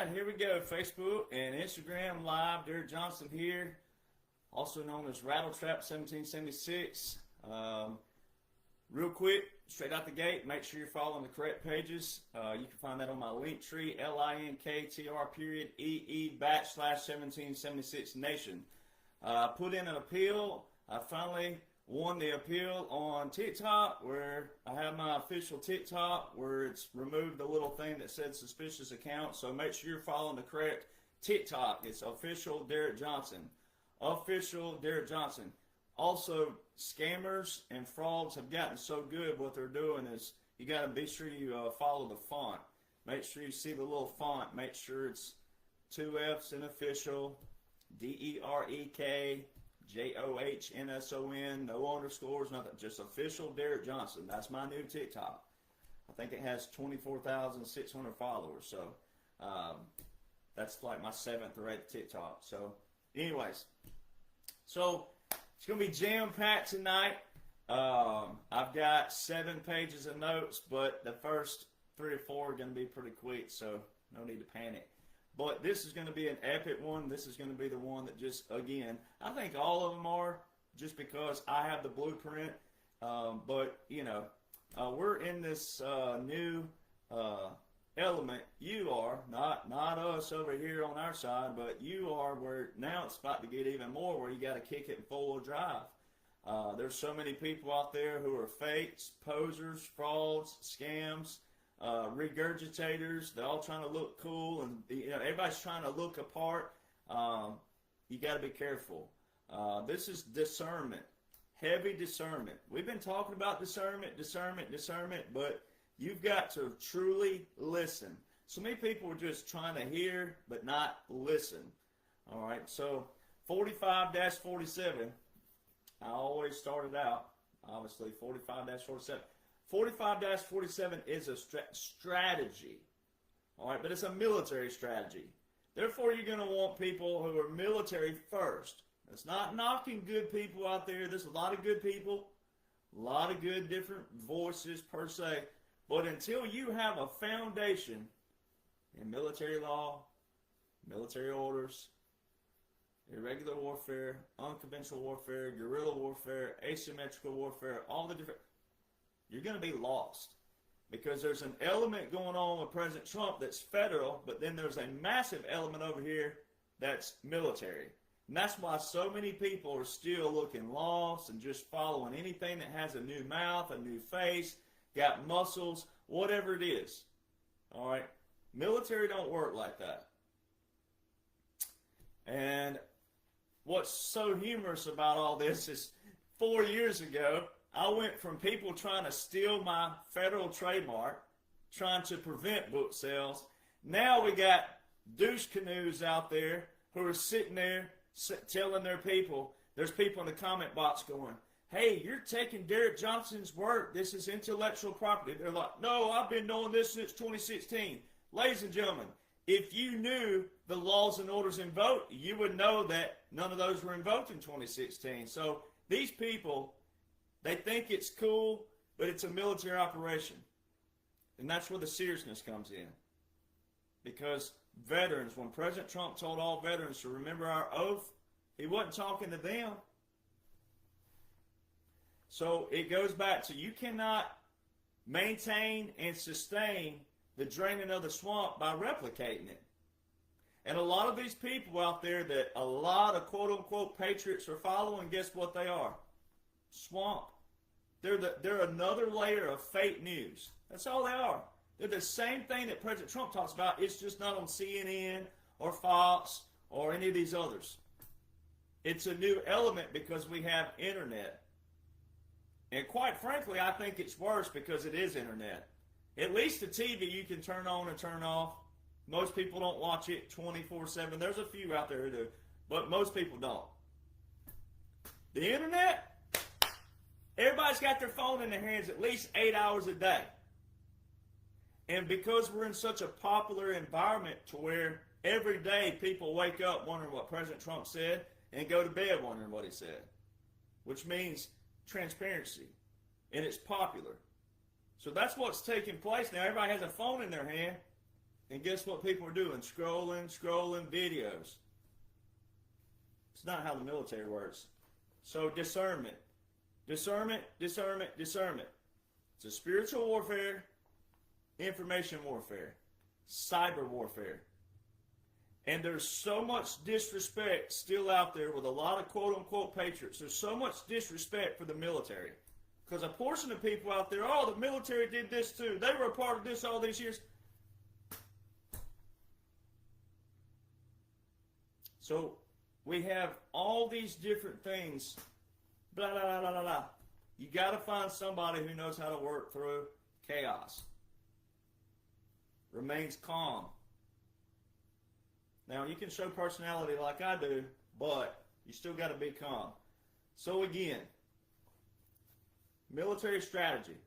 right, here we go. Facebook and Instagram Live. Derek Jonhson here, also known as Rattletrap 1776. Real quick, straight out the gate, make sure you're following the correct pages. You can find that on my link tree, linktr.ee/1776 Nation. Put in an appeal. I finally won the appeal on TikTok, where I have my official TikTok, where it's removed the little thing that said suspicious account. So make sure you're following the correct TikTok. It's official Derek Jonhson. Official Derek Jonhson. Also, scammers and frauds have gotten so good. What they're doing is you got to be sure you follow the font. Make sure you see the little font. Make sure it's 2 F's in official, DEREK. JOHNSON, no underscores, nothing. Just official Derek Jonhson. That's my new TikTok. I think it has 24,600 followers. So that's like my 7th or 8th TikTok. So, anyways, so it's gonna be jam-packed tonight. I've got 7 pages of notes, but the first 3 or 4 are gonna be pretty quick. So no need to panic. But this is going to be an epic one. This is going to be the one that just, again, I think all of them are just because I have the blueprint. But, you know, we're in this new element. You are, not us over here on our side, but you are where now it's about to get even more where you got to kick it in full drive. There's so many people out there who are fakes, posers, frauds, scams. Regurgitators, they're all trying to look cool, and everybody's trying to look apart. You got to be careful. This is discernment, heavy discernment. We've been talking about discernment, but you've got to truly listen. So many people are just trying to hear, but not listen. All right, so 45-47, I always started out, obviously, 45-47. 45-47 is a strategy, all right, but it's a military strategy. Therefore, you're going to want people who are military first. It's not knocking good people out there. There's a lot of good people, a lot of good different voices per se, but until you have a foundation in military law, military orders, irregular warfare, unconventional warfare, guerrilla warfare, asymmetrical warfare, all the different... you're going to be lost because there's an element going on with President Trump that's federal, but then there's a massive element over here that's military. And that's why so many people are still looking lost and just following anything that has a new mouth, a new face, got muscles, whatever it is. All right? Military don't work like that. And what's so humorous about all this is 4 years ago, I went from people trying to steal my federal trademark, trying to prevent book sales. Now we got douche canoes out there who are sitting there telling their people, there's people in the comment box going, hey, you're taking Derek Johnson's work. This is intellectual property. They're like, no, I've been doing this since 2016. Ladies and gentlemen, if you knew the laws and orders invoked, you would know that none of those were invoked in 2016. So these people... they think it's cool, but it's a military operation. And that's where the seriousness comes in. Because veterans, when President Trump told all veterans to remember our oath, he wasn't talking to them. So it goes back to you cannot maintain and sustain the draining of the swamp by replicating it. And a lot of these people out there that a lot of quote-unquote patriots are following, guess what they are? Swamp. They're another layer of fake news. That's all they are. They're the same thing that President Trump talks about. It's just not on CNN or Fox or any of these others. It's a new element because we have internet. And quite frankly, I think it's worse because it is internet. At least the TV you can turn on and turn off. Most people don't watch it 24/7. There's a few out there who do, but most people don't. The internet? Everybody's got their phone in their hands at least 8 hours a day. And because we're in such a popular environment to where every day people wake up wondering what President Trump said and go to bed wondering what he said, which means transparency, and it's popular. So that's what's taking place now. Everybody has a phone in their hand, And guess what people are doing? Scrolling videos. It's not how the military works. So discernment. Discernment. It's a spiritual warfare, information warfare, cyber warfare. And there's so much disrespect still out there with a lot of quote-unquote patriots. There's so much disrespect for the military. Because a portion of people out there, oh, the military did this too. They were a part of this all these years. So we have all these different things. Blah, blah, blah, blah, blah. You got to find somebody who knows how to work through chaos. Remains calm. Now, you can show personality like I do, but you still got to be calm. So again, military strategy.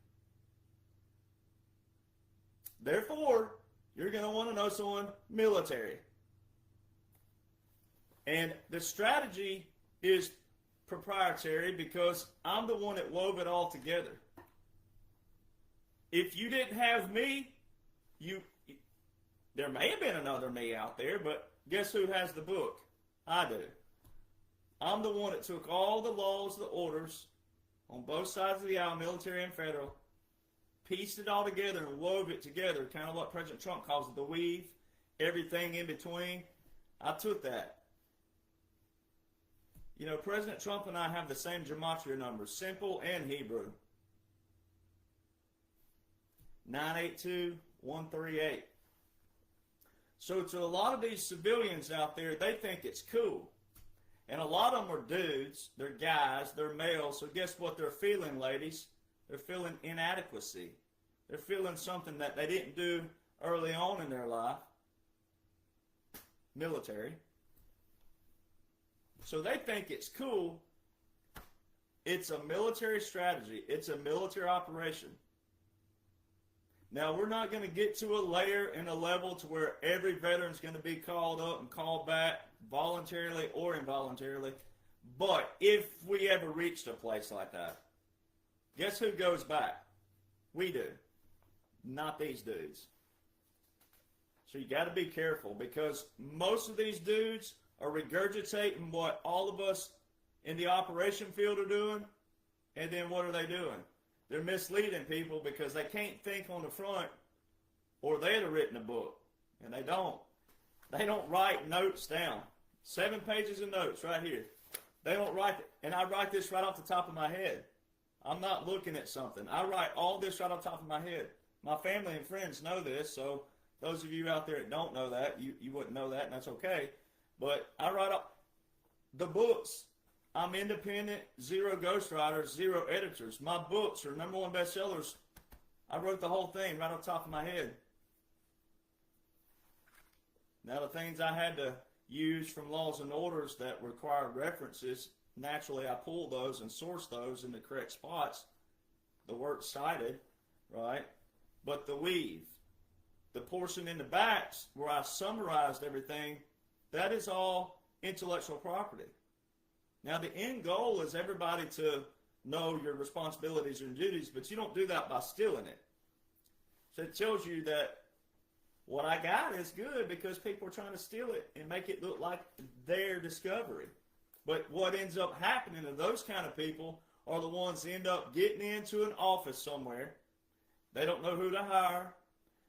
Therefore, you're going to want to know someone military. And the strategy is proprietary because I'm the one that wove it all together. If you didn't have me, there may have been another me out there, but guess who has the book? I do. I'm the one that took all the laws, the orders, on both sides of the aisle, military and federal, pieced it all together and wove it together, kind of what President Trump calls it, the weave, everything in between. I took that. You know, President Trump and I have the same gematria numbers, simple and Hebrew. 982138. So to a lot of these civilians out there, they think it's cool. And a lot of them are dudes, they're guys, they're males, so guess what they're feeling, ladies? They're feeling inadequacy. They're feeling something that they didn't do early on in their life. Military. So they think it's cool. It's a military strategy. It's a military operation. Now, we're not going to get to a layer and a level to where every veteran's going to be called up and called back voluntarily or involuntarily. But if we ever reached a place like that, guess who goes back? We do. Not these dudes. So you got to be careful because most of these dudes are regurgitating what all of us in the operation field are doing, and then what are they doing? They're misleading people because they can't think on the front, or they'd have written a book, and they don't. They don't write notes down. 7 pages of notes right here. They don't write it, and I write this right off the top of my head. I'm not looking at something. I write all this right off the top of my head. My family and friends know this, so those of you out there that don't know that, you wouldn't know that, and that's okay. But I write up the books. I'm independent, 0 ghostwriters, 0 editors. My books are #1 bestsellers. I wrote the whole thing right off the top of my head. Now the things I had to use from laws and orders that required references, naturally I pull those and source those in the correct spots. The work cited, right? But the weave, the portion in the backs where I summarized everything, that is all intellectual property. Now, the end goal is everybody to know your responsibilities and duties, but you don't do that by stealing it. So it tells you that what I got is good because people are trying to steal it and make it look like their discovery. But what ends up happening to those kind of people are the ones that end up getting into an office somewhere. They don't know who to hire.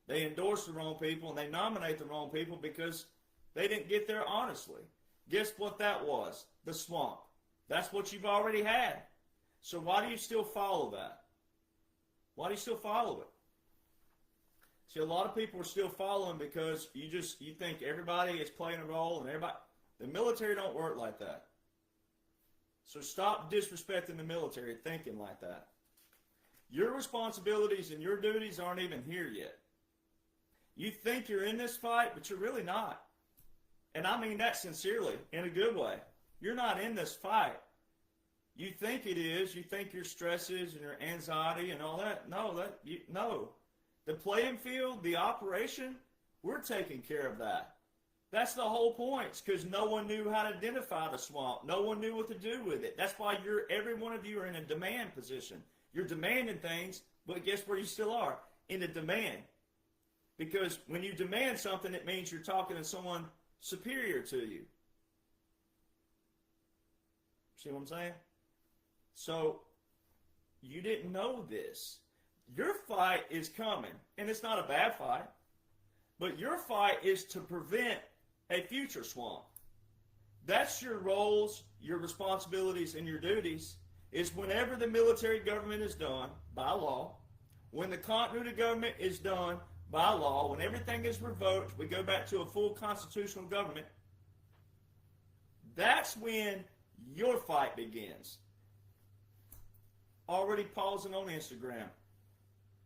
They endorse the wrong people and they nominate the wrong people because they didn't get there honestly. Guess what that was? The swamp. That's what you've already had. So why do you still follow that? Why do you still follow it? See, a lot of people are still following because you think everybody is playing a role and everybody. The military don't work like that. So stop disrespecting the military thinking like that. Your responsibilities and your duties aren't even here yet. You think you're in this fight, but you're really not. And I mean that sincerely, in a good way. You're not in this fight. You think it is. You think your stresses and your anxiety and all that. No. The playing field, the operation, we're taking care of that. That's the whole point, because no one knew how to identify the swamp. No one knew what to do with it. That's why every one of you are in a demand position. You're demanding things, but guess where you still are? In a demand. Because when you demand something, it means you're talking to someone superior to you. See what I'm saying? So, you didn't know this. Your fight is coming, and it's not a bad fight, but your fight is to prevent a future swamp. That's your roles, your responsibilities, and your duties, is whenever the military government is done by law, when the continuity government is done by law, when everything is revoked, we go back to a full constitutional government, that's when your fight begins. Already pausing on Instagram.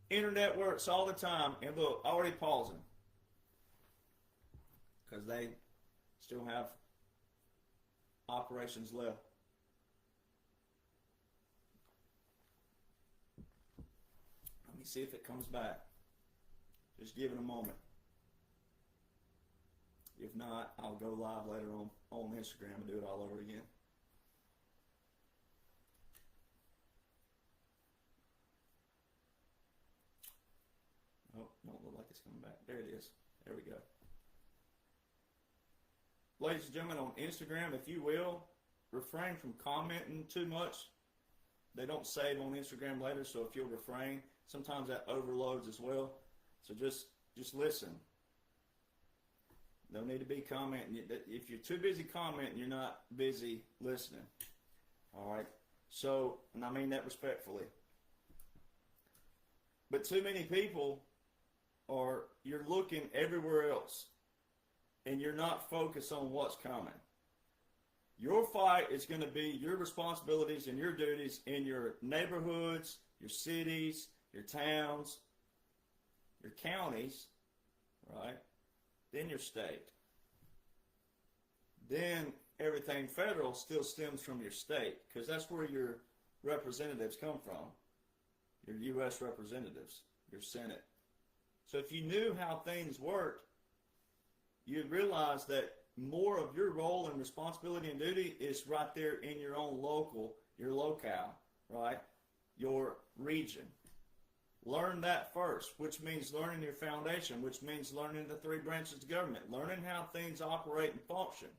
Internet works all the time, and look, already pausing. Because they still have operations left. Let me see if it comes back. Just give it a moment. If not, I'll go live later on Instagram and do it all over again. Oh, don't look like it's coming back. There it is. There we go. Ladies and gentlemen, on Instagram, if you will, refrain from commenting too much. They don't save on Instagram later, so if you'll refrain, sometimes that overloads as well. So just listen. No need to be commenting. If you're too busy commenting, you're not busy listening. All right? So, and I mean that respectfully. But too many people you're looking everywhere else, and you're not focused on what's coming. Your fight is going to be your responsibilities and your duties in your neighborhoods, your cities, your towns, your counties, right? Then your state. Then everything federal still stems from your state, because that's where your representatives come from. Your U.S. representatives, your Senate. So if you knew how things worked, you'd realize that more of your role and responsibility and duty is right there in your own your locale, right? Your region. Learn that first, which means learning your foundation, which means learning the three branches of government, learning how things operate and function.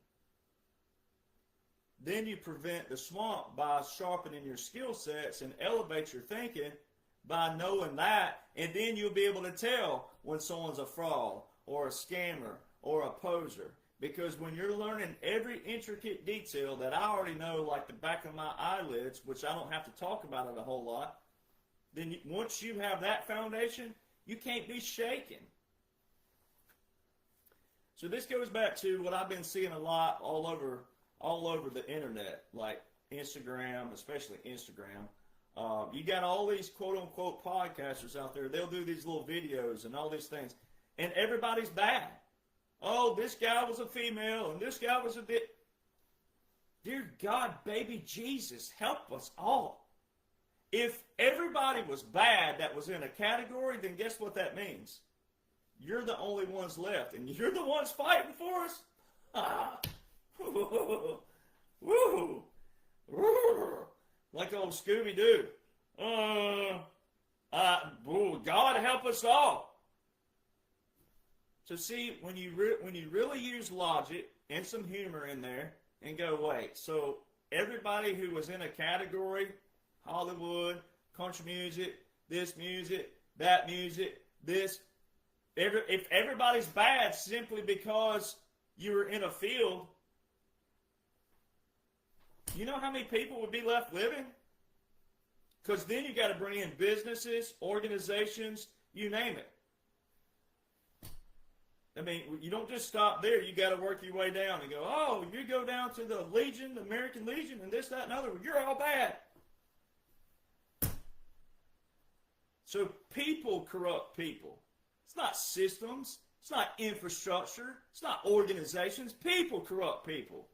Then you prevent the swamp by sharpening your skill sets and elevate your thinking by knowing that, and then you'll be able to tell when someone's a fraud or a scammer or a poser. Because when you're learning every intricate detail that I already know like the back of my eyelids, which I don't have to talk about it a whole lot, then once you have that foundation, you can't be shaken. So this goes back to what I've been seeing a lot all over the internet, like Instagram, especially Instagram. You got all these quote-unquote podcasters out there. They'll do these little videos and all these things, and everybody's bad. Oh, this guy was a female, and this guy was a bit. Dear God, baby Jesus, help us all. If everybody was bad that was in a category, then guess what that means? You're the only ones left, and you're the ones fighting for us? Ah. Woo. Woo. Like old Scooby-Doo. God help us all. So see, when you really use logic and some humor in there and go, wait, so everybody who was in a category, Hollywood, country music, that music, this, if everybody's bad simply because you were in a field, you know how many people would be left living? Because then you got to bring in businesses, organizations, you name it. I mean, you don't just stop there. You got to work your way down and go, oh, you go down to the Legion, the American Legion, and this, that, and other. You're all bad. So people corrupt people. It's not systems. It's not infrastructure. It's not organizations. People corrupt people.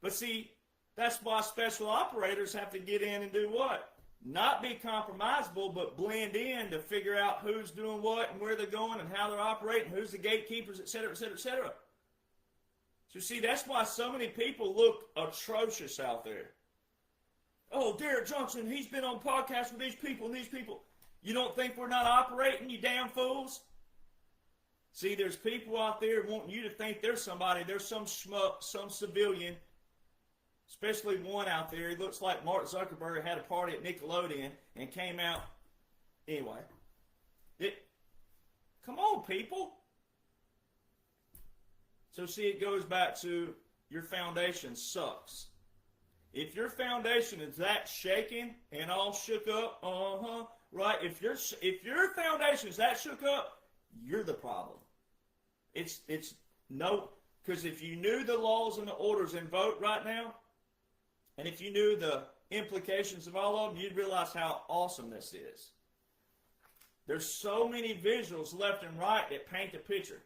But see, that's why special operators have to get in and do what? Not be compromisable, but blend in to figure out who's doing what and where they're going and how they're operating, who's the gatekeepers, etc., etc., etc. So see, that's why so many people look atrocious out there. Oh, Derek Jonhson, he's been on podcasts with these people and these people. You don't think we're not operating, you damn fools? See, there's people out there wanting you to think there's somebody, there's some schmuck, some civilian, especially one out there. He looks like Mark Zuckerberg had a party at Nickelodeon and came out. Anyway, come on, people. So see, it goes back to your foundation sucks. If your foundation is that shaken and all shook up, right? If your foundation is that shook up, you're the problem. It's no, because if you knew the laws and the orders in vote right now, and if you knew the implications of all of them, you'd realize how awesome this is. There's so many visuals left and right that paint the picture.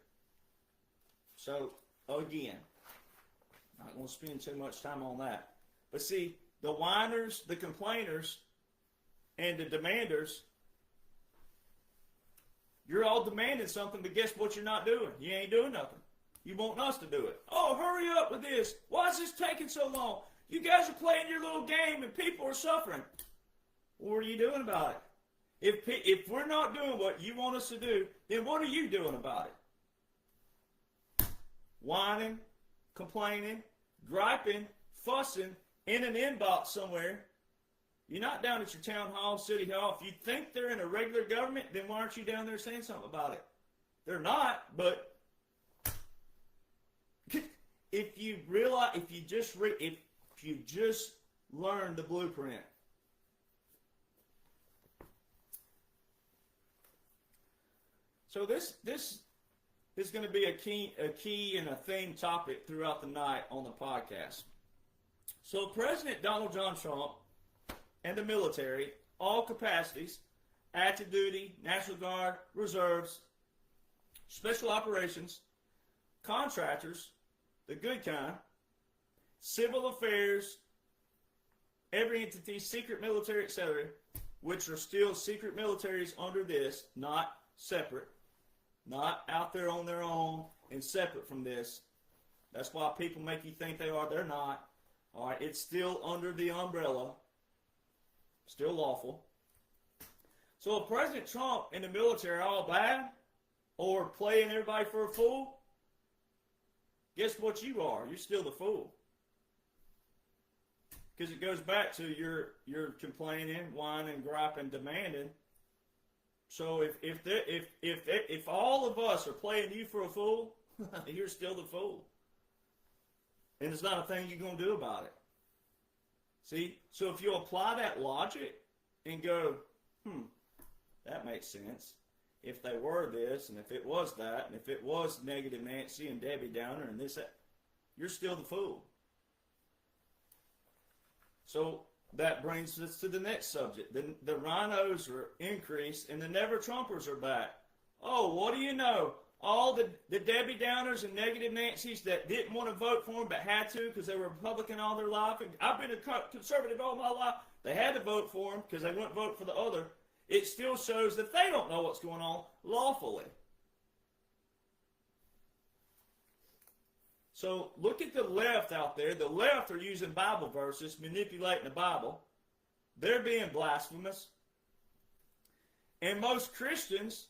So, again, I'm not going to spend too much time on that. But see, the whiners, the complainers, and the demanders, you're all demanding something, but guess what you're not doing? You ain't doing nothing. You want us to do it. Oh, hurry up with this. Why is this taking so long? You guys are playing your little game and people are suffering. What are you doing about it? If we're not doing what you want us to do, then what are you doing about it? Whining, complaining, griping, fussing, in an inbox somewhere. You're not down at your town hall, city hall. If you think they're in a regular government, then why aren't you down there saying something about it? They're not, but if you realize, if you just learn the blueprint. So this is going to be a key and a theme topic throughout the night on the podcast. So President Donald John Trump and the military, all capacities, active duty, National Guard, reserves, special operations, contractors, the good kind, civil affairs, every entity, secret military, etc., which are still secret militaries under this, not separate, not out there on their own and separate from this. That's why people make you think they are. They're not. All right, it's still under the umbrella, still lawful. So if President Trump and the military are all bad or playing everybody for a fool, guess what you are? You're still the fool. Because it goes back to your complaining, whining, griping, demanding. So if all of us are playing you for a fool, you're still the fool. And there's not a thing you're going to do about it. See? So if you apply that logic and go, that makes sense. If they were this, and if it was that, and if it was negative Nancy and Debbie Downer and this, that, you're still the fool. So that brings us to the next subject. The rhinos are increased and the never-Trumpers are back. Oh, what do you know? All the Debbie Downers and negative Nancys that didn't want to vote for him but had to because they were Republican all their life. And I've been a conservative all my life. They had to vote for him because they wouldn't vote for the other. It still shows that they don't know what's going on lawfully. So look at the left out there. The left are using Bible verses, manipulating the Bible. They're being blasphemous. And most Christians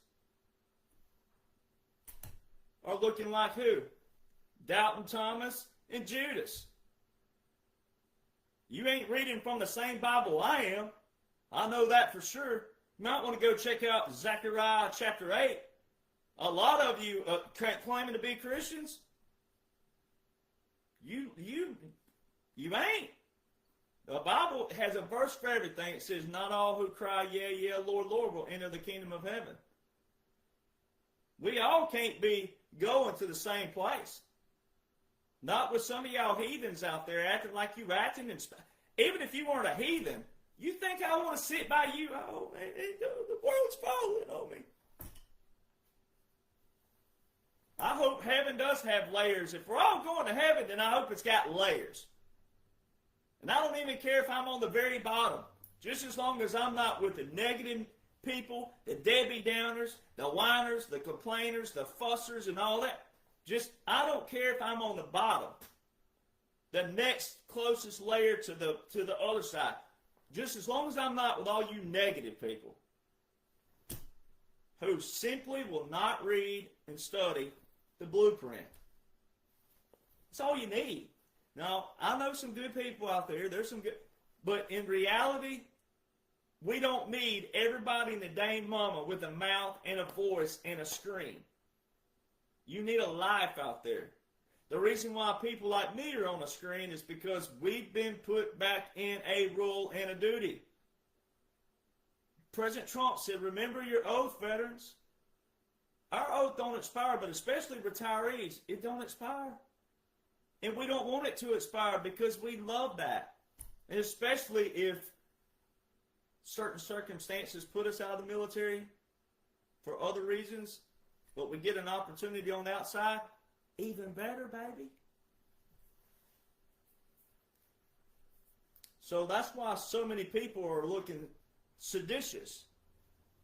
are looking like who? Doubting Thomas and Judas. You ain't reading from the same Bible I am. I know that for sure. You might want to go check out Zechariah chapter 8. A lot of you claiming to be Christians, you ain't. The Bible has a verse for everything. It says, not all who cry, yeah, yeah, Lord, Lord, will enter the kingdom of heaven. We all can't be going to the same place. Not with some of y'all heathens out there acting like you acting. Even if you weren't a heathen, you think I want to sit by you? Oh, man, the world's falling on me. I hope heaven does have layers. If we're all going to heaven, then I hope it's got layers. And I don't even care if I'm on the very bottom. Just as long as I'm not with the negative people, the Debbie Downers, the whiners, the complainers, the fussers, and all that. I don't care if I'm on the bottom. The next closest layer to the other side. Just as long as I'm not with all you negative people. who simply will not read and study the blueprint. That's all you need. Now, I know some good people out there. There's some good, but in reality, we don't need everybody in the dang mama with a mouth and a voice and a screen. You need a life out there. The reason why people like me are on a screen is because we've been put back in a role and a duty. President Trump said, remember your oath, veterans. Our oath don't expire, but especially retirees, it don't expire. And we don't want it to expire because we love that. And especially if certain circumstances put us out of the military for other reasons, but we get an opportunity on the outside, even better, baby. So that's why so many people are looking seditious.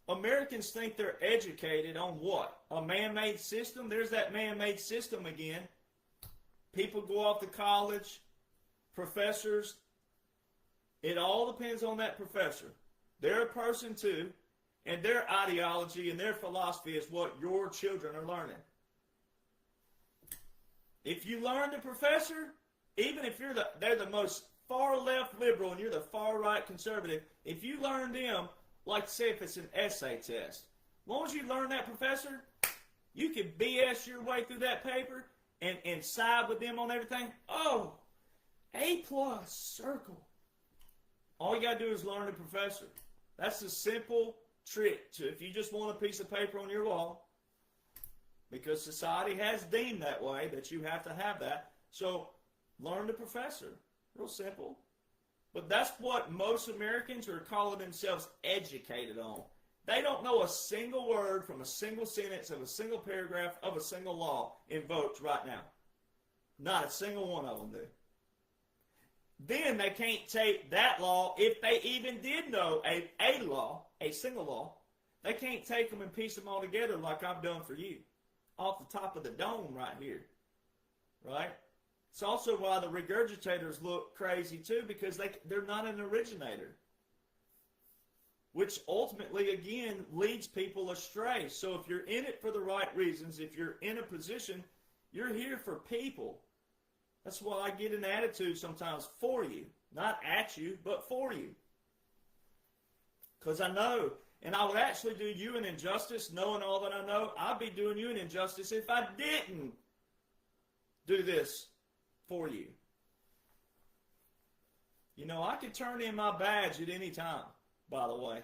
Americans think they're educated on what? A man-made system? There's that man-made system again. People go off to college, professors. It all depends on that professor. They're a person too, and their ideology and their philosophy is what your children are learning. If you learn the professor, even if they're the most far left liberal and you're the far right conservative, if you learn them, like say if it's an essay test, as long as you learn that professor, you can BS your way through that paper and side with them on everything. Oh, A+, circle. All you got to do is learn the professor. That's a simple trick to if you just want a piece of paper on your wall, because society has deemed that way that you have to have that. So learn the professor. Real simple. But that's what most Americans are calling themselves educated on. They don't know a single word from a single sentence of a single paragraph of a single law invoked right now. Not a single one of them do. Then they can't take that law, if they even did know a law, a single law, they can't take them and piece them all together like I've done for you. Off the top of the dome right here. Right? It's also why the regurgitators look crazy too, because they're not an originator. Which ultimately, again, leads people astray. So if you're in it for the right reasons, if you're in a position, you're here for people. That's why I get an attitude sometimes for you. Not at you, but for you. Because I know, and I would actually do you an injustice, knowing all that I know. I'd be doing you an injustice if I didn't do this for you. You know, I could turn in my badge at any time, by the way.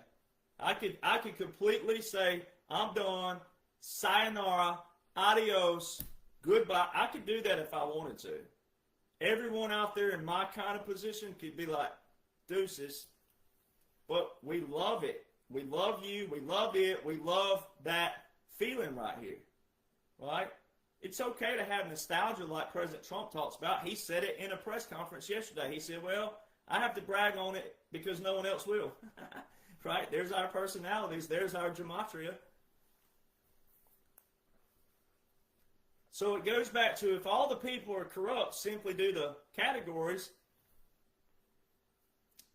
I could completely say, I'm done, sayonara, adios, goodbye. I could do that if I wanted to. Everyone out there in my kind of position could be like, deuces. But we love it. We love you. We love it. We love that feeling right here. Right? It's okay to have nostalgia like President Trump talks about. He said it in a press conference yesterday. He said, well, I have to brag on it because no one else will. Right? There's our personalities. There's our gematria. So it goes back to, if all the people are corrupt simply due to categories,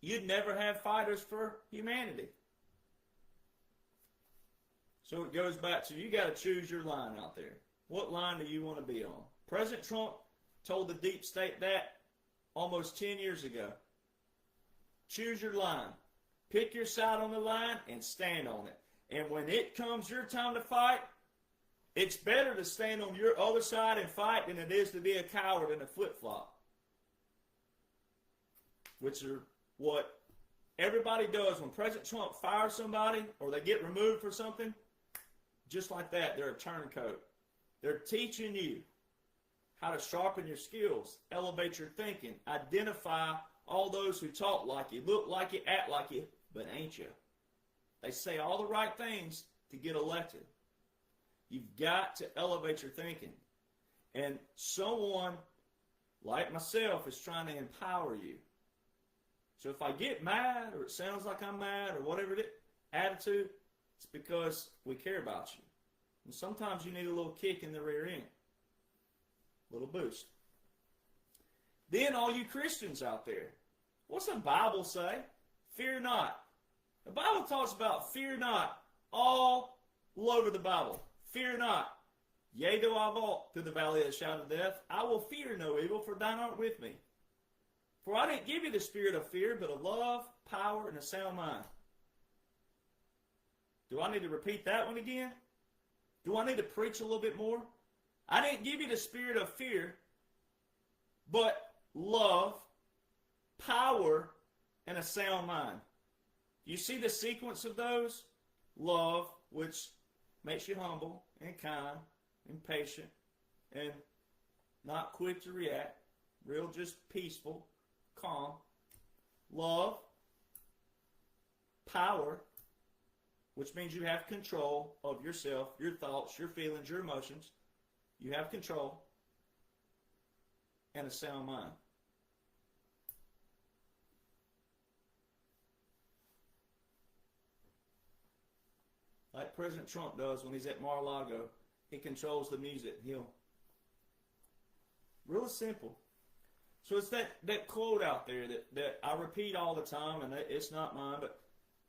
you'd never have fighters for humanity. So it goes back to, you got to choose your line out there. What line do you want to be on? President Trump told the deep state that almost 10 years ago. Choose your line. Pick your side on the line and stand on it. And when it comes your time to fight, it's better to stand on your other side and fight than it is to be a coward and a flip-flop. Which are what everybody does when President Trump fires somebody or they get removed for something. Just like that, they're a turncoat. They're teaching you how to sharpen your skills, elevate your thinking, identify all those who talk like you, look like you, act like you, but ain't you. They say all the right things to get elected. You've got to elevate your thinking. And someone like myself is trying to empower you. So if I get mad, or it sounds like I'm mad, or whatever it is, attitude, it's because we care about you. And sometimes you need a little kick in the rear end. A little boost. Then all you Christians out there, what's the Bible say? Fear not. The Bible talks about fear not all all over the Bible. Fear not. Yea, though I walk through the valley of the shadow of death, I will fear no evil, for thine art with me. For I didn't give you the spirit of fear, but of love, power, and a sound mind. Do I need to repeat that one again? Do I need to preach a little bit more? I didn't give you the spirit of fear, but love, power, and a sound mind. You see the sequence of those? Love, which makes you humble and kind and patient and not quick to react, real just peaceful, calm. Love, power, which means you have control of yourself, your thoughts, your feelings, your emotions. You have control, and a sound mind. Like President Trump does when he's at Mar-a-Lago. He controls the music. He'll. Real simple. So it's that quote out there that I repeat all the time, and it's not mine, but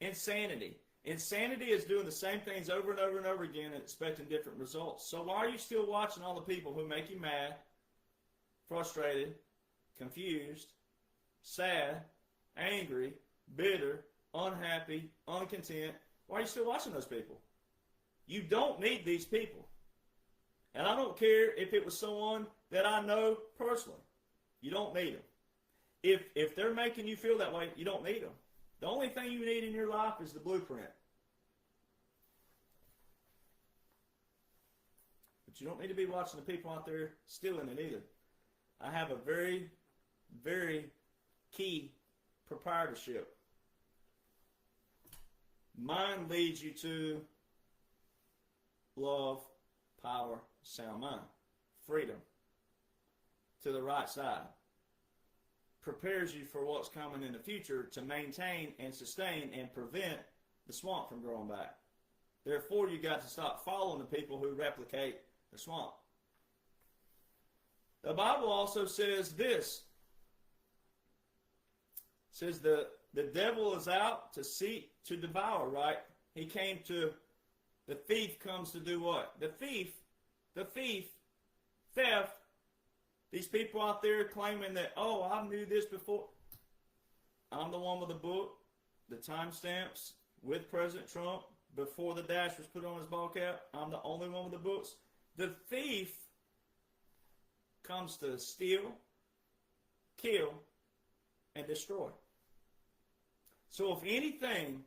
insanity. Insanity is doing the same things over and over and over again and expecting different results. So why are you still watching all the people who make you mad, frustrated, confused, sad, angry, bitter, unhappy, uncontent? Why are you still watching those people? You don't need these people. And I don't care if it was someone that I know personally. You don't need them. If they're making you feel that way, you don't need them. The only thing you need in your life is the blueprint. But you don't need to be watching the people out there stealing it either. I have a very, very key proprietorship. Mine leads you to love, power, sound mind, freedom, to the right side. Prepares you for what's coming in the future to maintain and sustain and prevent the swamp from growing back. Therefore, you got to stop following the people who replicate the swamp. The Bible also says this. It says the devil is out to seek to devour, right? He came to, the thief comes to do what? The thief, theft. These people out there claiming that, oh, I knew this before. I'm the one with the book, the timestamps with President Trump before the dash was put on his ball cap. I'm the only one with the books. The thief comes to steal, kill, and destroy. So if anything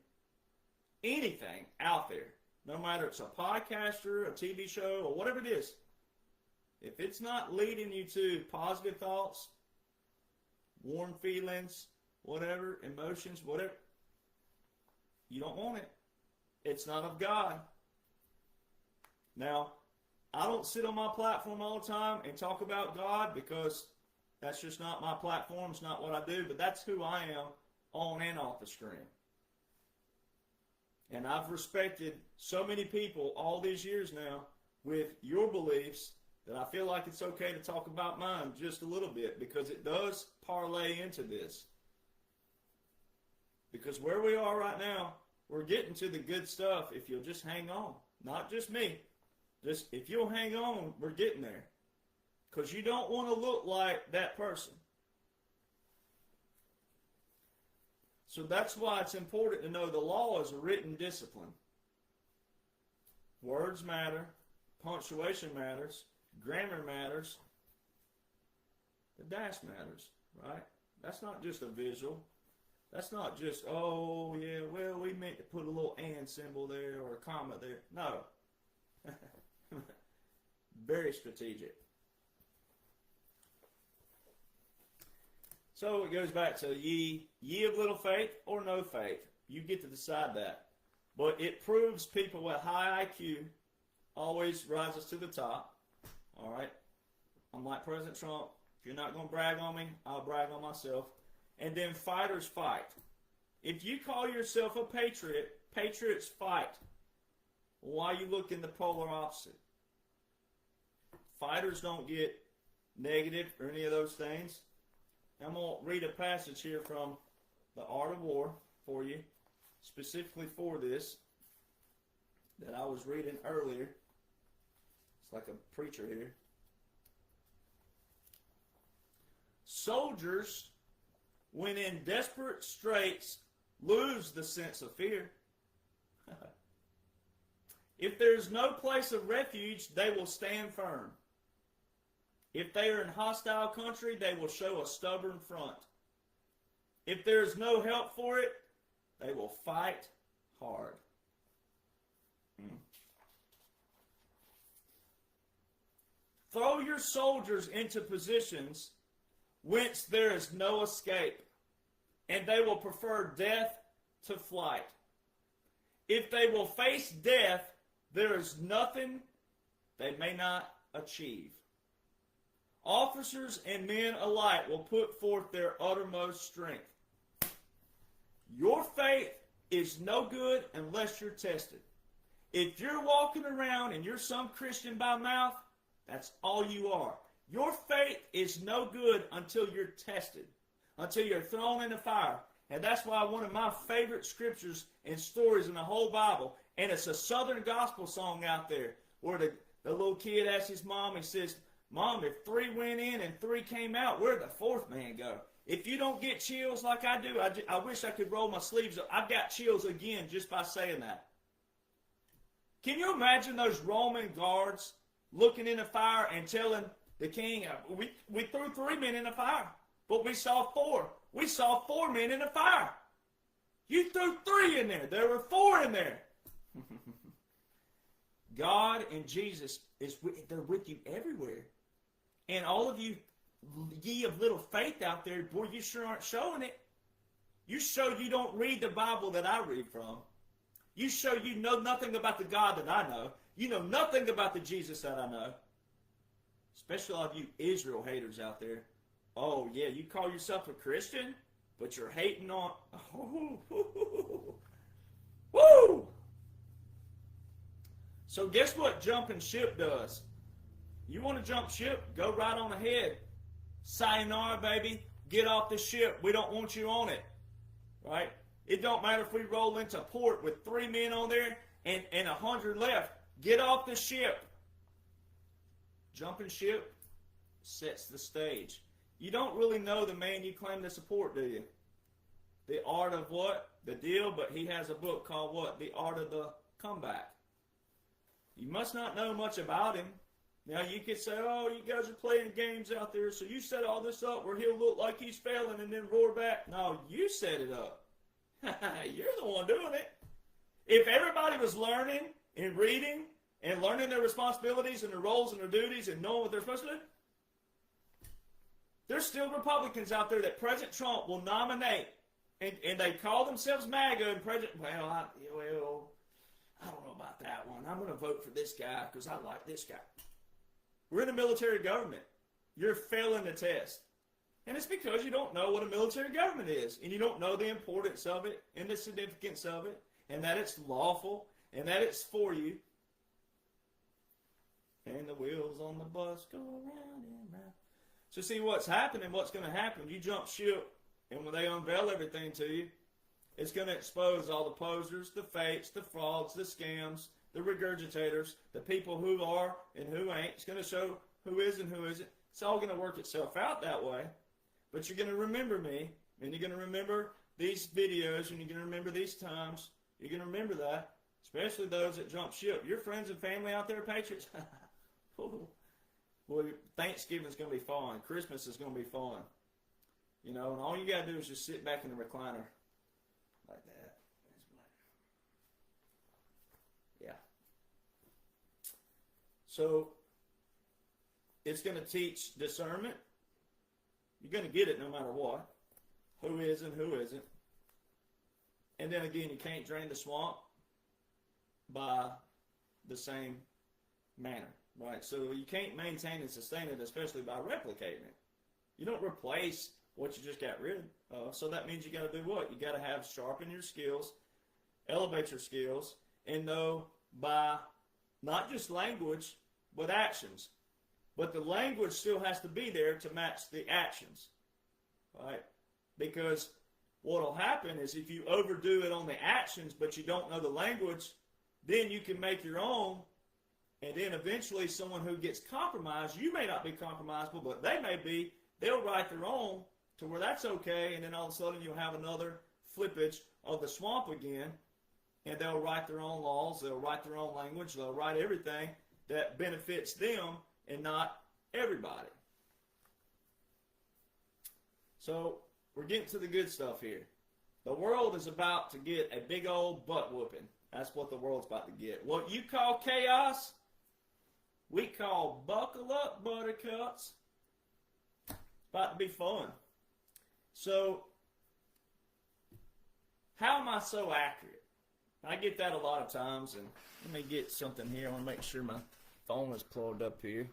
out there, no matter it's a podcaster, a TV show, or whatever it is, if it's not leading you to positive thoughts, warm feelings, whatever, emotions, whatever, you don't want it. It's not of God. Now, I don't sit on my platform all the time and talk about God because that's just not my platform. It's not what I do, but that's who I am on and off the screen. And I've respected so many people all these years now with your beliefs that I feel like it's okay to talk about mine just a little bit because it does parlay into this. Because where we are right now, we're getting to the good stuff if you'll just hang on. Not just me. Just if you'll hang on, we're getting there. Because you don't want to look like that person. So that's why it's important to know the law is a written discipline. Words matter. Punctuation matters. Grammar matters. The dash matters, right? That's not just a visual. That's not just, oh, yeah, well, we meant to put a little and symbol there or a comma there. No. Very strategic. So it goes back to ye of little faith or no faith. You get to decide that. But it proves people with high IQ always rises to the top. All right? I'm like President Trump. If you're not going to brag on me, I'll brag on myself. And then fighters fight. If you call yourself a patriot, patriots fight. Why you looking the polar opposite? Fighters don't get negative or any of those things. I'm going to read a passage here from The Art of War for you, specifically for this. that I was reading earlier. It's like a preacher here. Soldiers, when in desperate straits, lose the sense of fear. If there is no place of refuge, they will stand firm. If they are in hostile country, they will show a stubborn front. If there is no help for it, they will fight hard. Throw your soldiers into positions whence there is no escape, and they will prefer death to flight. If they will face death, there is nothing they may not achieve. Officers and men alike will put forth their uttermost strength. Your faith is no good unless you're tested. If you're walking around and you're some Christian by mouth, that's all you are. Your faith is no good until you're tested, until you're thrown in the fire. And that's why one of my favorite scriptures and stories in the whole Bible, and it's a Southern gospel song out there, where the little kid asks his mom, he says, Mom, if 3 went in and 3 came out, where'd the 4th man go? If you don't get chills like I do, I wish I could roll my sleeves up. I've got chills again just by saying that. Can you imagine those Roman guards looking in the fire and telling the king, we threw 3 men in the fire, but we saw 4. We saw 4 men in the fire. You threw 3 in there. There were 4 in there. God and Jesus, they're with you everywhere. And all of you, ye of little faith out there, boy, you sure aren't showing it. You show you don't read the Bible that I read from. You show you know nothing about the God that I know. You know nothing about the Jesus that I know. Especially all of you Israel haters out there. Oh, yeah, you call yourself a Christian, but you're hating on... Woo! So guess what jumping ship does? You want to jump ship? Go right on ahead. Sayonara, baby. Get off the ship. We don't want you on it. Right? It don't matter if we roll into port with 3 men on there and 100 left. Get off the ship. Jumping ship sets the stage. You don't really know the man you claim to support, do you? The art of what? The deal, but he has a book called what? The Art of the Comeback. You must not know much about him. Now you could say, oh, you guys are playing games out there, so you set all this up where he'll look like he's failing and then roar back. No, you set it up. You're the one doing it. If everybody was learning and reading and learning their responsibilities and their roles and their duties and knowing what they're supposed to do, there's still Republicans out there that President Trump will nominate, and they call themselves MAGA, and President, I don't know about that one. I'm going to vote for this guy because I like this guy. We're in a military government. You're failing the test. And it's because you don't know what a military government is, and you don't know the importance of it and the significance of it, and that it's lawful, and that it's for you. And the wheels on the bus go round and round. So see what's happening, what's going to happen. You jump ship, and when they unveil everything to you, it's going to expose all the posers, the fakes, the frauds, the scams, the regurgitators, the people who are and who ain't. It's going to show who is and who isn't. It's all going to work itself out that way. But you're going to remember me, and you're going to remember these videos, and you're going to remember these times. You're going to remember that, especially those that jump ship. Your friends and family out there, Patriots, boy, Thanksgiving's going to be fun. Christmas is going to be fun. You know, and all you got to do is just sit back in the recliner like that. Yeah. So, it's going to teach discernment. You're going to get it no matter what. Who is and who isn't. And then again, you can't drain the swamp by the same manner. Right? So you can't maintain and sustain it, especially by replicating it. You don't replace what you just got rid of. So that means you got to do what? You got to have sharpen your skills, elevate your skills, and know by not just language, but actions. But the language still has to be there to match the actions, right? Because what will happen is if you overdo it on the actions, but you don't know the language, then you can make your own, and then eventually someone who gets compromised, you may not be compromisable, but they may be, they'll write their own to where that's okay, and then all of a sudden you'll have another flippage of the swamp again, and they'll write their own laws, they'll write their own language, they'll write everything that benefits them and not everybody. So we're getting to the good stuff here. The world is about to get a big old butt whooping. That's what the world's about to get. What you call chaos, we call buckle up, buttercups. It's about to be fun. So, how am I so accurate? I get that a lot of times, and let me get something here. I want to make sure my phone is plugged up here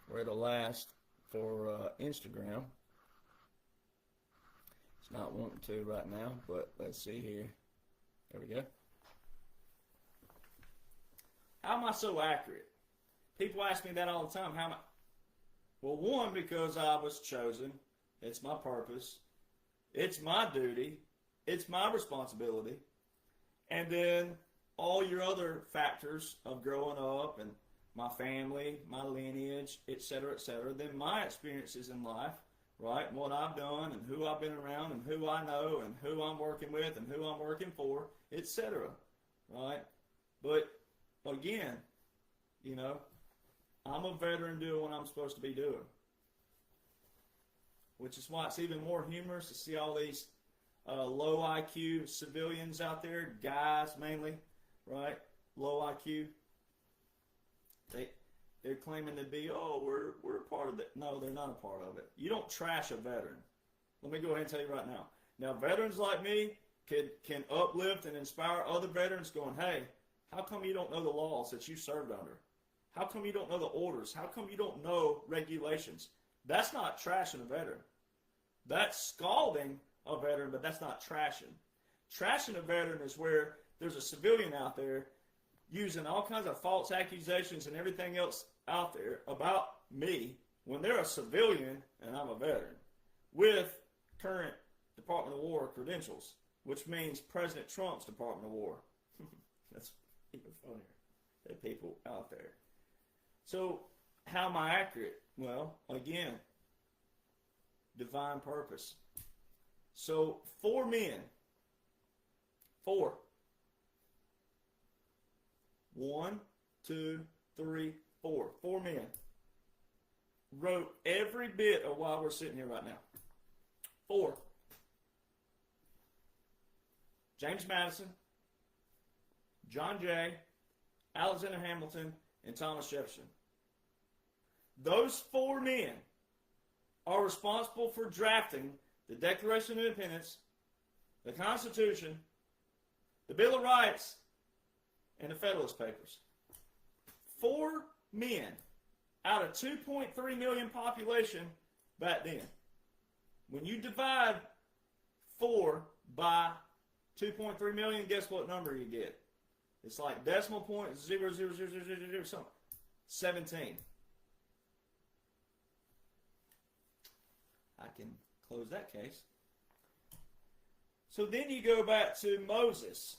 where it'll last for Instagram. It's not wanting to right now, but let's see here. There we go. How am I so accurate? People ask me that all the time. How am I? Well, one, because I was chosen. It's my purpose. It's my duty. It's my responsibility. And then all your other factors of growing up and my family, my lineage, etc., then my experiences in life, right? What I've done and who I've been around and who I know and who I'm working with and who I'm working for, etc., right? But again, you know, I'm a veteran doing what I'm supposed to be doing. Which is why it's even more humorous to see all these low IQ civilians out there, guys mainly, right? Low IQ. They're claiming to be, oh, we're a part of it. No, they're not a part of it. You don't trash a veteran. Let me go ahead and tell you right now. Now, veterans like me can uplift and inspire other veterans going, hey, how come you don't know the laws that you served under? How come you don't know the orders? How come you don't know regulations? That's not trashing a veteran. That's scalding a veteran, but that's not trashing. Trashing a veteran is where there's a civilian out there using all kinds of false accusations and everything else out there about me when they're a civilian and I'm a veteran with current Department of War credentials, which means President Trump's Department of War. That's even funnier. There are people out there. So how am I accurate? Well, again, divine purpose. So 4 men. 4. 1, 2, 3, 4. 4 men wrote every bit of why we're sitting here right now. 4. James Madison, John Jay, Alexander Hamilton, and Thomas Jefferson. Those 4 men are responsible for drafting the Declaration of Independence, the Constitution, the Bill of Rights, and the Federalist Papers. 4 men out of 2.3 million population back then. When you divide 4 by 2.3 million, guess what number you get? It's like decimal point 0.00000 something. 17. I can close that case. So then you go back to Moses,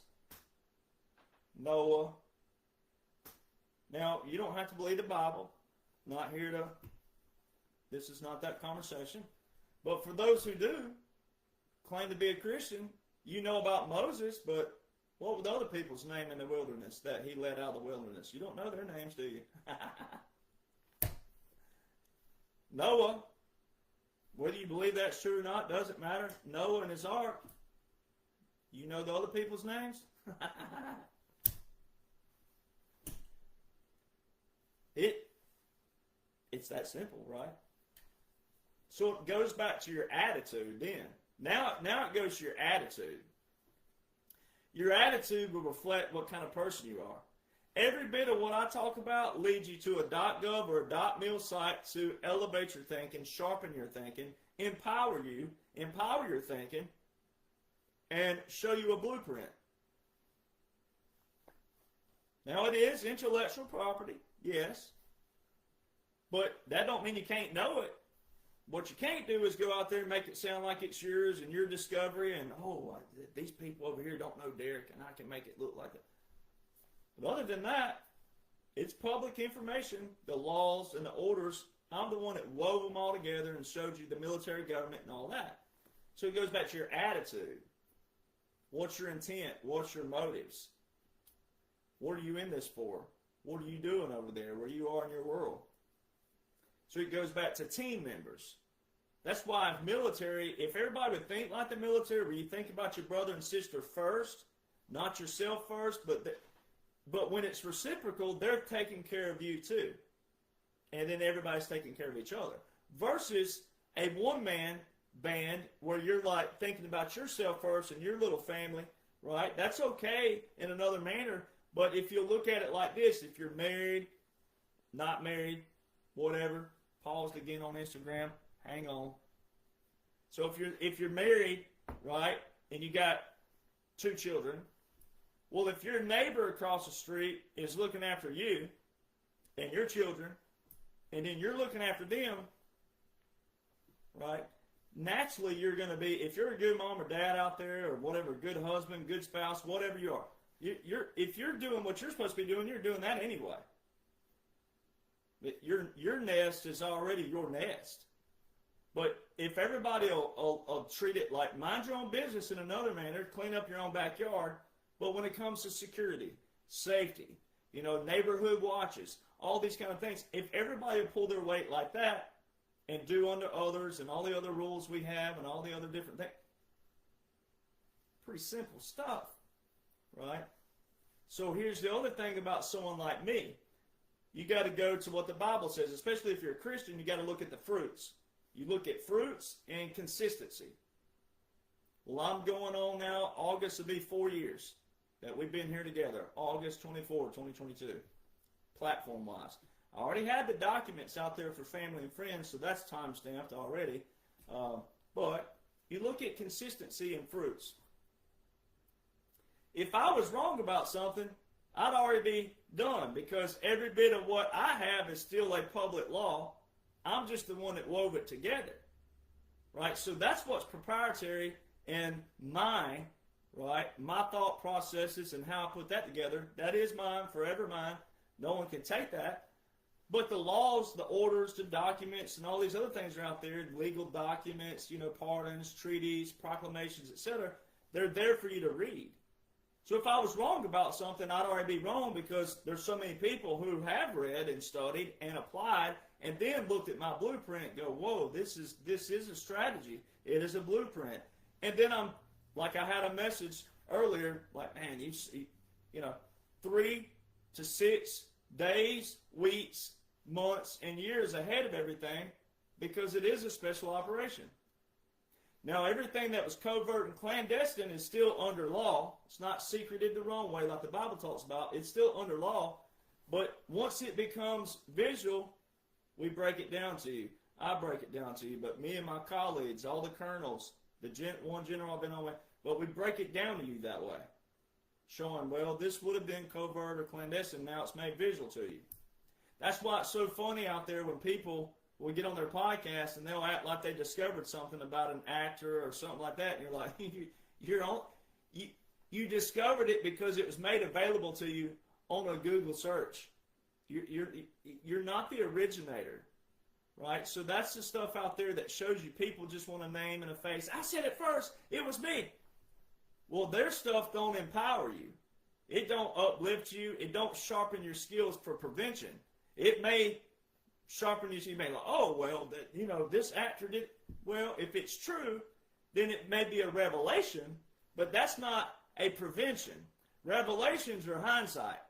Noah. Now, you don't have to believe the Bible. Not here to, this is not that conversation. But for those who do claim to be a Christian, you know about Moses, but what were the other people's name in the wilderness that he led out of the wilderness? You don't know their names, do you? Noah. Whether you believe that's true or not, doesn't matter. Noah and his ark. You know the other people's names? It's that simple, right? So it goes back to your attitude then. Now it goes to your attitude. Your attitude will reflect what kind of person you are. Every bit of what I talk about leads you to a .gov or a .mil site to elevate your thinking, sharpen your thinking, empower your thinking, and show you a blueprint. Now it is intellectual property, yes, but that don't mean you can't know it. What you can't do is go out there and make it sound like it's yours and your discovery and, oh, these people over here don't know Derek and I can make it look like it. But other than that, it's public information, the laws and the orders. I'm the one that wove them all together and showed you the military government and all that. So it goes back to your attitude. What's your intent? What's your motives? What are you in this for? What are you doing over there where you are in your world? So it goes back to team members. That's why military, if everybody would think like the military, where you think about your brother and sister first, not yourself first, but when it's reciprocal, they're taking care of you too. And then everybody's taking care of each other. Versus a one-man band where you're like thinking about yourself first and your little family, right? That's okay in another manner. But if you look at it like this, if you're married, not married, whatever, paused again on Instagram, hang on. So if you're married, right, and you got 2 children, well, if your neighbor across the street is looking after you and your children, and then you're looking after them, right, naturally you're going to be, if you're a good mom or dad out there or whatever, good husband, good spouse, whatever you are, if you're doing what you're supposed to be doing, you're doing that anyway. But your nest is already your nest. But if everybody will treat it like mind your own business in another manner, clean up your own backyard, but when it comes to security, safety, neighborhood watches, all these kind of things, if everybody will pull their weight like that and do unto others and all the other rules we have and all the other different things, pretty simple stuff, right? So here's the other thing about someone like me. You got to go to what the Bible says, especially if you're a Christian, you got to look at the fruits. You look at fruits and consistency. Well, I'm going on now, August will be 4 years that we've been here together, August 24, 2022, platform-wise. I already had the documents out there for family and friends, so that's time-stamped already. But you look at consistency and fruits. If I was wrong about something, I'd already be done because every bit of what I have is still a public law. I'm just the one that wove it together, right? So that's what's proprietary in mine, right? My thought processes and how I put that together, that is mine, forever mine. No one can take that. But the laws, the orders, the documents, and all these other things are out there, legal documents, pardons, treaties, proclamations, etc. They're there for you to read. So if I was wrong about something, I'd already be wrong because there's so many people who have read and studied and applied and then looked at my blueprint and go, whoa, this is a strategy. It is a blueprint. And then I had a message earlier, like, man, 3 to 6 days, weeks, months, and years ahead of everything because it is a special operation. Now, everything that was covert and clandestine is still under law. It's not secreted the wrong way like the Bible talks about. It's still under law. But once it becomes visual, we break it down to you. I break it down to you. But me and my colleagues, all the colonels, one general I've been on with, but we break it down to you that way. Showing, well, this would have been covert or clandestine. Now it's made visual to you. That's why it's so funny out there when people will get on their podcast and they'll act like they discovered something about an actor or something like that. And you're like, you discovered it because it was made available to you on a Google search. You're not the originator, right? So that's the stuff out there that shows you people just want a name and a face. I said it first. It was me. Well, their stuff don't empower you. It don't uplift you. It don't sharpen your skills for prevention. It may sharpen you. So you may like, oh, well, this actor did. Well, if it's true, then it may be a revelation, but that's not a prevention. Revelations are hindsight.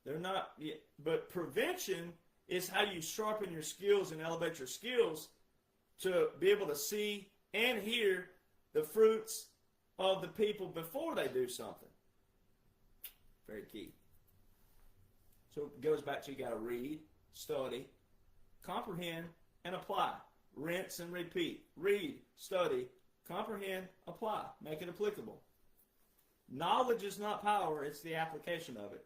They're not, but prevention is how you sharpen your skills and elevate your skills to be able to see and hear the fruits of the people before they do something. Very key. So it goes back to you got to read, study, comprehend, and apply. Rinse and repeat. Read, study, comprehend, apply. Make it applicable. Knowledge is not power, it's the application of it.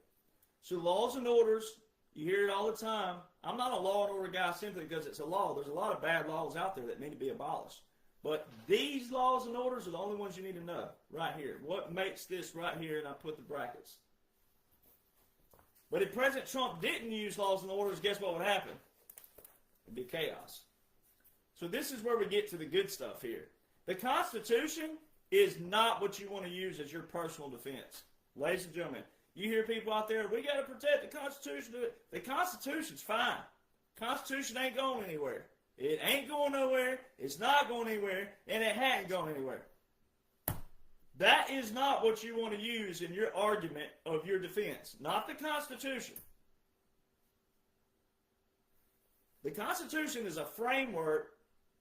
So laws and orders, you hear it all the time. I'm not a law and order guy simply because it's a law. There's a lot of bad laws out there that need to be abolished. But these laws and orders are the only ones you need to know right here. What makes this right here, and I put the brackets. But if President Trump didn't use laws and orders, guess what would happen? It'd be chaos. So this is where we get to the good stuff here. The Constitution is not what you want to use as your personal defense. Ladies and gentlemen, you hear people out there, we got to protect the Constitution. The Constitution's fine. The Constitution ain't going anywhere. It ain't going nowhere, it's not going anywhere, and it hadn't gone anywhere. That is not what you want to use in your argument of your defense. Not the Constitution. The Constitution is a framework.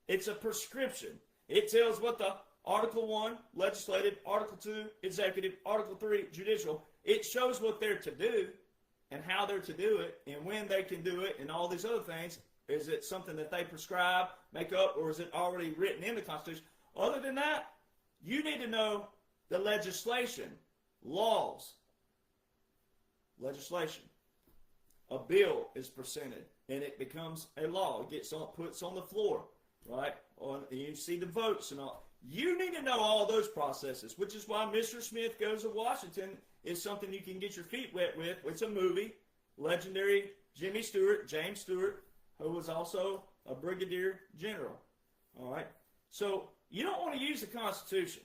It's a prescription. It tells what the Article 1, legislative, Article 2, executive, Article 3, judicial. It shows what they're to do and how they're to do it and when they can do it and all these other things. Is it something that they prescribe, make up, or is it already written in the Constitution? Other than that, you need to know the legislation, laws, legislation. A bill is presented, and it becomes a law. It gets puts on the floor, right? You see the votes and all. You need to know all those processes, which is why Mr. Smith Goes to Washington is something you can get your feet wet with. It's a movie. Legendary James Stewart, who was also a brigadier general. All right? So you don't want to use the Constitution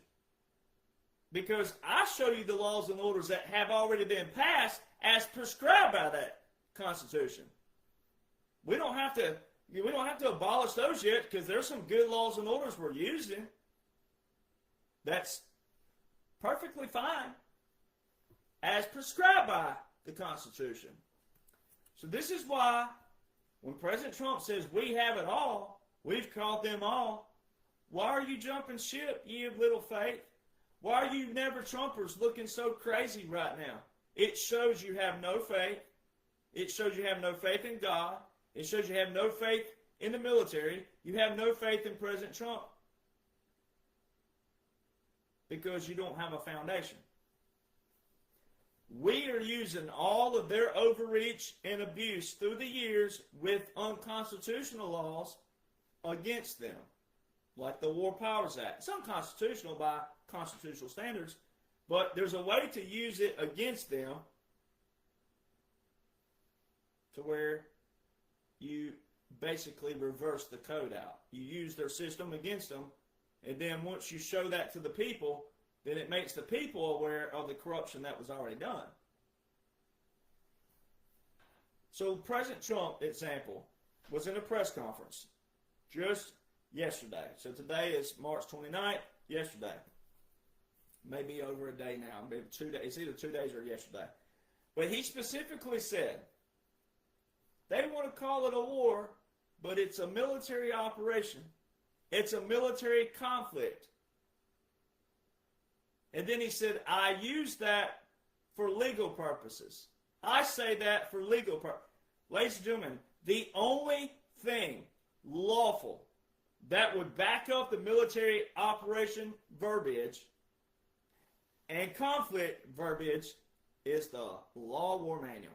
because I show you the laws and orders that have already been passed as prescribed by that Constitution. We don't have to abolish those yet because there's some good laws and orders we're using. That's perfectly fine as prescribed by the Constitution. So this is why when President Trump says we have it all, we've caught them all, why are you jumping ship, ye of little faith? Why are you never Trumpers looking so crazy right now? It shows you have no faith. It shows you have no faith in God. It shows you have no faith in the military. You have no faith in President Trump because you don't have a foundation. We are using all of their overreach and abuse through the years with unconstitutional laws against them, like the War Powers Act. It's unconstitutional by constitutional standards, but there's a way to use it against them to where you basically reverse the code out. You use their system against them, and then once you show that to the people, then it makes the people aware of the corruption that was already done. So President Trump, example, was in a press conference just yesterday. So today is March 29th, yesterday. Maybe over a day now, maybe 2 days. It's either 2 days or yesterday. But he specifically said, they want to call it a war, but it's a military operation. It's a military conflict. And then he said, I use that for legal purposes. I say that for legal purposes. Ladies and gentlemen, the only thing lawful that would back up the military operation verbiage and conflict verbiage is the Law War Manual.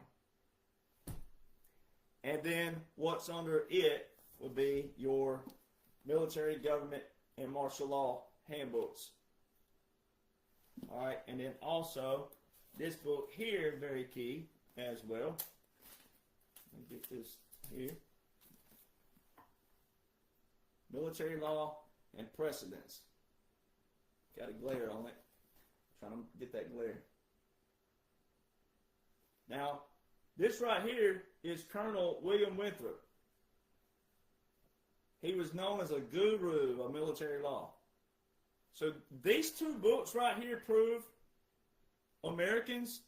And then what's under it would be your military, government, and martial law handbooks. All right, and then also this book here, very key as well. Let me get this here. Military law and precedents. Got a glare on it. Trying to get that glare. Now, this right here is Colonel William Winthrop. He was known as a guru of military law. So these two books right here prove Americans,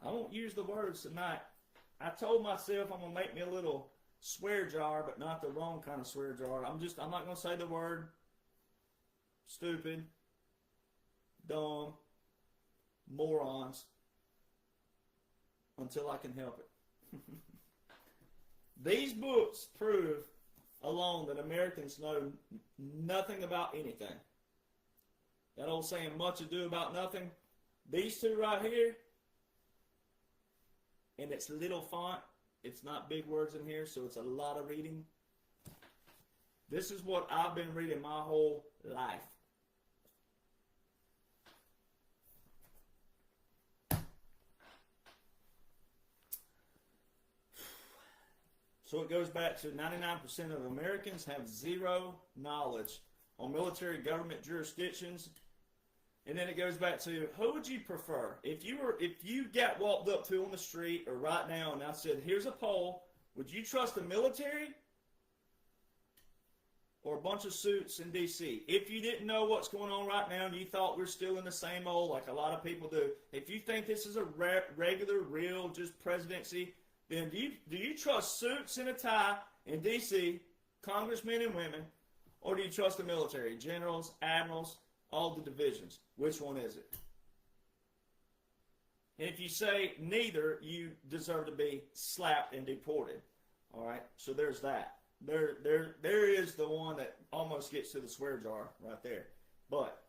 I won't use the words tonight. I told myself I'm going to make me a little swear jar, but not the wrong kind of swear jar. I'm not going to say the word stupid, dumb, morons until I can help it. These books prove alone that Americans know nothing about anything. That old saying, much ado about nothing. These two right here, and it's little font. It's not big words in here, so it's a lot of reading. This is what I've been reading my whole life. So it goes back to 99% of Americans have zero knowledge on military government jurisdictions. And then it goes back to, who would you prefer? If you got walked up to on the street or right now and I said, here's a poll, would you trust the military or a bunch of suits in D.C.? If you didn't know what's going on right now and you thought we're still in the same old, like a lot of people do, if you think this is a regular, real, just presidency, then do you trust suits in a tie in D.C., congressmen and women, or do you trust the military, generals, admirals, all the divisions? Which one is it? And if you say neither, you deserve to be slapped and deported. All right, so there's that. There is the one that almost gets to the swear jar right there. But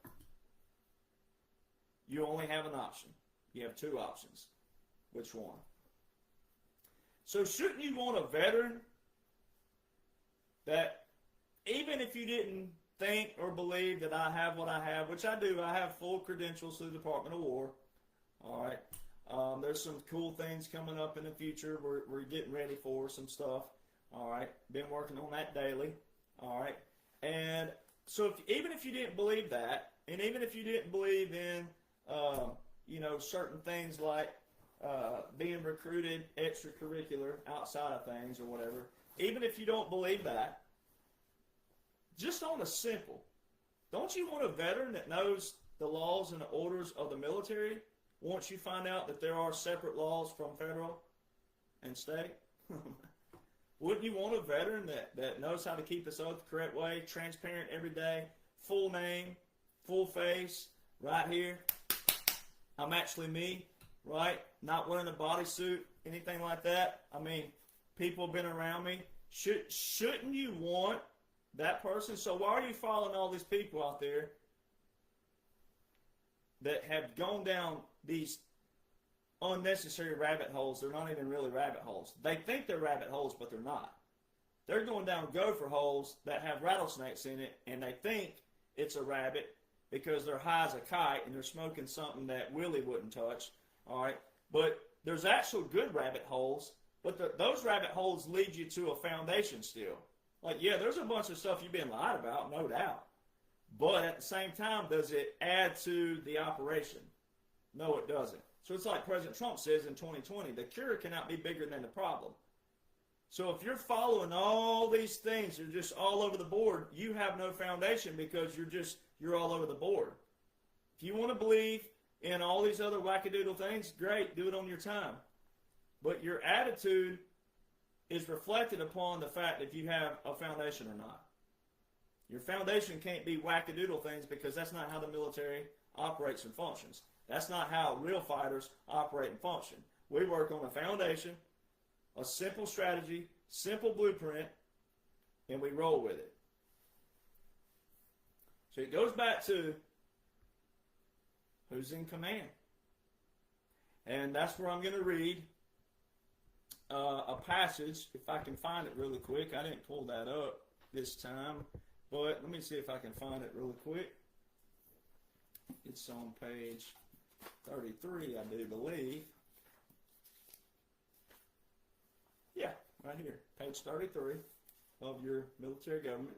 you only have an option. You have two options. Which one? So shouldn't you want a veteran that, even if you didn't think or believe that I have what I have, which I do, I have full credentials to the Department of War. All right. There's some cool things coming up in the future. We're getting ready for some stuff. All right. Been working on that daily. All right. And so even if you didn't believe that, and even if you didn't believe in, certain things like being recruited extracurricular outside of things or whatever, even if you don't believe that, just on a simple, don't you want a veteran that knows the laws and the orders of the military once you find out that there are separate laws from federal and state? Wouldn't you want a veteran that knows how to keep this oath the correct way, transparent every day, full name, full face, right here, I'm actually me, right? Not wearing a bodysuit, anything like that. I mean, people have been around me. Shouldn't you want that person? So why are you following all these people out there that have gone down these unnecessary rabbit holes? They're not even really rabbit holes. They think they're rabbit holes, but they're not. They're going down gopher holes that have rattlesnakes in it, and they think it's a rabbit because they're high as a kite and they're smoking something that Willie wouldn't touch. All right, but there's actual good rabbit holes, but those rabbit holes lead you to a foundation still. Like, yeah, there's a bunch of stuff you've been lied about, no doubt. But at the same time, does it add to the operation? No, it doesn't. So it's like President Trump says in 2020, the cure cannot be bigger than the problem. So if you're following all these things, you're just all over the board, you have no foundation because you're all over the board. If you want to believe in all these other wackadoodle things, great, do it on your time. But your attitude is reflected upon the fact if you have a foundation or not. Your foundation can't be wackadoodle things because that's not how the military operates and functions. That's not how real fighters operate and function. We work on a foundation, a simple strategy, simple blueprint, and we roll with it. So it goes back to who's in command. And that's where I'm going to read a passage, if I can find it really quick. I didn't pull that up this time, but let me see if I can find it really quick. It's on page 33, I do believe. Yeah, right here, page 33 of your military government.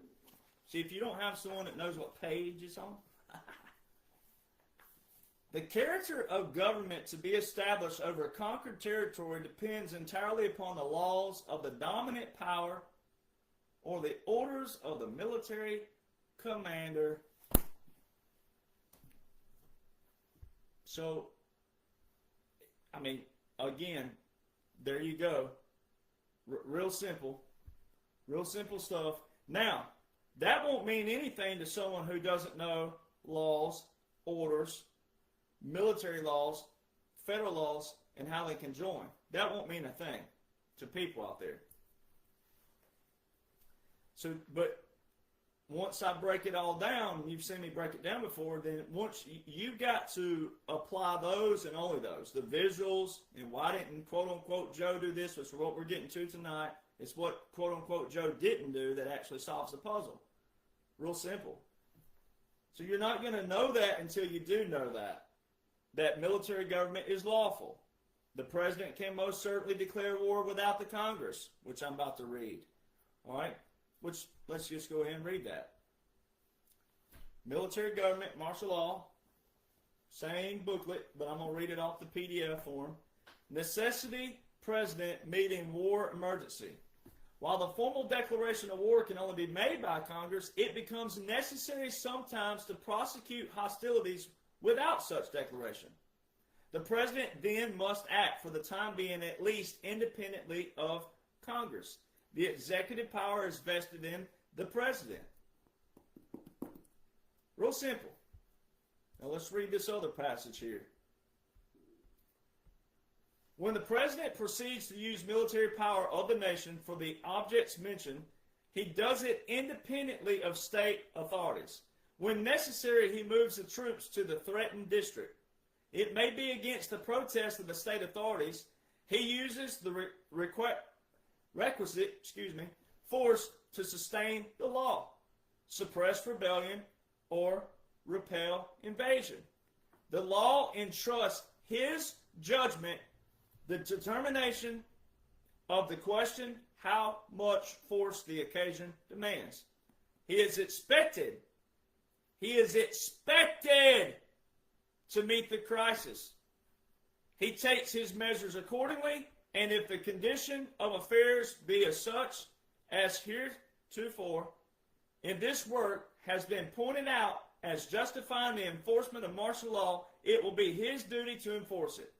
See, if you don't have someone that knows what page it's on. The character of government to be established over a conquered territory depends entirely upon the laws of the dominant power or the orders of the military commander. So, I mean, again, there you go. Real simple stuff. Now, that won't mean anything to someone who doesn't know laws, orders, military laws, federal laws, and how they can join. That won't mean a thing to people out there. So, but once I break it all down, you've seen me break it down before, then once you've got to apply those and only those. The visuals, and why didn't quote-unquote Joe do this, which is what we're getting to tonight, It's what, quote unquote, Joe didn't do that actually solves the puzzle. Real simple. So you're not going to know that until you do know that military government is lawful. The president can most certainly declare war without the Congress, which I'm about to read. All right? Which, let's just go ahead and read that. Military government, martial law, same booklet, but I'm going to read it off the PDF form. Necessity, president meeting war emergency. While the formal declaration of war can only be made by Congress, it becomes necessary sometimes to prosecute hostilities without such declaration. The president then must act for the time being at least independently of Congress. The executive power is vested in the president. Real simple. Now let's read this other passage here. When the president proceeds to use military power of the nation for the objects mentioned, he does it independently of state authorities. When necessary, he moves the troops to the threatened district. It may be against the protest of the state authorities. He uses the requisite force to sustain the law, suppress rebellion, or repel invasion. The law entrusts his judgment the determination of the question how much force the occasion demands. He is expected to meet the crisis. He takes his measures accordingly, and if the condition of affairs be as such as heretofore in this work has been pointed out as justifying the enforcement of martial law, it will be his duty to enforce it.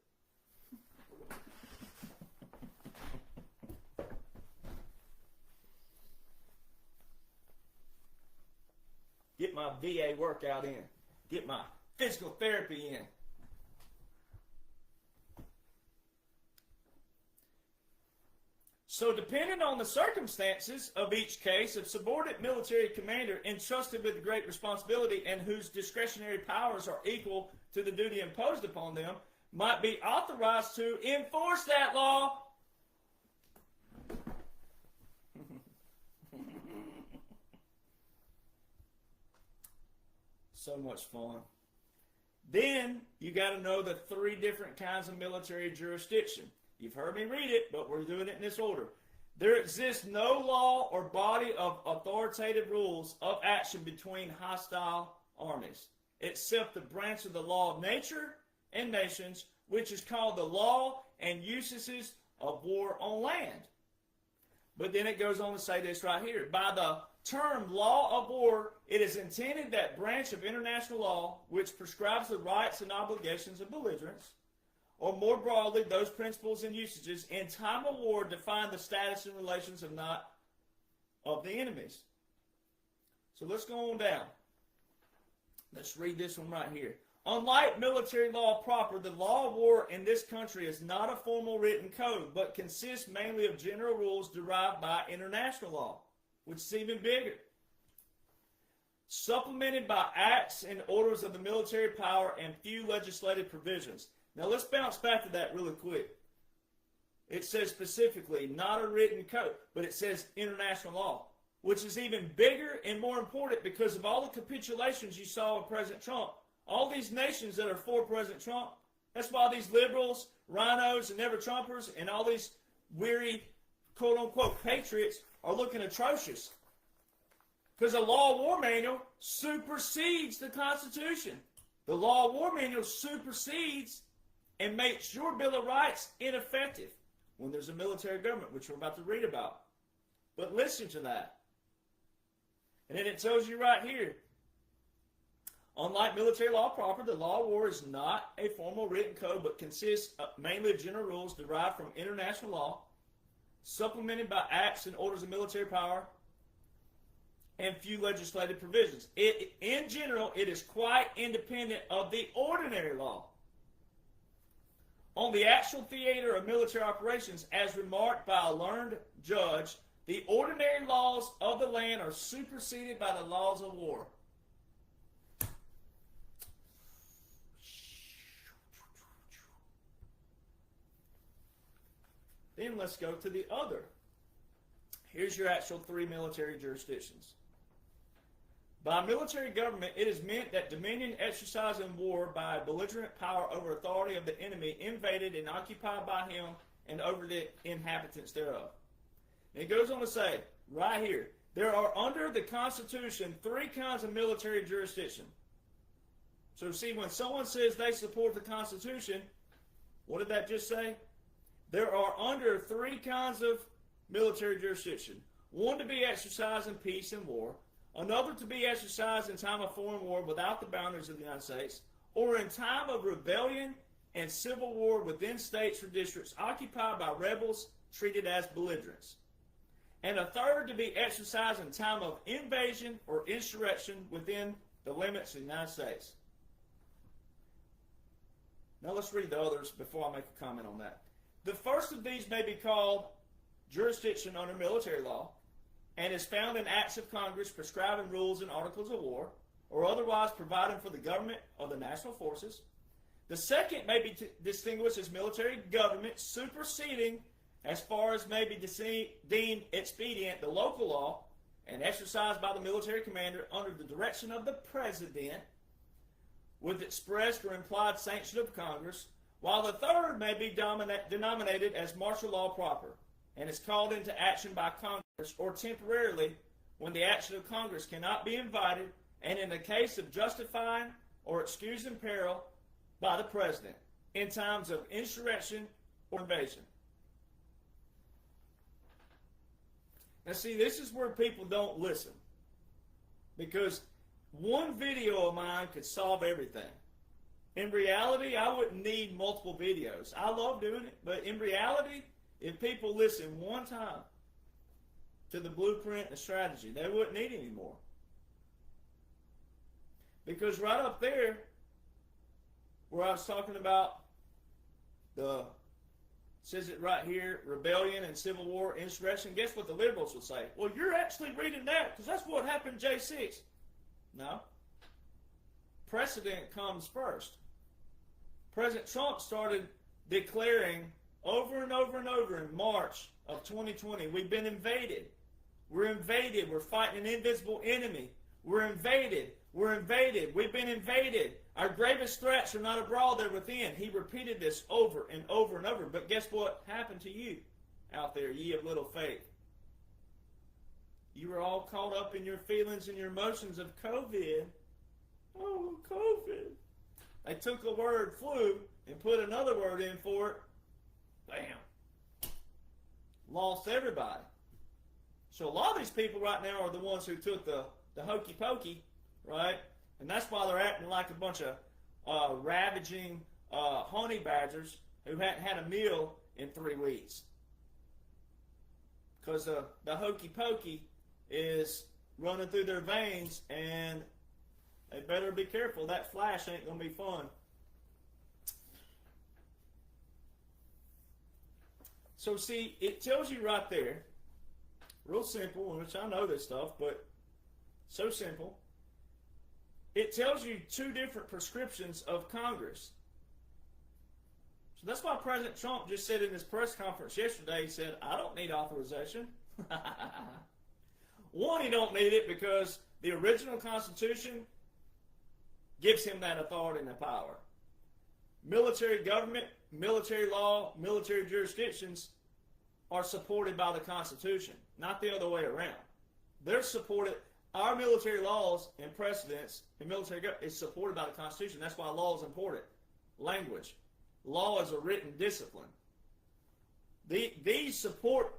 Get my VA workout in. Get my physical therapy in. So depending on the circumstances of each case, a subordinate military commander entrusted with great responsibility and whose discretionary powers are equal to the duty imposed upon them might be authorized to enforce that law. So much fun. Then you got to know the 3 different kinds of military jurisdiction. You've heard me read it, but we're doing it in this order. There exists no law or body of authoritative rules of action between hostile armies, except the branch of the law of nature and nations, which is called the law and usages of war on land. But then it goes on to say this right here. By the term law of war, it is intended that branch of international law which prescribes the rights and obligations of belligerents, or more broadly, those principles and usages in time of war define the status and relations of the enemies. So let's go on down. Let's read this one right here. Unlike military law proper, the law of war in this country is not a formal written code, but consists mainly of general rules derived by international law, which is even bigger, supplemented by acts and orders of the military power and few legislative provisions. Now let's bounce back to that really quick. It says specifically, not a written code, but it says international law, which is even bigger and more important because of all the capitulations you saw with President Trump. All these nations that are for President Trump, that's why these liberals, rhinos, and never-Trumpers, and all these weary, quote-unquote, patriots are looking atrocious. Because the Law of War Manual supersedes the Constitution. The Law of War Manual supersedes and makes your Bill of Rights ineffective when there's a military government, which we're about to read about. But listen to that. And then it tells you right here, unlike military law proper, the law of war is not a formal written code, but consists mainly of general rules derived from international law, supplemented by acts and orders of military power, and few legislative provisions. In general, it is quite independent of the ordinary law. On the actual theater of military operations, as remarked by a learned judge, the ordinary laws of the land are superseded by the laws of war. Then let's go to the other Here's your actual 3 military jurisdictions. By military government, it is meant that dominion exercised in war by a belligerent power over authority of the enemy invaded and occupied by him and over the inhabitants thereof. And it goes on to say, right here, there are under the Constitution 3 kinds of military jurisdiction. So see, when someone says they support the Constitution, what did that just say? There are under 3 kinds of military jurisdiction. One to be exercised in peace and war, another to be exercised in time of foreign war without the boundaries of the United States, or in time of rebellion and civil war within states or districts occupied by rebels treated as belligerents. And a third to be exercised in time of invasion or insurrection within the limits of the United States. Now let's read the others before I make a comment on that. The first of these may be called jurisdiction under military law, and is found in acts of Congress prescribing rules and articles of war, or otherwise providing for the government of the national forces. The second may be distinguished as military government, superseding, as far as may be deemed expedient, the local law, and exercised by the military commander under the direction of the President, with expressed or implied sanction of Congress, while the third may be denominated as martial law proper, and is called into action by Congress or temporarily when the action of Congress cannot be invited, and in the case of justifying or excusing peril by the President in times of insurrection or invasion. Now see, this is where people don't listen, because one video of mine could solve everything. In reality, I wouldn't need multiple videos. I love doing it, but in reality, if people listen one time to the blueprint and the strategy, they wouldn't need any more. Because right up there, where I was talking about says it right here, rebellion and civil war, insurrection, guess what the liberals would say? Well, you're actually reading that, because that's what happened in J6. No. Precedent comes first. President Trump started declaring over and over and over in March of 2020, we've been invaded. We're invaded. We're fighting an invisible enemy. We're invaded. We're invaded. We've been invaded. Our gravest threats are not abroad, they're within. He repeated this over and over and over. But guess what happened to you out there, ye of little faith? You were all caught up in your feelings and your emotions of COVID. Oh, COVID. They took the word flu and put another word in for it. Bam. Lost everybody. So a lot of these people right now are the ones who took the hokey pokey, right? And that's why they're acting like a bunch of ravaging honey badgers who hadn't had a meal in 3 weeks. Because the hokey pokey is running through their veins, and they better be careful. That flash ain't going to be fun. So see, it tells you right there, real simple, which I know this stuff, but so simple. It tells you 2 different prescriptions of Congress. So that's why President Trump just said in his press conference yesterday, he said, I don't need authorization. One, he don't need it because the original Constitution gives him that authority and that power. Military government, military law, military jurisdictions are supported by the Constitution, not the other way around. They're supported. Our military laws and precedents and military government is supported by the Constitution. That's why law is important. Language. Law is a written discipline. These support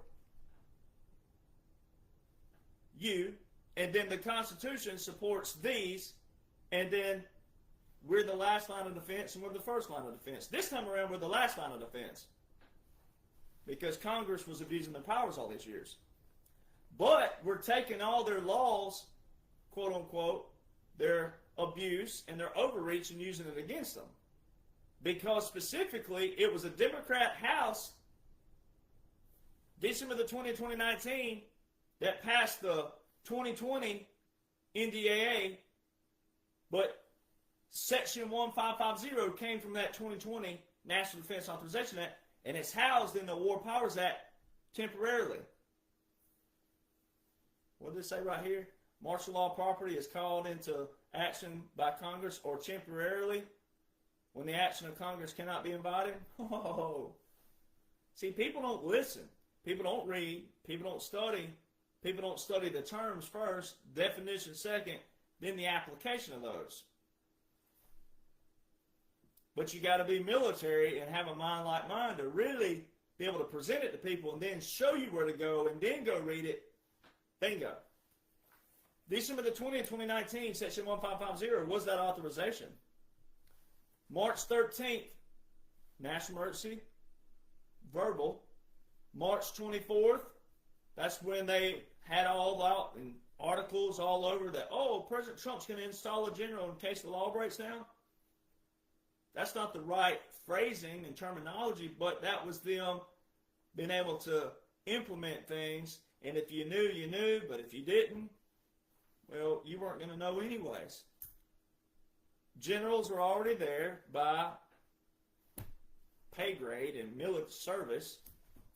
you, and then the Constitution supports these, and then we're the last line of defense and we're the first line of defense. This time around, we're the last line of defense because Congress was abusing their powers all these years. But we're taking all their laws, quote unquote, their abuse and their overreach and using it against them. Because specifically, it was a Democrat House, December the 20th, 2019, that passed the 2020 NDAA, but Section 1550 came from that 2020 National Defense Authorization Act, and it's housed in the War Powers Act temporarily. what does it say right here? Martial law property is called into action by Congress or temporarily when the action of Congress cannot be invited. Oh. See, people don't listen. People don't read. People don't study. People don't study the terms first, definition second, then the application of those. But you got to be military and have a mind like mine to really be able to present it to people and then show you where to go and then go read it. Bingo. December the 20th, 2019, Section 1550 was that authorization. March 13th, national emergency, verbal. March 24th, that's when they had all out in articles all over that, oh, President Trump's going to install a general in case the law breaks down. That's not the right phrasing and terminology, but that was them being able to implement things. And if you knew, you knew. But if you didn't, well, you weren't going to know anyways. Generals were already there by pay grade and military service.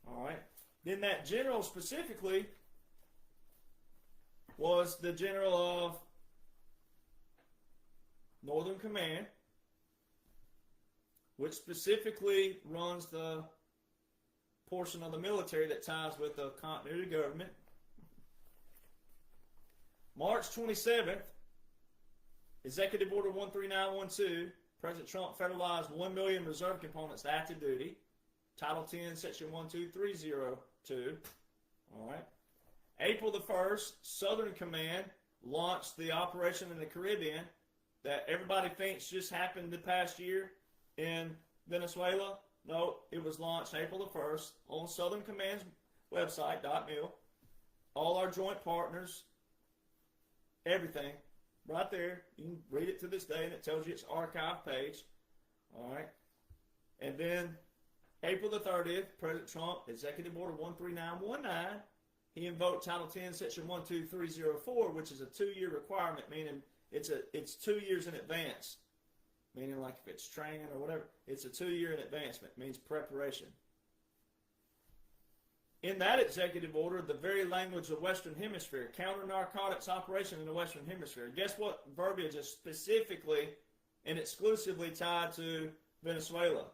All right. Then that general specifically was the general of Northern Command, which specifically runs the portion of the military that ties with the continuity of government. March 27th, Executive Order 13912, President Trump federalized 1 million reserve components to active duty. Title 10, Section 12302. All right. April the 1st, Southern Command launched the operation in the Caribbean that everybody thinks just happened the past year in Venezuela. No, it was launched April the 1st on Southern Command's website, .mil. All our joint partners, everything, right there. You can read it to this day, and it tells you its archive page. All right. And then April the 30th, President Trump, Executive Order 13919, he invoked Title 10, Section 12304, which is a 2-year requirement, meaning it's 2 years in advance. Meaning like if it's training or whatever, it's a 2-year in advancement. It means preparation. In that executive order, the very language of Western Hemisphere, counter-narcotics operation in the Western Hemisphere. Guess what verbiage is specifically and exclusively tied to Venezuela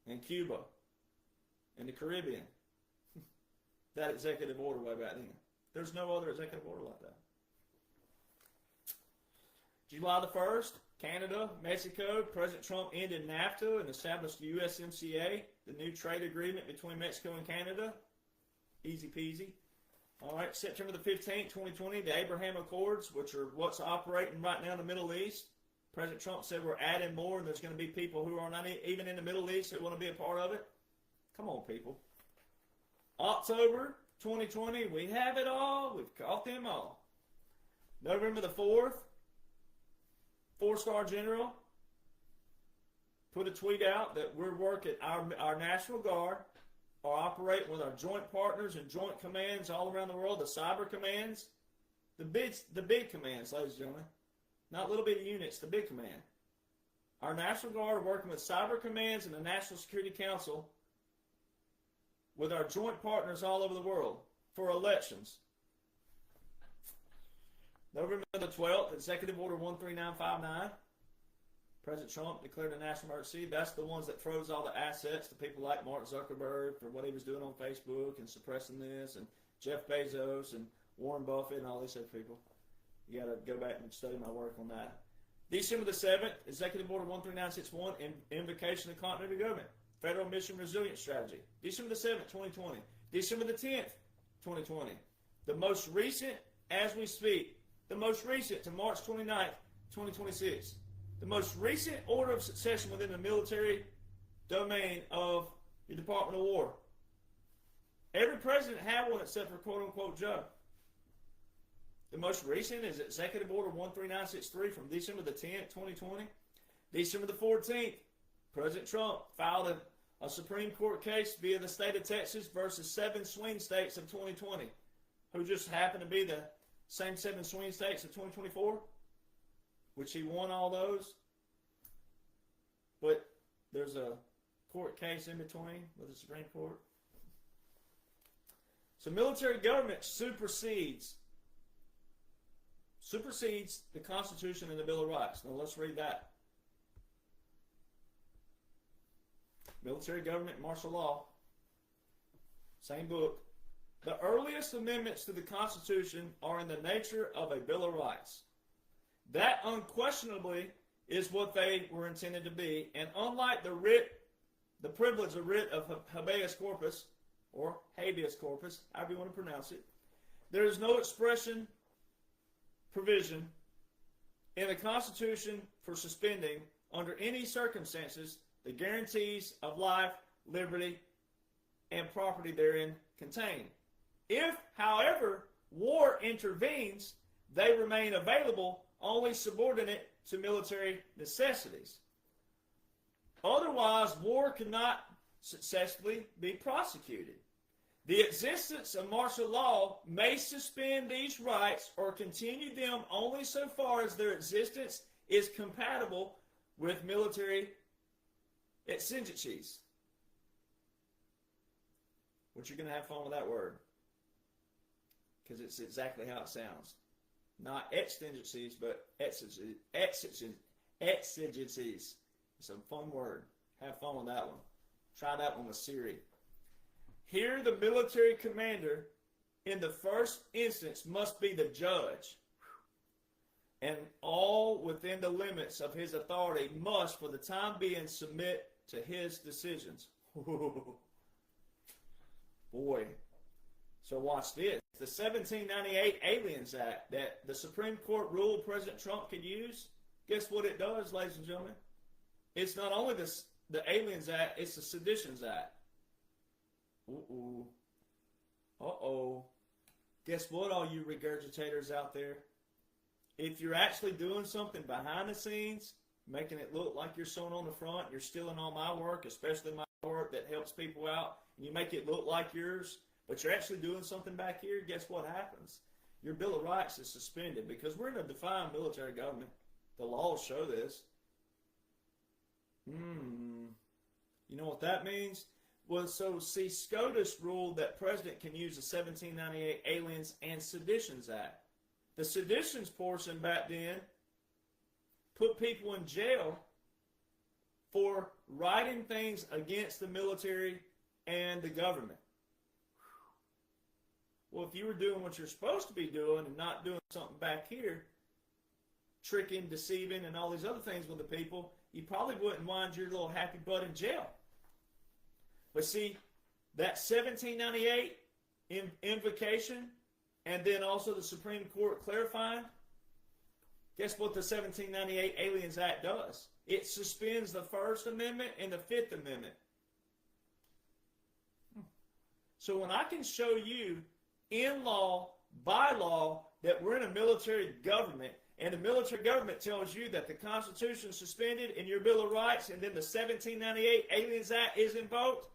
and Cuba and the Caribbean? That executive order way back then. There's no other executive order like that. July the 1st, Canada, Mexico, President Trump ended NAFTA and established the USMCA, the new trade agreement between Mexico and Canada. Easy peasy. All right, September the 15th, 2020, the Abraham Accords, which are what's operating right now in the Middle East. President Trump said we're adding more, and there's going to be people who are not even in the Middle East who want to be a part of it. Come on, people. October 2020, we have it all. We've caught them all. November the 4th, 4-star general put a tweet out that we're working, our National Guard are operating with our joint partners and joint commands all around the world, the cyber commands, the big commands, ladies and gentlemen. Not little bitty units, the big command. Our National Guard are working with cyber commands and the National Security Council with our joint partners all over the world for elections. November the 12th, Executive Order 13959. President Trump declared a national emergency. That's the ones that froze all the assets to people like Mark Zuckerberg for what he was doing on Facebook and suppressing this, and Jeff Bezos and Warren Buffett and all these other people. You got to go back and study my work on that. December the 7th, Executive Order 13961, Invocation of Continuity of Government, Federal Mission Resilience Strategy. December the 7th, 2020. December the 10th, 2020. The most recent, as we speak, the most recent to March 29th, 2026. The most recent order of succession within the military domain of the Department of War. Every president had one except for quote-unquote Joe. The most recent is Executive Order 13963 from December the 10th, 2020. December the 14th, President Trump filed a Supreme Court case via the state of Texas versus 7 swing states of 2020, who just happened to be the same 7 swing states of 2024, which he won all those. But there's a court case in between with the Supreme Court. So military government supersedes supersedes the Constitution and the Bill of Rights. Now let's read that. Military Government and Martial Law, same book. The earliest amendments to the Constitution are in the nature of a Bill of Rights. That unquestionably is what they were intended to be, and unlike the privilege of writ of habeas corpus, or habeas corpus, however you want to pronounce it, there is no expression provision in the Constitution for suspending, under any circumstances, the guarantees of life, liberty, and property therein contained. If, however, war intervenes, they remain available only subordinate to military necessities. Otherwise, war cannot successfully be prosecuted. The existence of martial law may suspend these rights or continue them only so far as their existence is compatible with military exigencies. Which you're going to have fun with that word, because it's exactly how it sounds. Not exigencies, but exigencies. It's a fun word. Have fun with that one. Try that one with Siri. Here, the military commander, in the first instance, must be the judge. And all within the limits of his authority must, for the time being, submit to his decisions. Boy. So watch this. The 1798 Aliens Act that the Supreme Court ruled President Trump could use, guess what it does, ladies and gentlemen? It's not only the Aliens Act, it's the Seditions Act. Guess what, all you regurgitators out there? If you're actually doing something behind the scenes, making it look like you're sewing on the front, you're stealing all my work, especially my work that helps people out, and you make it look like yours, but you're actually doing something back here, guess what happens? Your Bill of Rights is suspended, because we're in a defined military government. The laws show this. You know what that means? Well, so see, SCOTUS ruled that President can use the 1798 Aliens and Seditions Act. The seditions portion back then put people in jail for writing things against the military and the government. Well, if you were doing what you're supposed to be doing and not doing something back here, tricking, deceiving, and all these other things with the people, you probably wouldn't wind your little happy butt in jail. But see, that 1798 invocation, and then also the Supreme Court clarifying, guess what the 1798 Aliens Act does? It suspends the First Amendment and the Fifth Amendment. So when I can show you in law, by law, that we're in a military government, and the military government tells you that the Constitution is suspended in your Bill of Rights, and then the 1798 Aliens Act is invoked,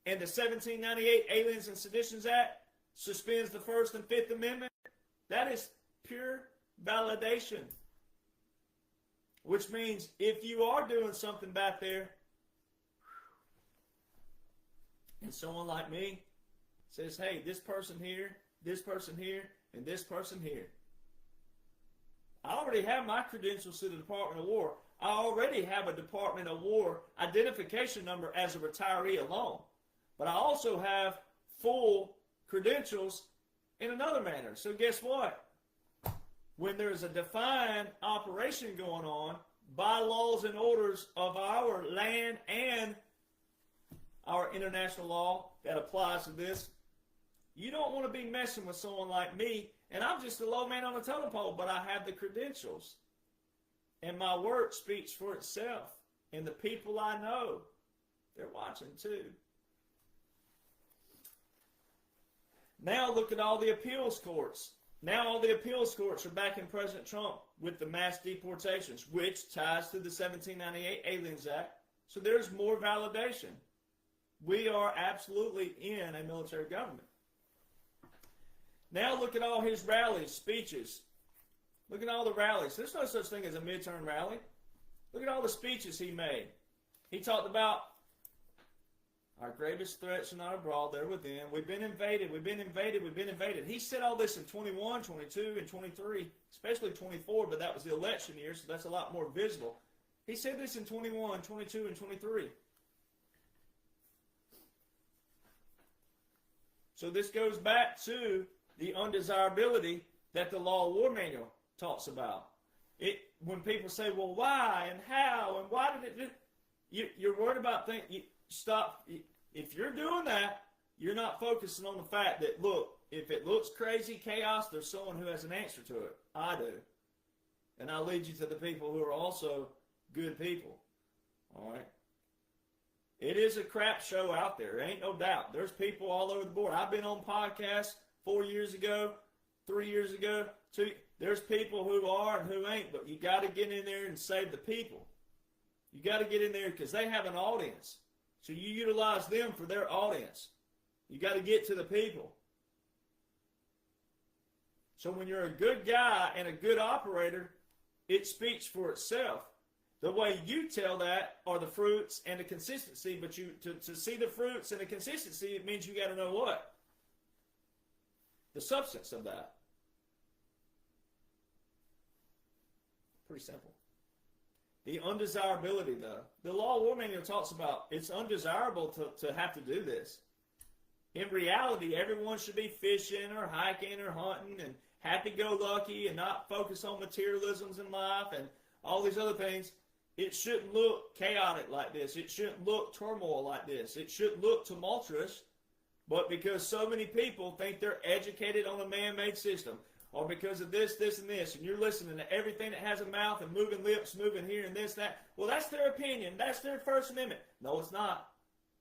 and the 1798 Aliens and Seditions Act suspends the First and Fifth Amendment, that is pure validation. Which means if you are doing something back there, and someone like me says, hey, this person here, and this person here. I already have my credentials to the Department of War. I already have a Department of War identification number as a retiree alone. But I also have full credentials in another manner. So guess what? When there's a defined operation going on by laws and orders of our land and our international law that applies to this, you don't want to be messing with someone like me, and I'm just a low man on the totem pole, but I have the credentials. And my work speaks for itself. And the people I know, they're watching too. Now look at all the appeals courts. Now all the appeals courts are backing President Trump with the mass deportations, which ties to the 1798 Aliens Act. So there's more validation. We are absolutely in a military government. Now look at all his rallies, speeches. Look at all the rallies. There's no such thing as a midterm rally. Look at all the speeches he made. He talked about Our gravest threats are not abroad, they're within. We've been invaded, we've been invaded, we've been invaded. He said all this in 21, 22, and 23, especially 24, but that was the election year, so that's a lot more visible. He said this in 21, 22, and 23. So this goes back to the undesirability that the Law of War Manual talks about. When people say, well, why and how and why did it do? You're worried about things. Stop. If you're doing that, you're not focusing on the fact that, look, if it looks crazy, chaos, there's someone who has an answer to it. I do. And I'll lead you to the people who are also good people. All right? It is a crap show out there. There ain't no doubt. There's people all over the board. I've been on podcasts 4 years ago, 3 years ago, 2. There's people who are and who ain't, but you got to get in there and save the people. You got to get in there because they have an audience. So you utilize them for their audience. You got to get to the people. So when you're a good guy and a good operator, it speaks for itself. The way you tell that are the fruits and the consistency, but to see the fruits and the consistency, it means you got to know what? The substance of that. Pretty simple. The undesirability, though. The Law of War Manual talks about it's undesirable to have to do this. In reality, everyone should be fishing or hiking or hunting and happy-go-lucky and not focus on materialisms in life and all these other things. It shouldn't look chaotic like this. It shouldn't look turmoil like this. It shouldn't look tumultuous. But because so many people think they're educated on a man-made system, or because of this, this, and this, and you're listening to everything that has a mouth and moving lips, moving here and this, that, well, that's their opinion. That's their First Amendment. No, it's not.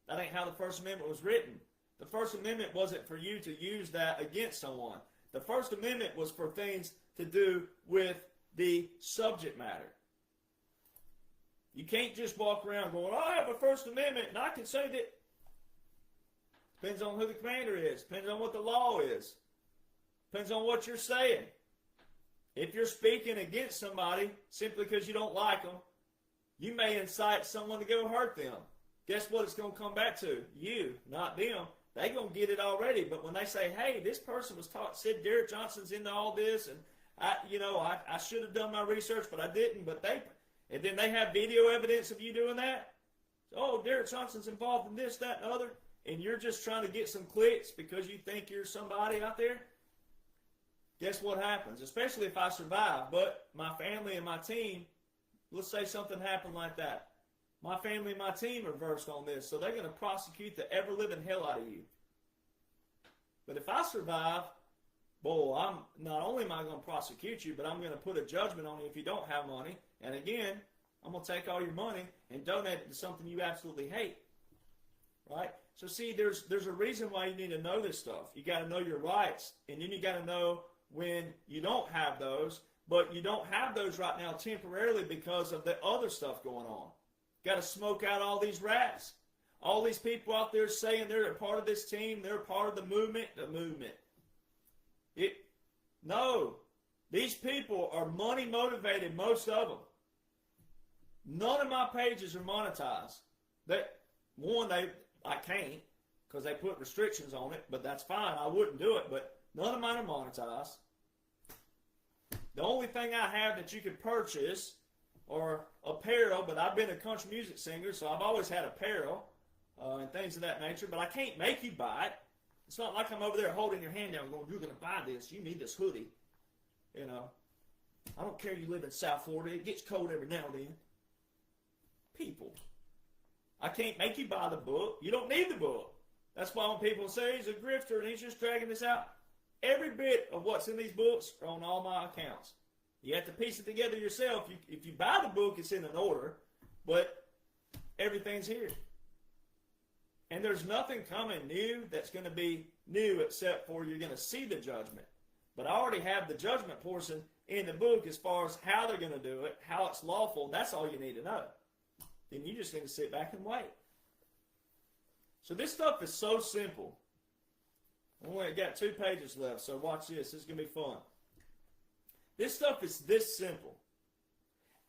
That ain't how the First Amendment was written. The First Amendment wasn't for you to use that against someone. The First Amendment was for things to do with the subject matter. You can't just walk around going, I have a First Amendment, and I can say that. Depends on who the commander is. Depends on what the law is. Depends on what you're saying. If you're speaking against somebody simply because you don't like them, you may incite someone to go hurt them. Guess what it's going to come back to? You, not them. They're going to get it already. But when they say, hey, this person was taught, said Derek Johnson's into all this, and I should have done my research, but I didn't. And then they have video evidence of you doing that. Oh, Derek Johnson's involved in this, that, and other. And you're just trying to get some clicks because you think you're somebody out there. Guess what happens? Especially if I survive, but my family and my team, let's say something happened like that. My family and my team are versed on this, so they're going to prosecute the ever-living hell out of you. But if I survive, boy, not only am I going to prosecute you, but I'm going to put a judgment on you if you don't have money. And again, I'm going to take all your money and donate it to something you absolutely hate. Right? So see, there's a reason why you need to know this stuff. You got to know your rights, and then you got to know when you don't have those, but you don't have those right now temporarily because of the other stuff going on. Got to smoke out all these rats. All these people out there saying they're a part of this team, they're a part of the movement. No. These people are money motivated, most of them. None of my pages are monetized. I can't because they put restrictions on it, but that's fine. I wouldn't do it, but none of mine are monetized. The only thing I have that you could purchase are apparel, but I've been a country music singer, so I've always had apparel and things of that nature, but I can't make you buy it. It's not like I'm over there holding your hand down going, you're going to buy this. You need this hoodie. I don't care you live in South Florida. It gets cold every now and then. People. I can't make you buy the book. You don't need the book. That's why when people say he's a grifter and he's just dragging this out, every bit of what's in these books are on all my accounts. You have to piece it together yourself. If you buy the book, it's in an order, but everything's here. And there's nothing coming new that's going to be new except for you're going to see the judgment. But I already have the judgment portion in the book as far as how they're going to do it, how it's lawful. That's all you need to know. Then you just need to sit back and wait. So this stuff is so simple. I only got 2 pages left, so watch this. This is going to be fun. This stuff is this simple.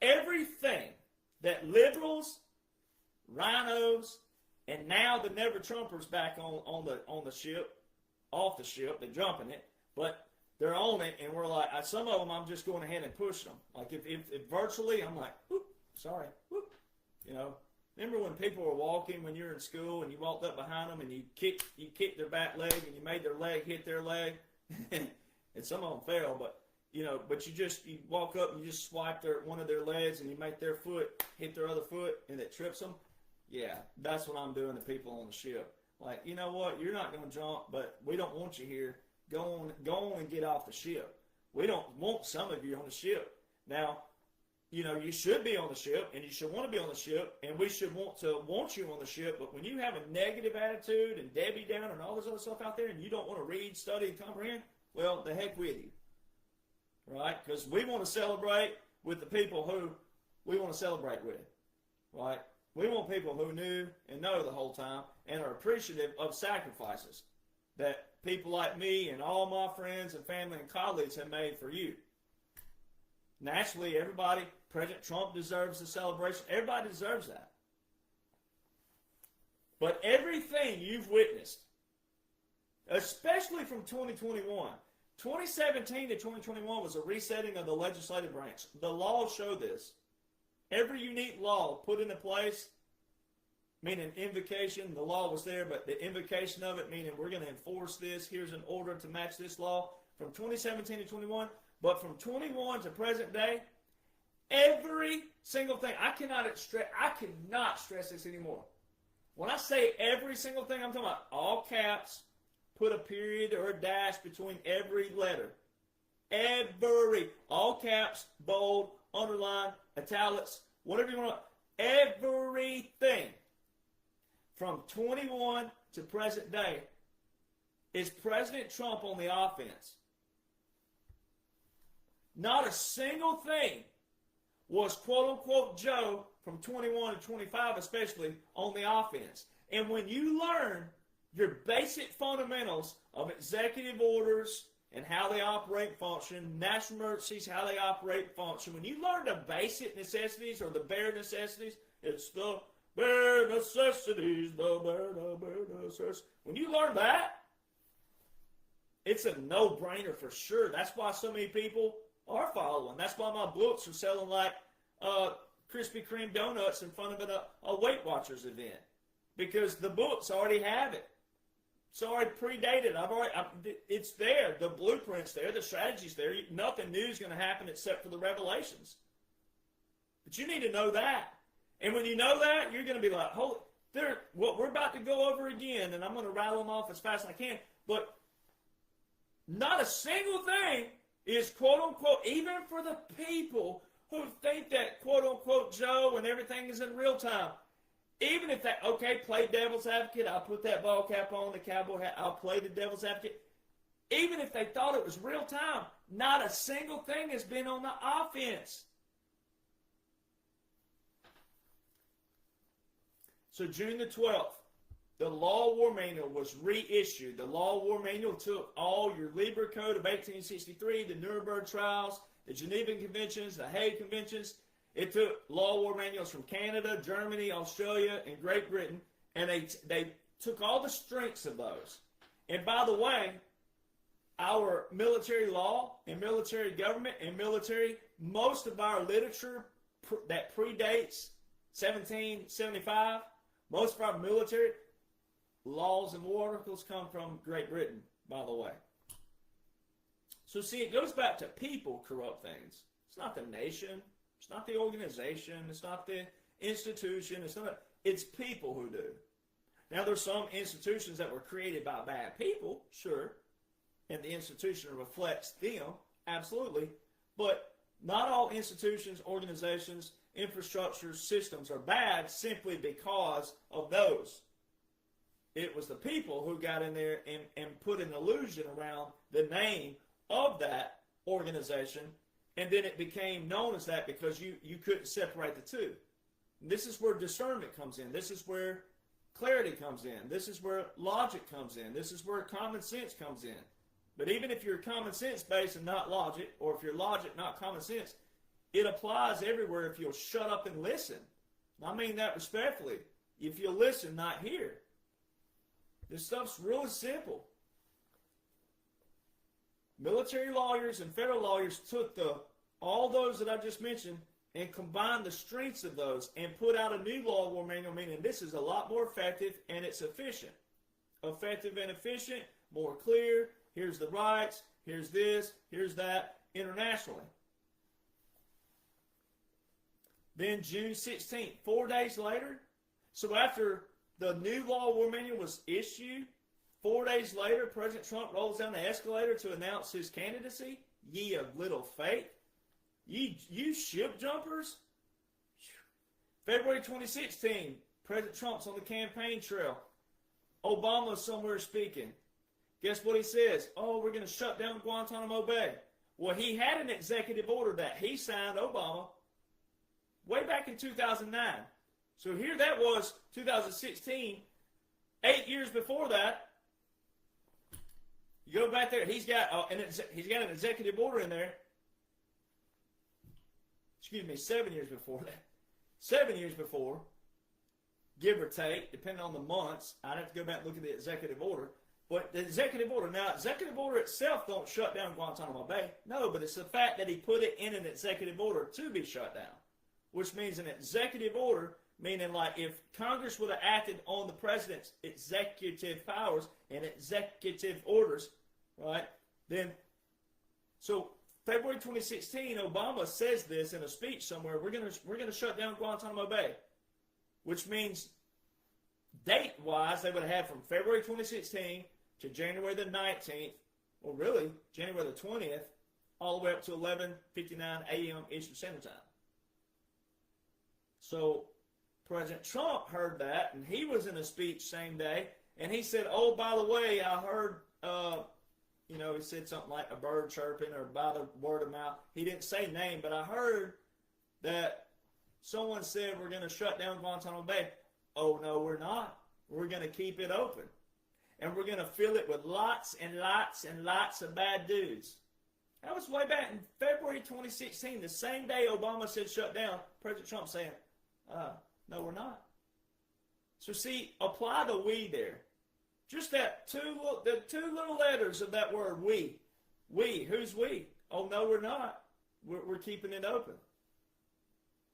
Everything that liberals, rhinos, And now the Never Trumpers back on the ship, off the ship. They're jumping it, but they're on it, and we're like, some of them I'm just going ahead and pushing them. Like if virtually, I'm like, whoop, sorry, whoop. You know, remember when people were walking when you're in school and you walked up behind them and you kicked their back leg and you made their leg hit their leg, and some of them fell, but you know, but you walk up and you just swipe one of their legs and you make their foot hit their other foot and it trips them. Yeah, that's what I'm doing to people on the ship. Like, you know what? You're not going to jump, but we don't want you here. Go on and get off the ship. We don't want some of you on the ship. Now, you know, you should be on the ship, and you should want to be on the ship, and we should want you on the ship, but when you have a negative attitude and Debbie Downer and all this other stuff out there, and you don't want to read, study, and comprehend, well, the heck with you. Right? Because we want to celebrate with the people who we want to celebrate with. Right? We want people who knew and know the whole time and are appreciative of sacrifices that people like me and all my friends and family and colleagues have made for you. Naturally, everybody, President Trump deserves the celebration. Everybody deserves that. But everything you've witnessed, especially from 2021, 2017 to 2021 was a resetting of the legislative branch. The laws show this. Every unique law put into place, meaning invocation, the law was there, but the invocation of it, meaning we're going to enforce this, here's an order to match this law, from 2017 to 21, but from 21 to present day, every single thing, I cannot stress this anymore. When I say every single thing, I'm talking about all caps, put a period or a dash between every letter. Every, all caps, bold, underline, italics, whatever you want. Everything from 21 to present day is President Trump on the offense. Not a single thing was quote-unquote Joe from 21 to 25 especially on the offense. And when you learn your basic fundamentals of executive orders and how they operate and function, national emergencies, how they operate and function, when you learn the basic necessities or the bare necessities, it's the bare necessities, the bare necessities. When you learn that, it's a no-brainer for sure. That's why so many people are following. That's why my books are selling like Krispy Kreme donuts in front of a Weight Watchers event. Because the books already have it. It's already predated. It's there. The blueprint's there. The strategy's there. Nothing new is going to happen except for the revelations. But you need to know that. And when you know that, you're going to be like, we're about to go over again, and I'm going to rattle them off as fast as I can. But not a single thing is quote-unquote, even for the people who think that quote-unquote Joe and everything is in real time. Even if that, okay, play devil's advocate, I'll put that ball cap on, the cowboy hat, I'll play the devil's advocate. Even if they thought it was real time, not a single thing has been on the offense. So June the 12th, the Law War Manual was reissued. The Law War Manual took all your Libre Code of 1863, the Nuremberg trials, the Geneva Conventions, the Hague Conventions. It took law war manuals from Canada, Germany, Australia, and Great Britain, and they took all the strengths of those. And by the way, our military law and military government and military, most of our literature that predates 1775, most of our military laws and war articles come from Great Britain, by the way. So see, it goes back to people corrupt things. It's not the nation. It's not the organization. It's not the institution. It's people who do. Now, there's some institutions that were created by bad people, sure, and the institution reflects them, absolutely. But not all institutions, organizations, infrastructure, systems are bad simply because of those. It was the people who got in there and put an illusion around the name of that organization, and then it became known as that because you couldn't separate the two. This is where discernment comes in. This is where clarity comes in. This is where logic comes in. This is where common sense comes in. But even if you're common sense based and not logic, or if you're logic, not common sense, it applies everywhere if you'll shut up and listen. I mean that respectfully. if you listen, not hear. This stuff's really simple. Military lawyers and federal lawyers took all those that I just mentioned and combined the strengths of those and put out a new law of war manual, meaning this is a lot more effective and it's efficient. Effective and efficient, more clear. Here's the rights, here's this, here's that, internationally. Then June 16th, 4 days later, so after the new law of war manual was issued, 4 days later, President Trump rolls down the escalator to announce his candidacy. Ye of little faith. You ship jumpers. February 2016, President Trump's on the campaign trail. Obama's somewhere speaking. Guess what he says? Oh, we're going to shut down Guantanamo Bay. Well, he had an executive order that he signed, Obama, way back in 2009. So here that was 2016, 8 years before that. You go back there, he's got an executive order in there. Excuse me, 7 years before that. 7 years before, give or take, depending on the months. I'd have to go back and look at the executive order. But the executive order, now, executive order itself don't shut down Guantanamo Bay. No, but it's the fact that he put it in an executive order to be shut down. Which means an executive order, meaning like if Congress would have acted on the president's executive powers and executive orders, right, then, so February 2016, Obama says this in a speech somewhere, we're gonna shut down Guantanamo Bay, which means date-wise, they would have had from February 2016 to January the 19th, or really, January the 20th, all the way up to 11:59 a.m. Eastern Standard Time. So President Trump heard that, and he was in a speech same day, and he said, oh, by the way, I heard, he said something like a bird chirping or by the word of mouth. He didn't say name, but I heard that someone said we're going to shut down Guantanamo Bay. Oh, no, we're not. We're going to keep it open. And we're going to fill it with lots and lots and lots of bad dudes. That was way back in February 2016, the same day Obama said shut down, President Trump saying, no, we're not. So see, apply the we there. Just that the two little letters of that word, we. We, who's we? Oh, no, we're not. We're keeping it open.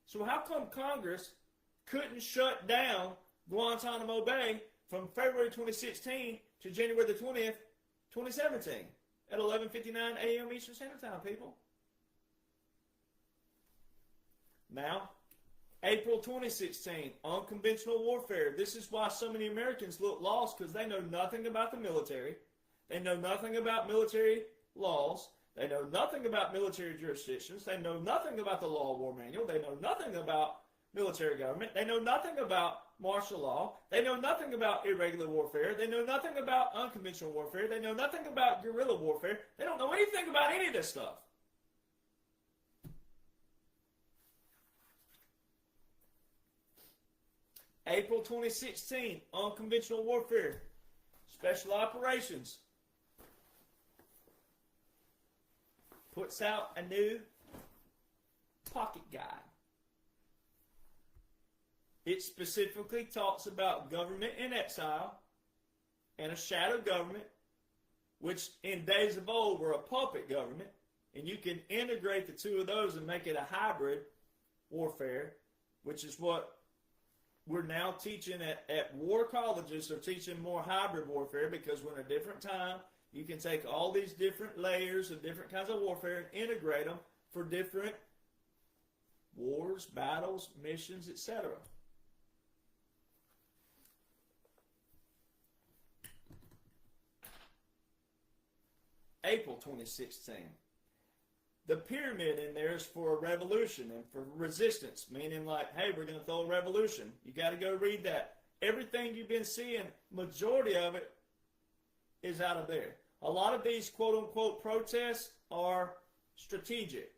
So how come Congress couldn't shut down Guantanamo Bay from February 2016 to January the 20th, 2017 at 11:59 a.m. Eastern Standard Time, people? Now, April 2016, unconventional warfare. This is why so many Americans look lost, because they know nothing about the military. They know nothing about military laws. They know nothing about military jurisdictions. They know nothing about the law of war manual. They know nothing about military government. They know nothing about martial law. They know nothing about irregular warfare. They know nothing about unconventional warfare. They know nothing about guerrilla warfare. They don't know anything about any of this stuff. April 2016, unconventional warfare, special operations, puts out a new pocket guide. It specifically talks about government in exile and a shadow government, which in days of old were a puppet government, and you can integrate the two of those and make it a hybrid warfare, which is what we're now teaching at war colleges. They're teaching more hybrid warfare because we're in a different time. You can take all these different layers of different kinds of warfare and integrate them for different wars, battles, missions, etc. April 2016. The pyramid in there is for a revolution and for resistance, meaning like, hey, we're going to throw a revolution. You got to go read that. Everything you've been seeing, majority of it is out of there. A lot of these quote-unquote protests are strategic.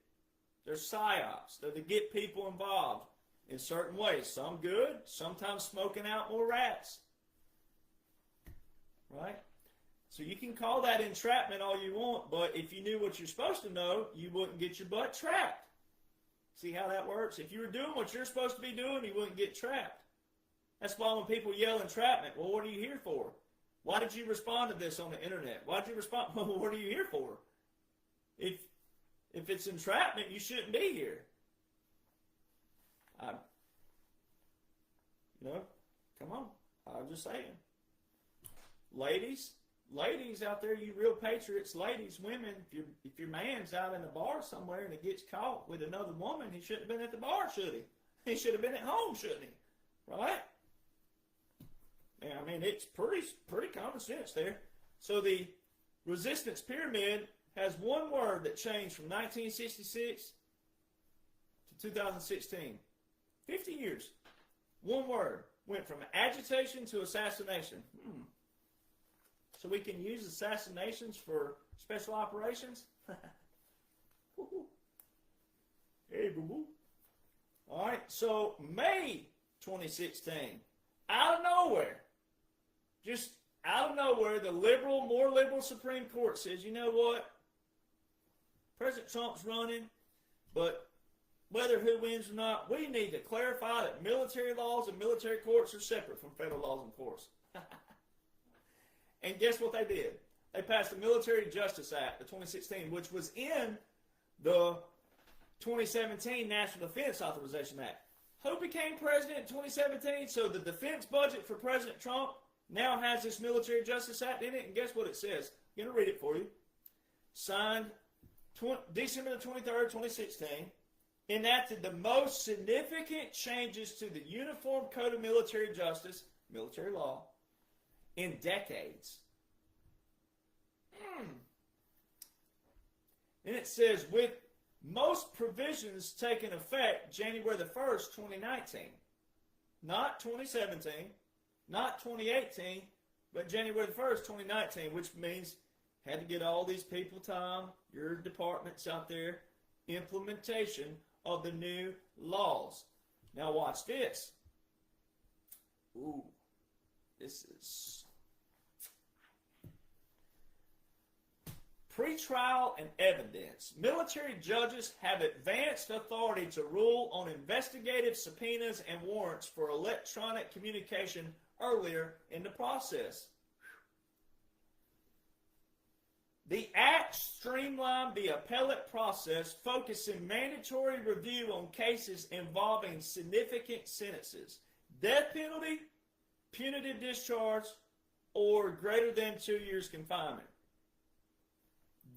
They're psyops. They're to get people involved in certain ways. Some good, sometimes smoking out more rats. Right? So you can call that entrapment all you want, but if you knew what you're supposed to know, you wouldn't get your butt trapped. See how that works? If you were doing what you're supposed to be doing, you wouldn't get trapped. That's why when people yell entrapment, well, what are you here for? Why did you respond to this on the internet? Why did you respond? Well, what are you here for? If it's entrapment, you shouldn't be here. Come on. I'm just saying. Ladies out there, you real patriots, ladies, women, if your man's out in a bar somewhere and he gets caught with another woman, he shouldn't have been at the bar, should he? He should have been at home, shouldn't he? Right? Yeah, I mean, it's pretty common sense there. So the resistance pyramid has one word that changed from 1966 to 2016. 50 years. One word. Went from agitation to assassination. So we can use assassinations for special operations? Hey, boo-boo. All right, so May 2016, out of nowhere, just out of nowhere, the more liberal Supreme Court says, you know what? President Trump's running, but whether who wins or not, we need to clarify that military laws and military courts are separate from federal laws and courts. And guess what they did? They passed the Military Justice Act of 2016, which was in the 2017 National Defense Authorization Act. Who became president in 2017? So the defense budget for President Trump now has this Military Justice Act in it, and guess what it says? I'm going to read it for you. Signed December the 23rd, 2016, enacted the most significant changes to the Uniform Code of Military Justice, military law, in decades. And it says, with most provisions taking effect January the 1st, 2019. Not 2017, not 2018, but January the 1st, 2019, which means had to get all these people time, your departments out there, implementation of the new laws. Now watch this. Ooh, this is pretrial and evidence. Military judges have advanced authority to rule on investigative subpoenas and warrants for electronic communication earlier in the process. The Act streamlined the appellate process, focusing mandatory review on cases involving significant sentences, death penalty, punitive discharge, or greater than 2 years confinement.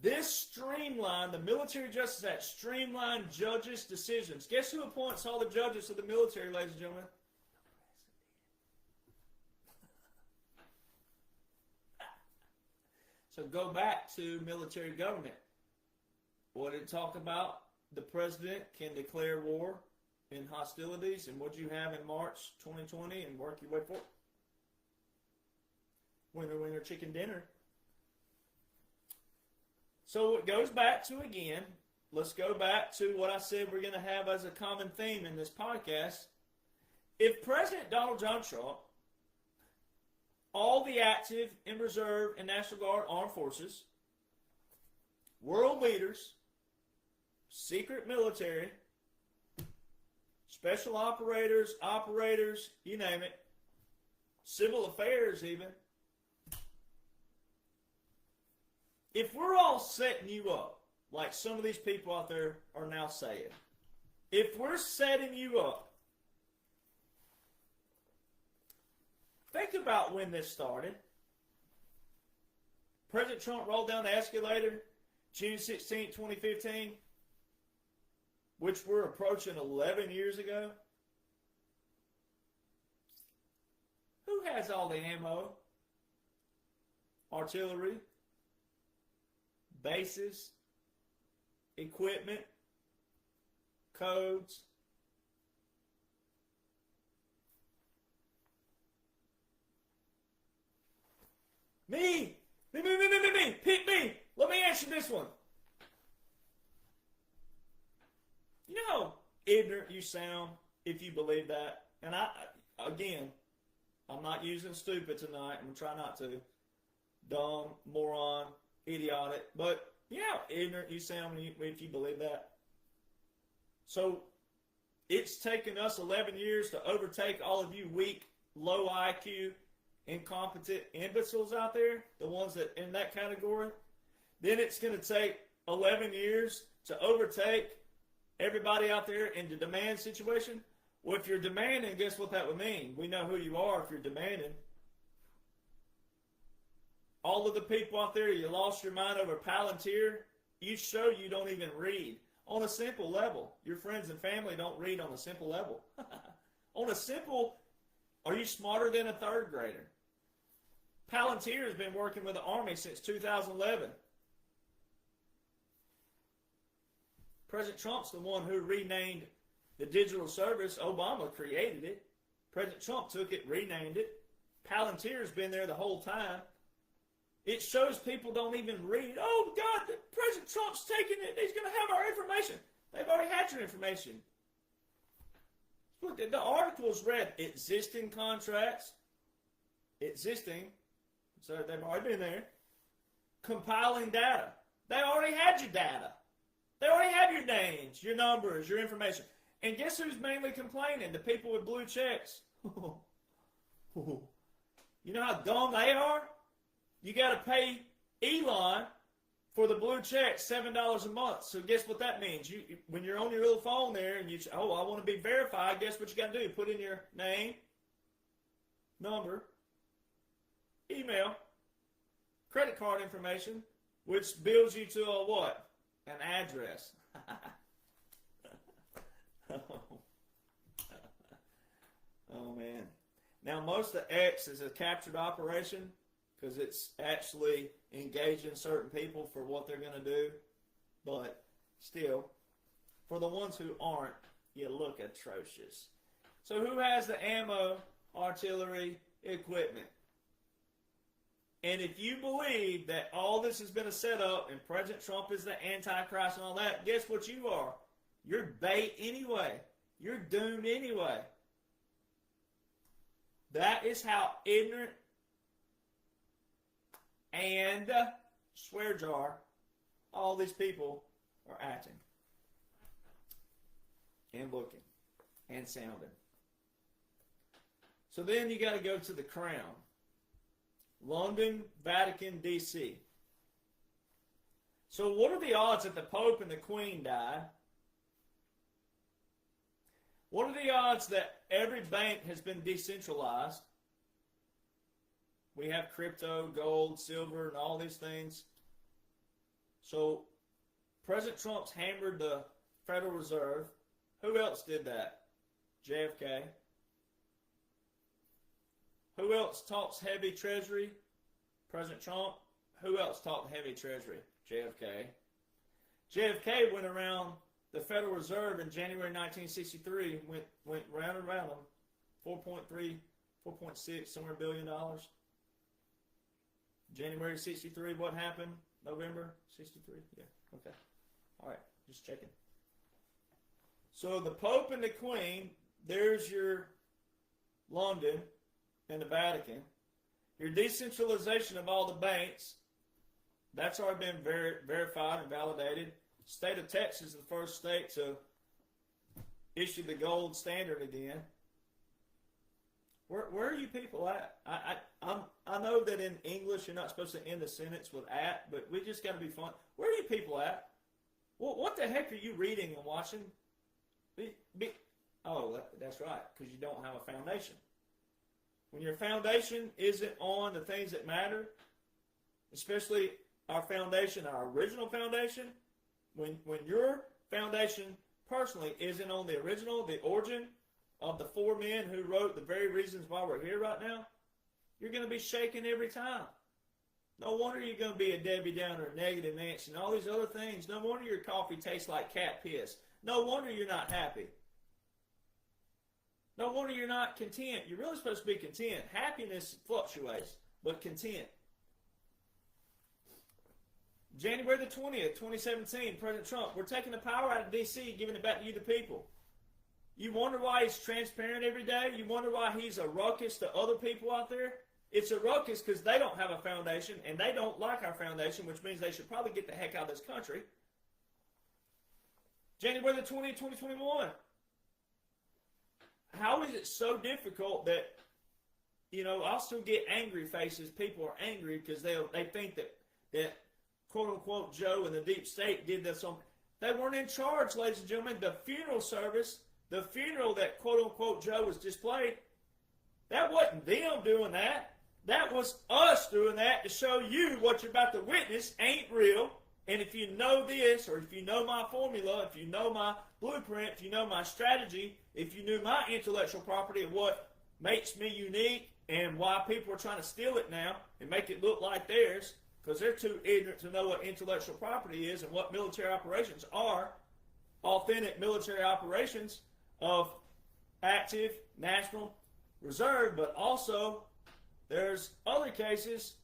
This streamlined, the Military Justice Act streamlined judges' decisions. Guess who appoints all the judges of the military, ladies and gentlemen? So go back to military government. What did it talk about? The president can declare war and hostilities, and what you have in March 2020 and work your way forward. Winner, winner, chicken dinner. So it goes back to, again, let's go back to what I said we're going to have as a common theme in this podcast. If President Donald John Trump, all the active and reserve and National Guard armed forces, world leaders, secret military, special operators, you name it, civil affairs even, if we're all setting you up, like some of these people out there are now saying, if we're setting you up, think about when this started. President Trump rolled down the escalator June 16, 2015, which we're approaching 11 years ago. Who has all the ammo, artillery, bases, equipment, codes? Me! Pick me! Let me answer this one. You know how ignorant you sound if you believe that? And I'm not using stupid tonight. I'm going to try not to. Dumb, moron, idiotic. But you know how ignorant you sound if you believe that? So it's taken us 11 years to overtake all of you weak low IQ, incompetent imbeciles out there, the ones that in that category, then it's going to take 11 years to overtake everybody out there in the demand situation. Well, if you're demanding, guess what that would mean? We know who you are if you're demanding. All of the people out there, you lost your mind over Palantir, you show you don't even read. On a simple level, your friends and family don't read on a simple level. On a simple, are you smarter than a third grader? Palantir has been working with the Army since 2011. President Trump's the one who renamed the digital service. Obama created it. President Trump took it, renamed it. Palantir's been there the whole time. It shows people don't even read. Oh, God, President Trump's taking it. He's going to have our information. They've already had your information. Look, the articles read existing contracts. Existing. So they've already been there. Compiling data. They already had your data. They already have your names, your numbers, your information. And guess who's mainly complaining? The people with blue checks. You know how dumb they are? You got to pay Elon for the blue check, $7 a month. So guess what that means? When you're on your little phone there and you say, oh, I want to be verified, guess what you got to do? Put in your name, number, email, credit card information, which builds you to a what? An address. Oh, man. Now, most of X is a captured operation because it's actually engaging certain people for what they're going to do. But still, for the ones who aren't, you look atrocious. So who has the ammo, artillery, equipment? And if you believe that all this has been a setup and President Trump is the Antichrist and all that, guess what you are? You're bait anyway. You're doomed anyway. That is how ignorant and swear jar all these people are acting and looking and sounding. So then you got to go to the crown. London, Vatican, D.C. So what are the odds that the Pope and the Queen die? What are the odds that every bank has been decentralized? We have crypto, gold, silver, and all these things. So President Trump's hammered the Federal Reserve. Who else did that? JFK. Who else talks heavy treasury? President Trump. Who else talked heavy treasury? JFK. JFK went around the Federal Reserve in January 1963, went round and round them, 4.3, 4.6, somewhere $1 billion. January 63, what happened? November 63? Yeah, okay. All right, just checking. So the Pope and the Queen, there's your London and the Vatican. Your decentralization of all the banks, that's already been verified and validated. State of Texas is the first state to issue the gold standard again. Where are you people at? I know that in English you're not supposed to end a sentence with "at," but we just got to be fun. Where are you people at? What the heck are you reading and watching? That's right, because you don't have a foundation. When your foundation isn't on the things that matter, especially our foundation, our original foundation, when your foundation personally isn't on the original, the origin of the four men who wrote the very reasons why we're here right now, you're going to be shaken every time. No wonder you're going to be a Debbie Downer, negative Nancy, and all these other things. No wonder your coffee tastes like cat piss. No wonder you're not happy. No wonder you're not content. You're really supposed to be content. Happiness fluctuates, but content. January the 20th, 2017, President Trump, we're taking the power out of D.C., giving it back to you, the people. You wonder why he's transparent every day? You wonder why he's a ruckus to other people out there? It's a ruckus because they don't have a foundation, and they don't like our foundation, which means they should probably get the heck out of this country. January the 20th, 2021. How is it so difficult that I'll still get angry faces. People are angry because they think that quote unquote Joe and the deep state did this on. They weren't in charge, ladies and gentlemen. The funeral service, the funeral that quote unquote Joe was displayed, that wasn't them doing that. That was us doing that to show you what you're about to witness ain't real. And if you know this, or if you know my formula, if you know my blueprint, if you know my strategy, if you knew my intellectual property and what makes me unique and why people are trying to steal it now and make it look like theirs, because they're too ignorant to know what intellectual property is and what military operations are, authentic military operations of active national reserve, but also there's other cases,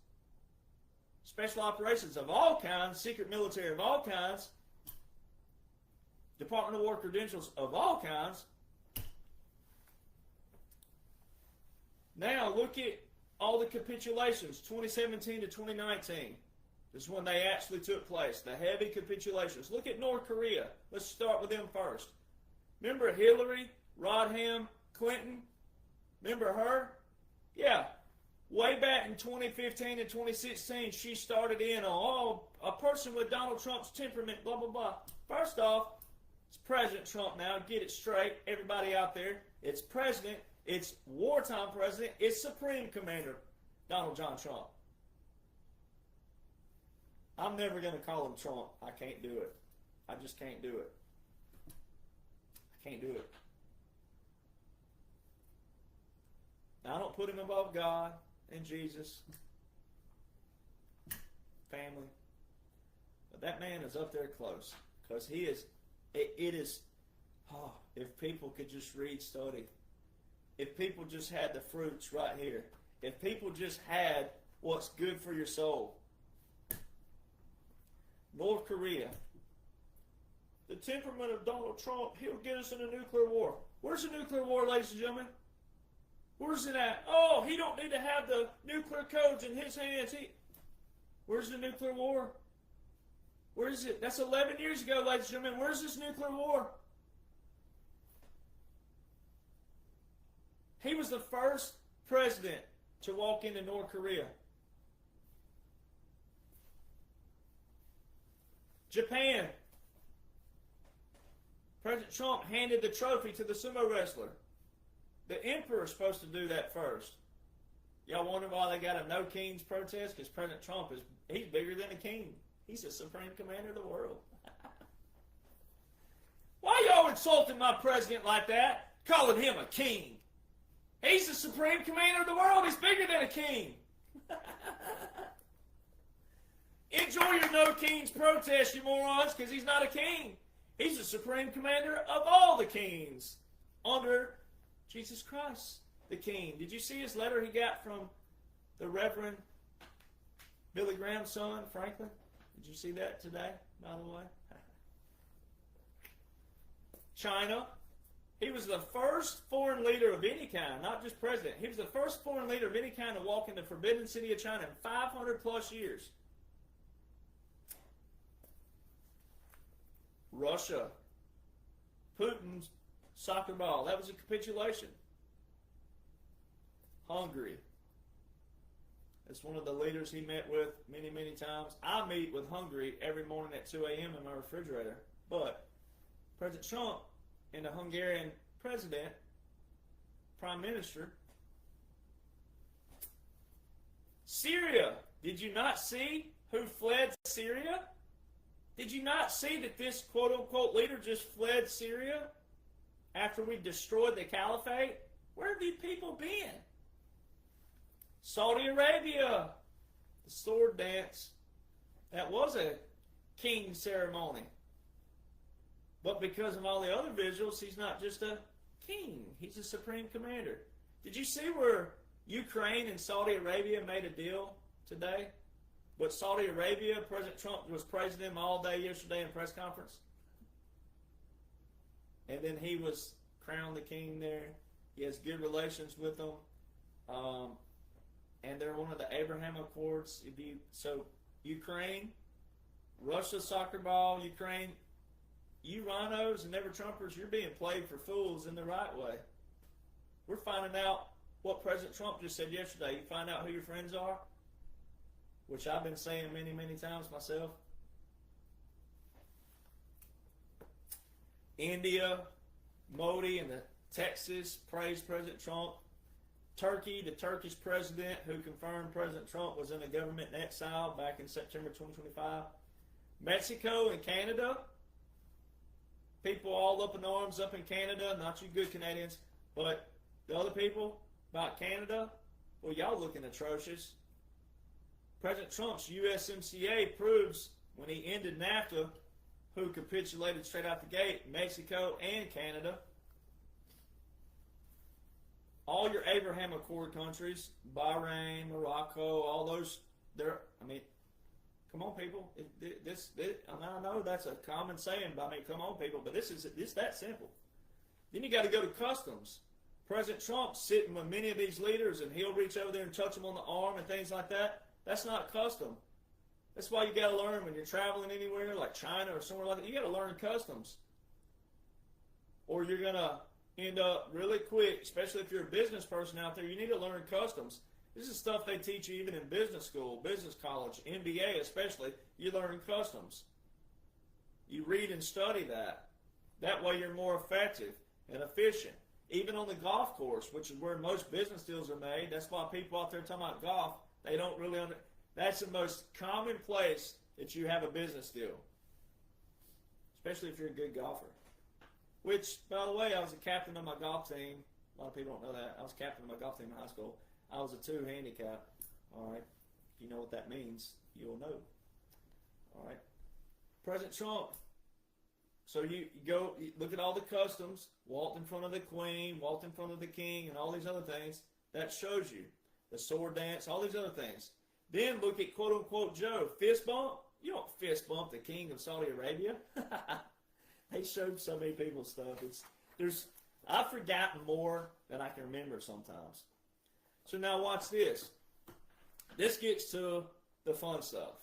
special operations of all kinds, secret military of all kinds, Department of War credentials of all kinds. Now look at all the capitulations, 2017 to 2019. This is when they actually took place, the heavy capitulations. Look at North Korea. Let's start with them first. Remember Hillary Rodham Clinton? Remember her? Yeah. Way back in 2015 and 2016, she started in on, a person with Donald Trump's temperament, blah, blah, blah. First off, it's President Trump now. Get it straight, everybody out there. It's President. It's wartime President. It's Supreme Commander Donald John Trump. I'm never going to call him Trump. I can't do it. I just can't do it. I can't do it. Now, I don't put him above God and Jesus, family, but that man is up there close, because he is, if people could just read, study, if people just had the fruits right here, if people just had what's good for your soul. North Korea, the temperament of Donald Trump, he'll get us in a nuclear war. Where's the nuclear war, ladies and gentlemen? Where's it at? Oh, he don't need to have the nuclear codes in his hands. Where's the nuclear war? Where is it? That's 11 years ago, ladies and gentlemen. Where's this nuclear war? He was the first president to walk into North Korea. Japan. President Trump handed the trophy to the sumo wrestler. The emperor is supposed to do that first. Y'all wonder why they got a no kings protest? Because President Trump he's bigger than a king. He's the supreme commander of the world. Why y'all insulting my president like that? Calling him a king. He's the supreme commander of the world. He's bigger than a king. Enjoy your no kings protest, you morons, because he's not a king. He's the supreme commander of all the kings under Jesus Christ, the King. Did you see his letter he got from the Reverend Billy Graham's son, Franklin? Did you see that today, by the way? China. He was the first foreign leader of any kind, not just president. He was the first foreign leader of any kind to walk in the forbidden city of China in 500 plus years. Russia. Putin's soccer ball. That was a capitulation. Hungary. That's one of the leaders he met with many, many times. I meet with Hungary every morning at 2 a.m. in my refrigerator. But President Trump and the Hungarian president, prime minister. Syria. Did you not see who fled Syria? Did you not see that this quote-unquote leader just fled Syria after we destroyed the caliphate? Where have these people been? Saudi Arabia, the sword dance. That was a king ceremony. But because of all the other visuals, he's not just a king. He's a supreme commander. Did you see where Ukraine and Saudi Arabia made a deal today? But Saudi Arabia, President Trump was praising them all day yesterday in press conference. And then he was crowned the king there. He has good relations with them. And they're one of the Abraham Accords. So Ukraine, Russia soccer ball, Ukraine, you rhinos and never Trumpers, you're being played for fools in the right way. We're finding out what President Trump just said yesterday. You find out who your friends are, which I've been saying many, many times myself. India, Modi, and the Texas praised President Trump. Turkey, the Turkish president who confirmed President Trump was in a government in exile back in September 2025. Mexico and Canada, people all up in arms up in Canada, not you good Canadians, but the other people about Canada, well, y'all looking atrocious. President Trump's USMCA proves when he ended NAFTA, who capitulated straight out the gate, Mexico and Canada. All your Abraham Accord countries, Bahrain, Morocco, all those, come on, people. I know that's a common saying, but come on, people, but this that simple. Then you got to go to customs. President Trump's sitting with many of these leaders, and he'll reach over there and touch them on the arm and things like that. That's not custom. That's why you got to learn when you're traveling anywhere, like China or somewhere like that. You got to learn customs, or you're gonna end up really quick, especially if you're a business person out there. You need to learn customs. This is stuff they teach you even in business school, business college, MBA especially. You learn customs. You read and study that. That way you're more effective and efficient. Even on the golf course, which is where most business deals are made. That's why people out there talking about golf, they don't really that's the most common place that you have a business deal. Especially if you're a good golfer. Which, by the way, I was a captain of my golf team. A lot of people don't know that. I was captain of my golf team in high school. I was a 2 handicap. All right. If you know what that means, you'll know. All right. President Trump. So you look at all the customs, walked in front of the Queen, walked in front of the King, and all these other things. That shows you. The sword dance, all these other things. Then look at quote-unquote Joe. Fist bump? You don't fist bump the King of Saudi Arabia. They showed so many people's stuff. I've forgotten more than I can remember sometimes. So now watch this. This gets to the fun stuff.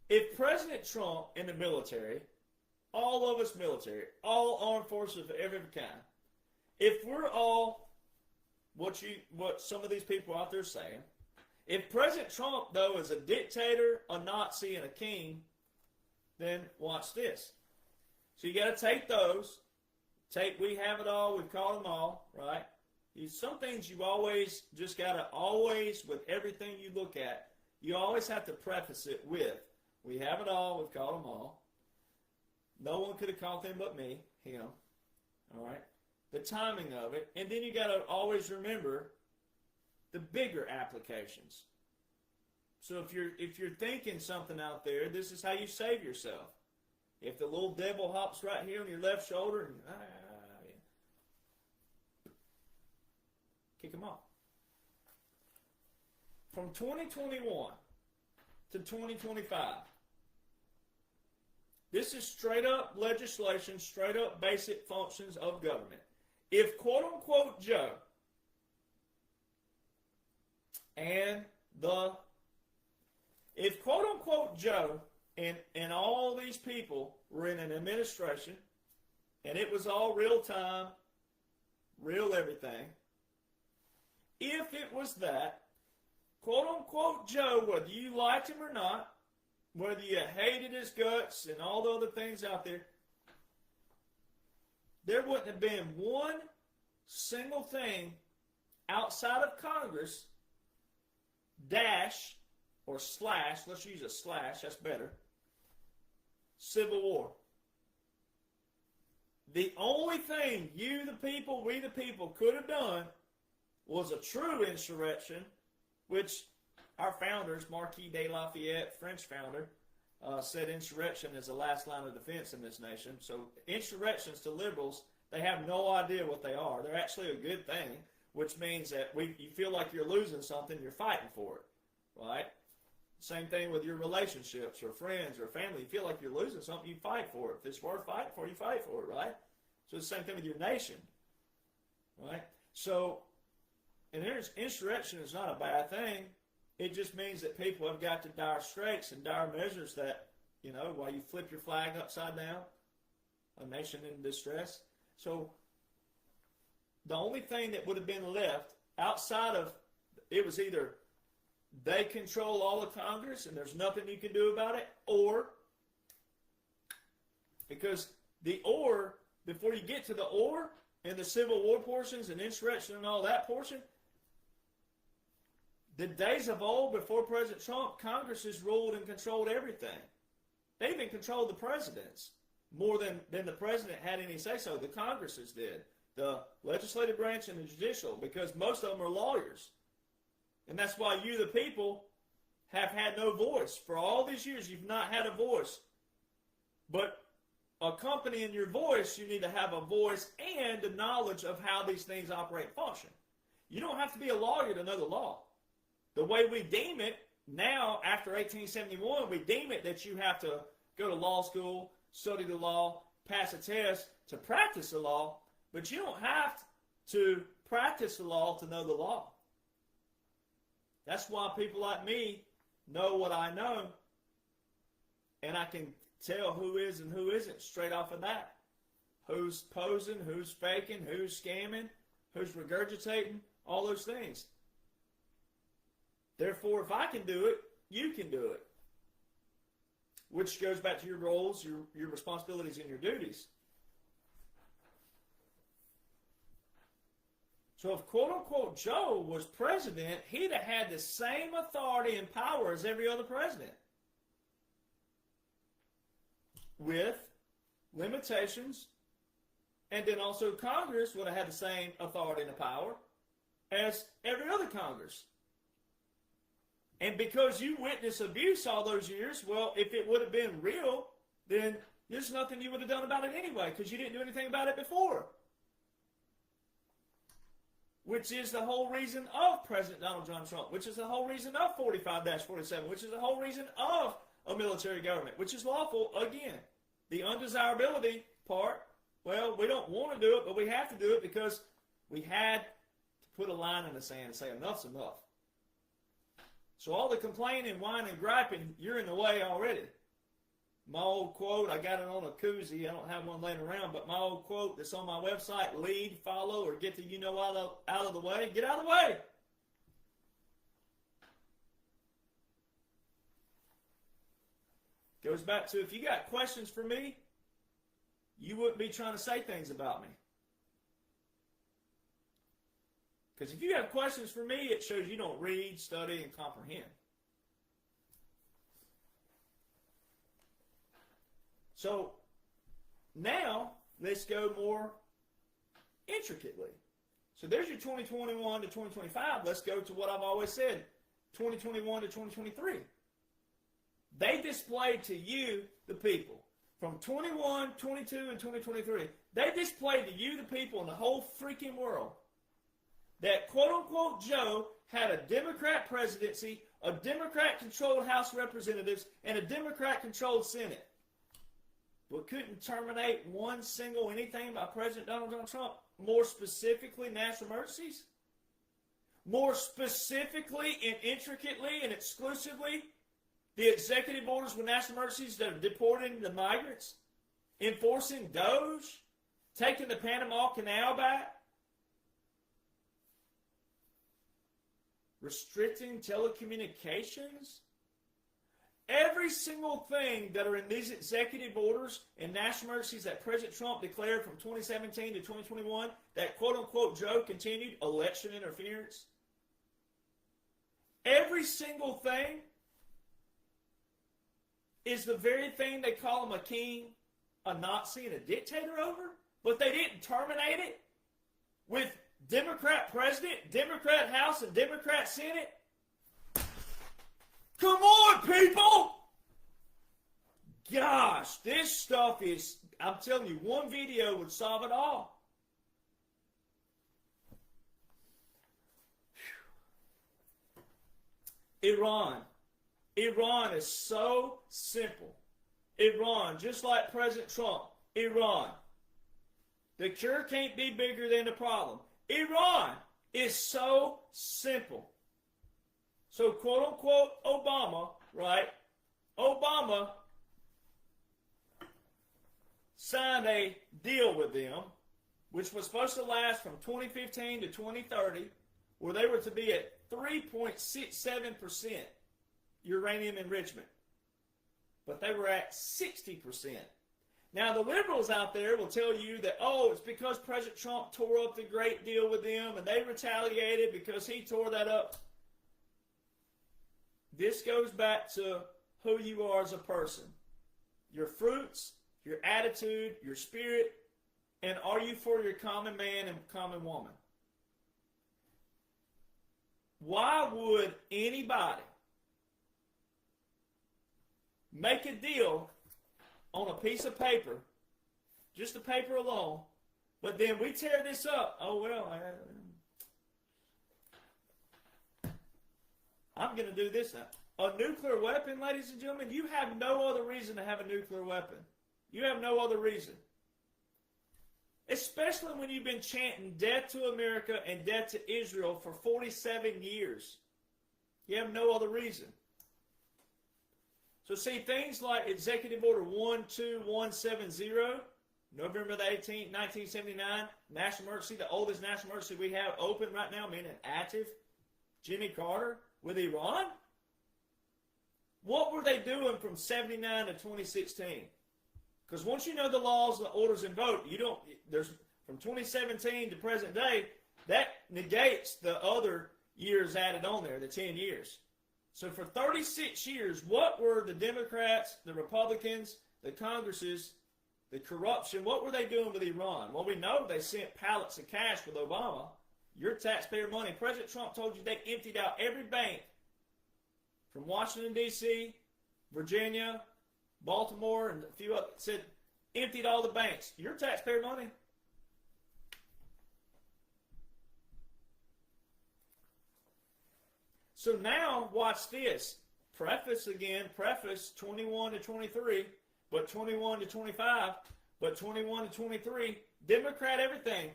If President Trump in the military, all of us military, all armed forces of every kind, if we're all what some of these people out there are saying, if President Trump, though, is a dictator, a Nazi, and a king, then watch this. So you got to take those. We have it all. We've called them all, right? Some things you always just got to with everything you look at, you always have to preface it with, we have it all. We've called them all. No one could have caught them but me, him. All right? The timing of it. And then you got to always remember the bigger applications. So if you're thinking something out there, this is how you save yourself. If the little devil hops right here on your left shoulder, and kick him off. From 2021 to 2025, this is straight up legislation, straight up basic functions of government. If quote-unquote Joe and all these people were in an administration, and it was all real time, real everything, if it was that, quote-unquote Joe, whether you liked him or not, whether you hated his guts and all the other things out there, there wouldn't have been one single thing outside of Congress, dash, or slash, let's use a slash, that's better, Civil War. The only thing you, the people, we, the people, could have done was a true insurrection, which our founders, Marquis de Lafayette, French founder, said insurrection is the last line of defense in this nation. So insurrections to liberals, they have no idea what they are. They're actually a good thing, which means that you feel like you're losing something, you're fighting for it, right? Same thing with your relationships or friends or family. You feel like you're losing something, you fight for it. If it's worth fighting for, you fight for it, right? So it's the same thing with your nation, right? So, and insurrection is not a bad thing. It just means that people have got to dire straits and dire measures that, while you flip your flag upside down, a nation in distress. So, the only thing that would have been left outside of, it was either they control all of Congress and there's nothing you can do about it, or, because the or, before you get to the or, in the Civil War portions and insurrection and all that portion, the days of old before President Trump, Congress has ruled and controlled everything. They even controlled the presidents more than the president had any say-so. The Congresses did. The legislative branch and the judicial, because most of them are lawyers. And that's why you, the people, have had no voice. For all these years, you've not had a voice. But accompanying your voice, you need to have a voice and the knowledge of how these things operate and function. You don't have to be a lawyer to know the law. The way we deem it now, after 1871, we deem it that you have to go to law school, study the law, pass a test to practice the law, but you don't have to practice the law to know the law. That's why people like me know what I know, and I can tell who is and who isn't straight off of that. Who's posing, who's faking, who's scamming, who's regurgitating, all those things. Therefore, if I can do it, you can do it. Which goes back to your roles, your responsibilities, and your duties. So if quote-unquote Joe was president, he'd have had the same authority and power as every other president, with limitations, and then also Congress would have had the same authority and power as every other Congress. And because you witnessed abuse all those years, well, if it would have been real, then there's nothing you would have done about it anyway, because you didn't do anything about it before. Which is the whole reason of President Donald John Trump, which is the whole reason of 45-47, which is the whole reason of a military government, which is lawful again. The undesirability part, well, we don't want to do it, but we have to do it because we had to put a line in the sand and say enough's enough. So all the complaining, whining, and griping, you're in the way already. My old quote, I got it on a koozie. I don't have one laying around, but my old quote that's on my website, lead, follow, or get the you-know out of the way. Get out of the way. Goes back to, if you got questions for me, you wouldn't be trying to say things about me. Because if you have questions for me, it shows you don't read, study, and comprehend. So now let's go more intricately. So there's your 2021 to 2025. Let's go to what I've always said, 2021 to 2023. They displayed to you, the people, from 21, 22, and 2023. They displayed to you, the people, in the whole freaking world, that quote-unquote Joe had a Democrat presidency, a Democrat-controlled House of Representatives, and a Democrat-controlled Senate. But couldn't terminate one single anything by President Donald John Trump, more specifically national emergencies, more specifically and intricately and exclusively the executive orders with national emergencies that are deporting the migrants, enforcing Doge, taking the Panama Canal back, restricting telecommunications. Every single thing that are in these executive orders and national emergencies that President Trump declared from 2017 to 2021, that quote-unquote Joe continued, election interference. Every single thing is the very thing they call him a king, a Nazi, and a dictator over, but they didn't terminate it with Democrat president, Democrat House, and Democrat Senate. Come on, people! Gosh, this stuff is, I'm telling you, one video would solve it all. Iran. Iran is so simple. Iran, just like President Trump, Iran. The cure can't be bigger than the problem. Iran is so simple. So, quote-unquote Obama, right? Obama signed a deal with them which was supposed to last from 2015 to 2030, where they were to be at 3.67% uranium enrichment. But they were at 60%. Now, the liberals out there will tell you that, oh, it's because President Trump tore up the great deal with them and they retaliated because he tore that up. This goes back to who you are as a person. Your fruits, your attitude, your spirit, and are you for your common man and common woman? Why would anybody make a deal on a piece of paper, just the paper alone, but then we tear this up? Oh, well, I'm going to do this now. A nuclear weapon, ladies and gentlemen, you have no other reason to have a nuclear weapon. You have no other reason. Especially when you've been chanting death to America and death to Israel for 47 years. You have no other reason. So see, things like Executive Order 12170, November the 18th, 1979, national emergency, the oldest national emergency we have open right now, meaning active, Jimmy Carter with Iran. What were they doing from 79 to 2016? Because once you know the laws, the orders, and vote, you don't. There's from 2017 to present day, that negates the other years added on there, the 10 years. So for 36 years, what were the Democrats, the Republicans, the Congresses, the corruption, what were they doing with Iran? Well, we know they sent pallets of cash with Obama, your taxpayer money. President Trump told you they emptied out every bank from Washington, D.C., Virginia, Baltimore, and a few others, said emptied all the banks. Your taxpayer money. So now, watch this. Preface 21 to 23, but 21 to 25, but 21 to 23. Democrat everything.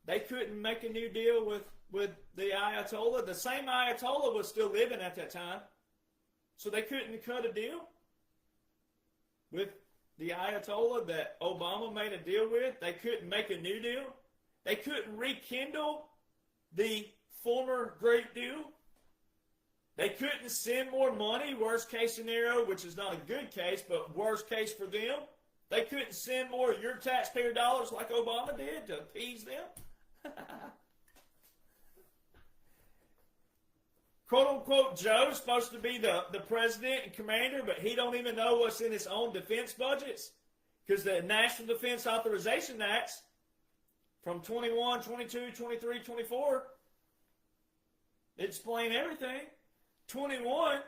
They couldn't make a new deal with the Ayatollah. The same Ayatollah was still living at that time. So they couldn't cut a deal with the Ayatollah that Obama made a deal with. They couldn't make a new deal. They couldn't rekindle the former great deal. They couldn't send more money, worst case scenario, which is not a good case, but worst case for them. They couldn't send more of your taxpayer dollars like Obama did to appease them. Quote-unquote Joe's supposed to be the president and commander, but he don't even know what's in his own defense budgets because the National Defense Authorization Acts from 21, 22, 23, 24 explain everything. 21,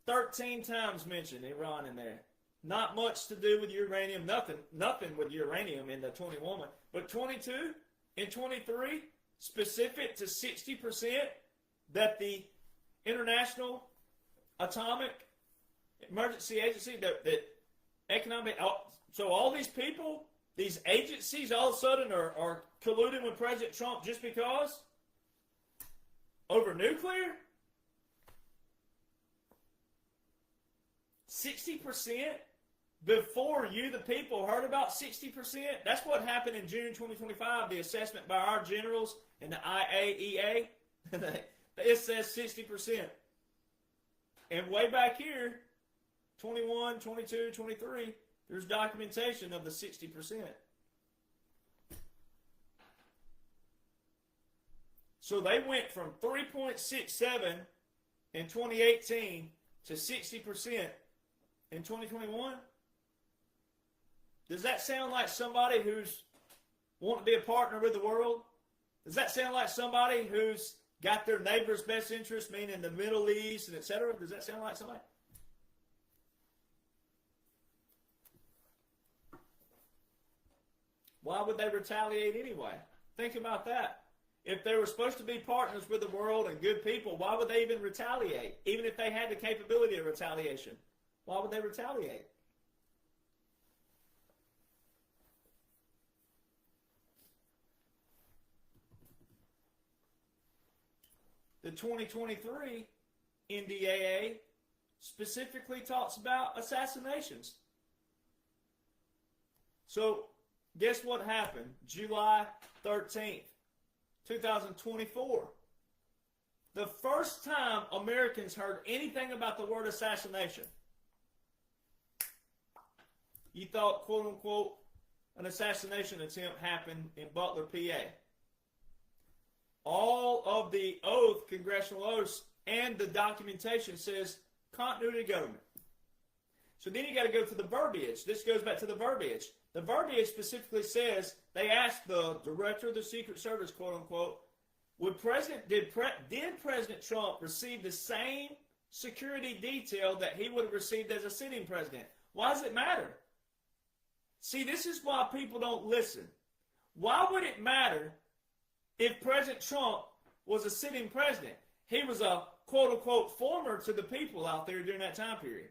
13 times mentioned Iran in there. Not much to do with uranium, nothing with uranium in the 21, but 22 and 23, specific to 60% that the International Atomic Emergency Agency, that economic, so all these people, these agencies all of a sudden are colluding with President Trump just because? Over nuclear? 60% before you, the people, heard about 60%? That's what happened in June 2025, the assessment by our generals in the IAEA. It says 60%. And way back here, 21, 22, 23, there's documentation of the 60%. So they went from 3.67 in 2018 to 60% in 2021. Does that sound like somebody who's wanting to be a partner with the world? Does that sound like somebody who's got their neighbor's best interest, meaning the Middle East and etc.? Does that sound like somebody? Why would they retaliate anyway? Think about that. If they were supposed to be partners with the world and good people, why would they even retaliate? Even if they had the capability of retaliation, why would they retaliate? The 2023 NDAA specifically talks about assassinations. So guess what happened? July 13th, 2024. The first time Americans heard anything about the word assassination. You thought, quote unquote, an assassination attempt happened in Butler, PA. All of the oath, congressional oaths, and the documentation says continuity of government. So then you got to go to the verbiage. This goes back to the verbiage. The verbiage specifically says, they asked the director of the Secret Service, quote unquote, did President Trump receive the same security detail that he would have received as a sitting president? Why does it matter? See, this is why people don't listen. Why would it matter if President Trump was a sitting president? He was a quote-unquote former to the people out there during that time period.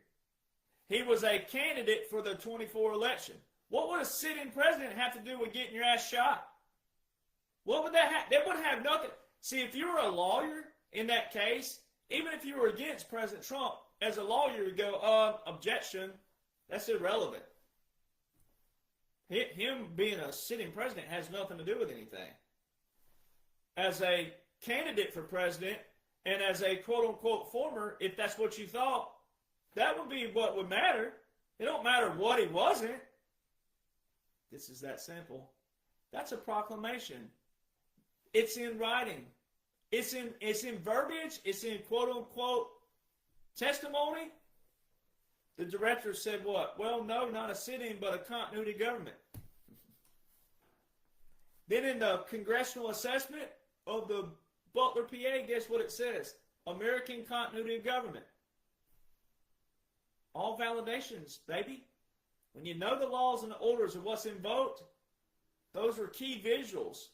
He was a candidate for the 24 election. What would a sitting president have to do with getting your ass shot? What would that have? That would have nothing. See, if you were a lawyer in that case, even if you were against President Trump, as a lawyer, you go, objection, that's irrelevant. Him being a sitting president has nothing to do with anything. As a candidate for president and as a quote-unquote former, if that's what you thought, that would be what would matter. It don't matter what he wasn't. This is that simple. That's a proclamation. It's in writing. It's in verbiage. It's in quote-unquote testimony. The director said what? Well, no, not a sitting, but a continuity government. Then in the congressional assessment of the Butler, PA, guess what it says? American continuity of government. All validations, baby. When you know the laws and the orders of what's invoked, those are key visuals.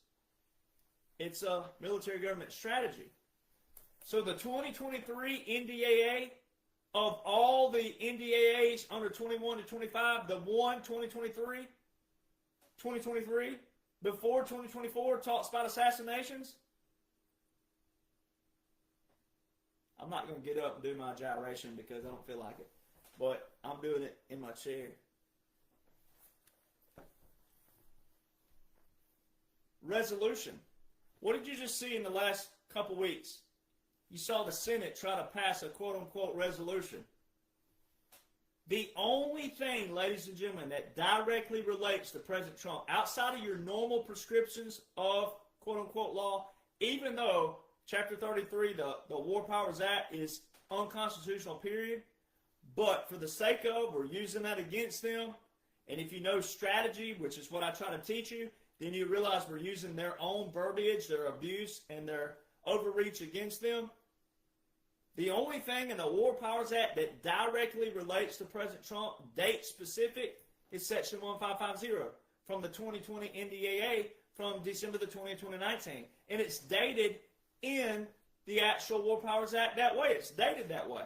It's a military government strategy. So the 2023 NDAA, of all the NDAAs under 21 to 25, the one 2023, before 2024 talks about assassinations. I'm not going to get up and do my gyration because I don't feel like it. But I'm doing it in my chair. Resolution. What did you just see in the last couple weeks? You saw the Senate try to pass a quote-unquote resolution. The only thing, ladies and gentlemen, that directly relates to President Trump, outside of your normal prescriptions of quote-unquote law, even though Chapter 33, the War Powers Act, is unconstitutional, period, but for the sake of, we're using that against them, and if you know strategy, which is what I try to teach you, then you realize we're using their own verbiage, their abuse, and their overreach against them. The only thing in the War Powers Act that directly relates to President Trump, date specific, is Section 1550 from the 2020 NDAA from December the 20th, 2019. And it's dated in the actual War Powers Act that way. It's dated that way.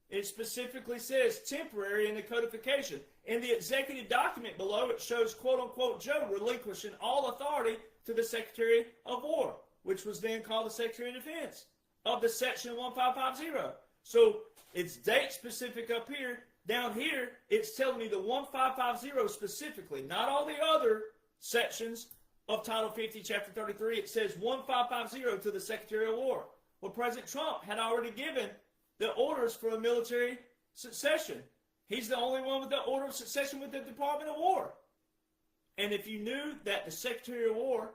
It specifically says temporary in the codification. In the executive document below, it shows quote-unquote Joe relinquishing all authority to the Secretary of War, which was then called the Secretary of Defense, of the Section 1550. So it's date specific up here. Down here, it's telling me the 1550 specifically, not all the other sections of Title 50, Chapter 33. It says 1550 to the Secretary of War. Well, President Trump had already given the orders for a military succession. He's the only one with the order of succession with the Department of War. And if you knew that the Secretary of War,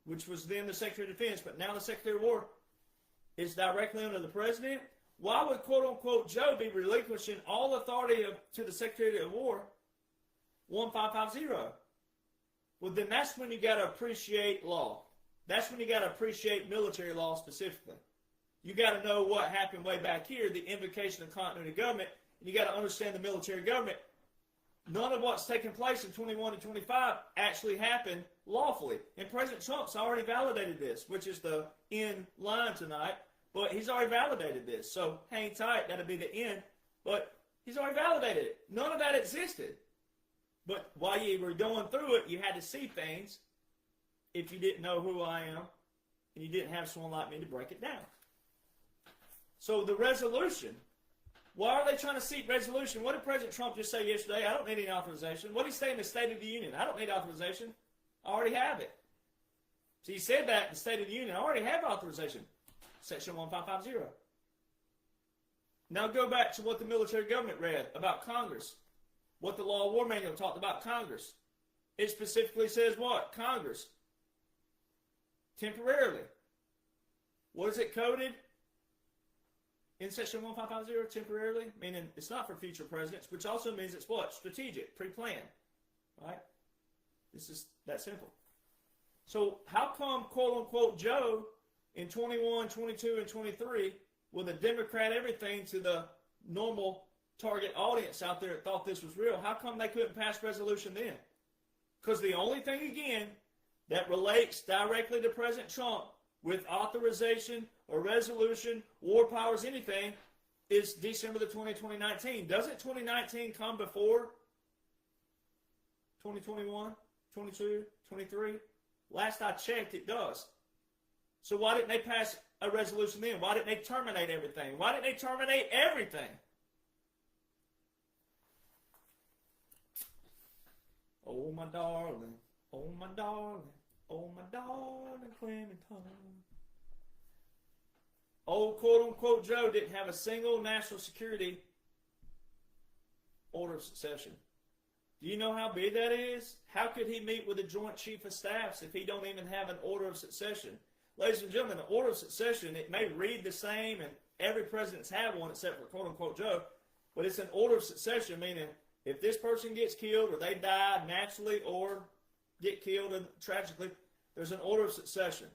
which was then the Secretary of Defense, but now the Secretary of War, is directly under the President, why would quote-unquote Joe be relinquishing all authority to the Secretary of War 1550? Well, then that's when you got to appreciate law. That's when you got to appreciate military law specifically. You got to know what happened way back here, the invocation of continuity of government, and you got to understand the military government. None of what's taking place in 21 and 25 actually happened lawfully. And President Trump's already validated this, which is the end line tonight. But he's already validated this. So hang tight, that'll be the end. But he's already validated it. None of that existed. But while you were going through it, you had to see things if you didn't know who I am and you didn't have someone like me to break it down. So the resolution Why are they trying to seek resolution? What did President Trump just say yesterday? I don't need any authorization. What did he say in the State of the Union? I don't need authorization. I already have it. So he said that in the State of the Union. I already have authorization. Section 1550. Now go back to what the military government read about Congress. What the Law of War Manual talked about Congress. It specifically says what? Congress. Temporarily. What is it coded? In section 1550, temporarily, meaning it's not for future presidents, which also means it's what? Strategic, pre-planned, right? This is that simple. So how come, quote-unquote, Joe in 21, 22, and 23, with a Democrat everything to the normal target audience out there that thought this was real, how come they couldn't pass resolution then? Because the only thing, again, that relates directly to President Trump with authorization or resolution, war powers, anything, is December the 20th, 2019. Doesn't 2019 come before 2021, 22, 23? Last I checked, it does. So why didn't they pass a resolution then? Why didn't they terminate everything? Why didn't they terminate everything? Oh, my darling. Oh, my darling. Oh, my darling Clementine. Old quote-unquote Joe didn't have a single national security order of succession. Do you know how big that is? How could he meet with the Joint Chief of Staffs if he don't even have an order of succession? Ladies and gentlemen, the order of succession, it may read the same, and every president's had one except for quote-unquote Joe, but it's an order of succession, meaning if this person gets killed or they die naturally or get killed tragically, there's an order of succession.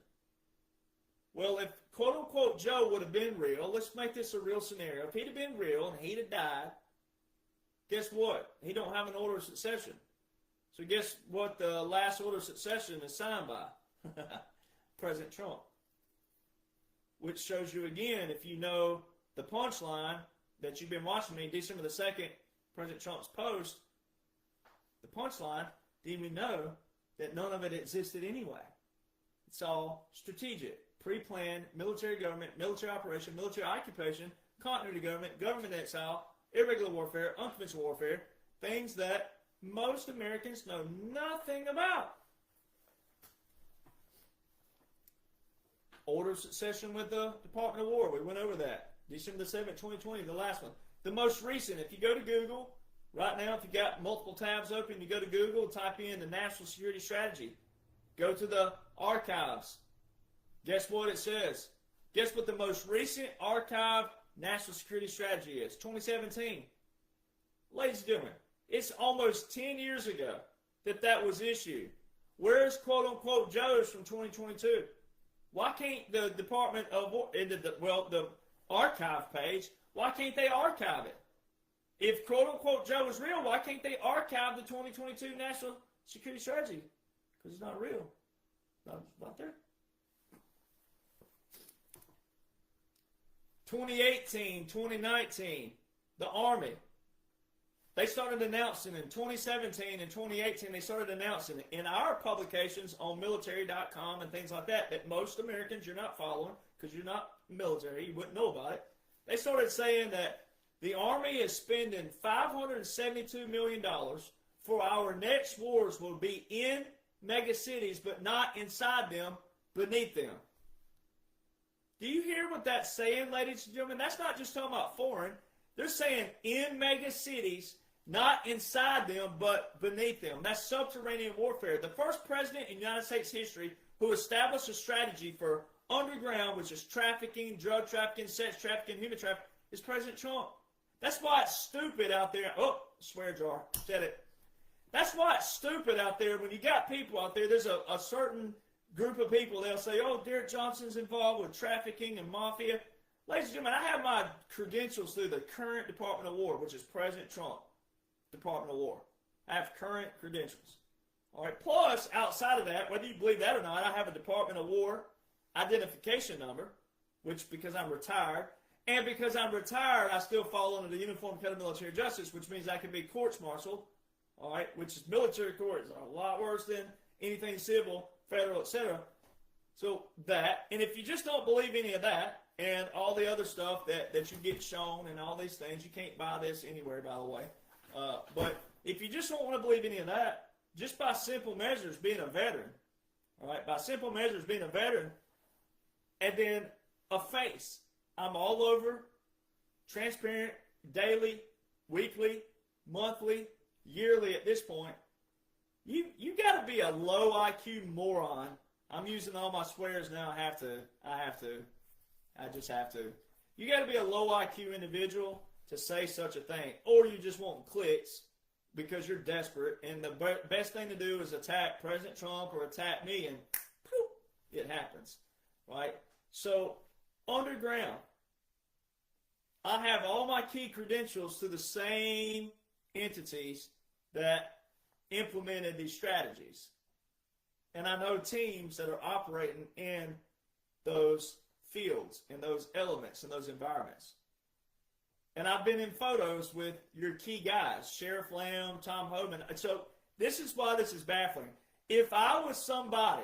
Well, if quote-unquote Joe would have been real, let's make this a real scenario. If he'd have been real and he'd have died, guess what? He don't have an order of succession. So guess what the last order of succession is signed by? President Trump. Which shows you again, if you know the punchline that you've been watching me, December the 2nd, President Trump's post, the punchline, didn't even know that none of it existed anyway. It's all strategic, pre-planned, military government, military operation, military occupation, continuity government, government exile, irregular warfare, unconventional warfare, things that most Americans know nothing about. Order of succession with the Department of War, we went over that. December the 7th, 2020, the last one. The most recent, if you go to Google, right now, if you got multiple tabs open, you go to Google, type in the National Security Strategy. Go to the archives. Guess what it says? Guess what the most recent archive National Security Strategy is? 2017. Ladies and gentlemen, it's almost 10 years ago that was issued. Where's quote-unquote Joe's from 2022? Why can't the Department of War, the archive page, why can't they archive it? If quote-unquote Joe is real, why can't they archive the 2022 National Security Strategy? Because it's not real. Not there. 2018, 2019, the Army. They started announcing in 2017 and 2018, they started announcing in our publications on military.com and things like that most Americans you're not following because you're not military, you wouldn't know about it. They started saying that the Army is spending $572 million for our next wars will be in mega cities, but not inside them, beneath them. Do you hear what that's saying, ladies and gentlemen? That's not just talking about foreign. They're saying in mega cities, not inside them, but beneath them. That's subterranean warfare. The first president in United States history who established a strategy for underground, which is trafficking, drug trafficking, sex trafficking, human trafficking, is President Trump. That's why it's stupid out there. Oh, swear jar. Said it. That's why it's stupid out there when you got people out there. There's a certain group of people, they'll say, oh, Derek Johnson's involved with trafficking and mafia. Ladies and gentlemen, I have my credentials through the current Department of War, which is President Trump, Department of War. I have current credentials. All right. Plus, outside of that, whether you believe that or not, I have a Department of War identification number, which because I'm retired, and because I'm retired, I still fall under the Uniform Code of Military Justice, which means I can be courts-martialed, all right, which is military courts are a lot worse than anything civil, federal, etc. So that, and if you just don't believe any of that, and all the other stuff that you get shown and all these things, you can't buy this anywhere, by the way. But if you just don't want to believe any of that, just by simple measures being a veteran, all right, by simple measures being a veteran, and then a face. I'm all over, transparent, daily, weekly, monthly, yearly at this point. You got to be a low IQ moron. I'm using all my swears now. I just have to. You got to be a low IQ individual to say such a thing, or you just want clicks because you're desperate, and the best thing to do is attack President Trump or attack me, and poof, it happens, right? So, underground, I have all my key credentials to the same entities that implemented these strategies. And I know teams that are operating in those fields, in those elements, in those environments. And I've been in photos with your key guys, Sheriff Lamb, Tom Homan. So this is why this is baffling. If I was somebody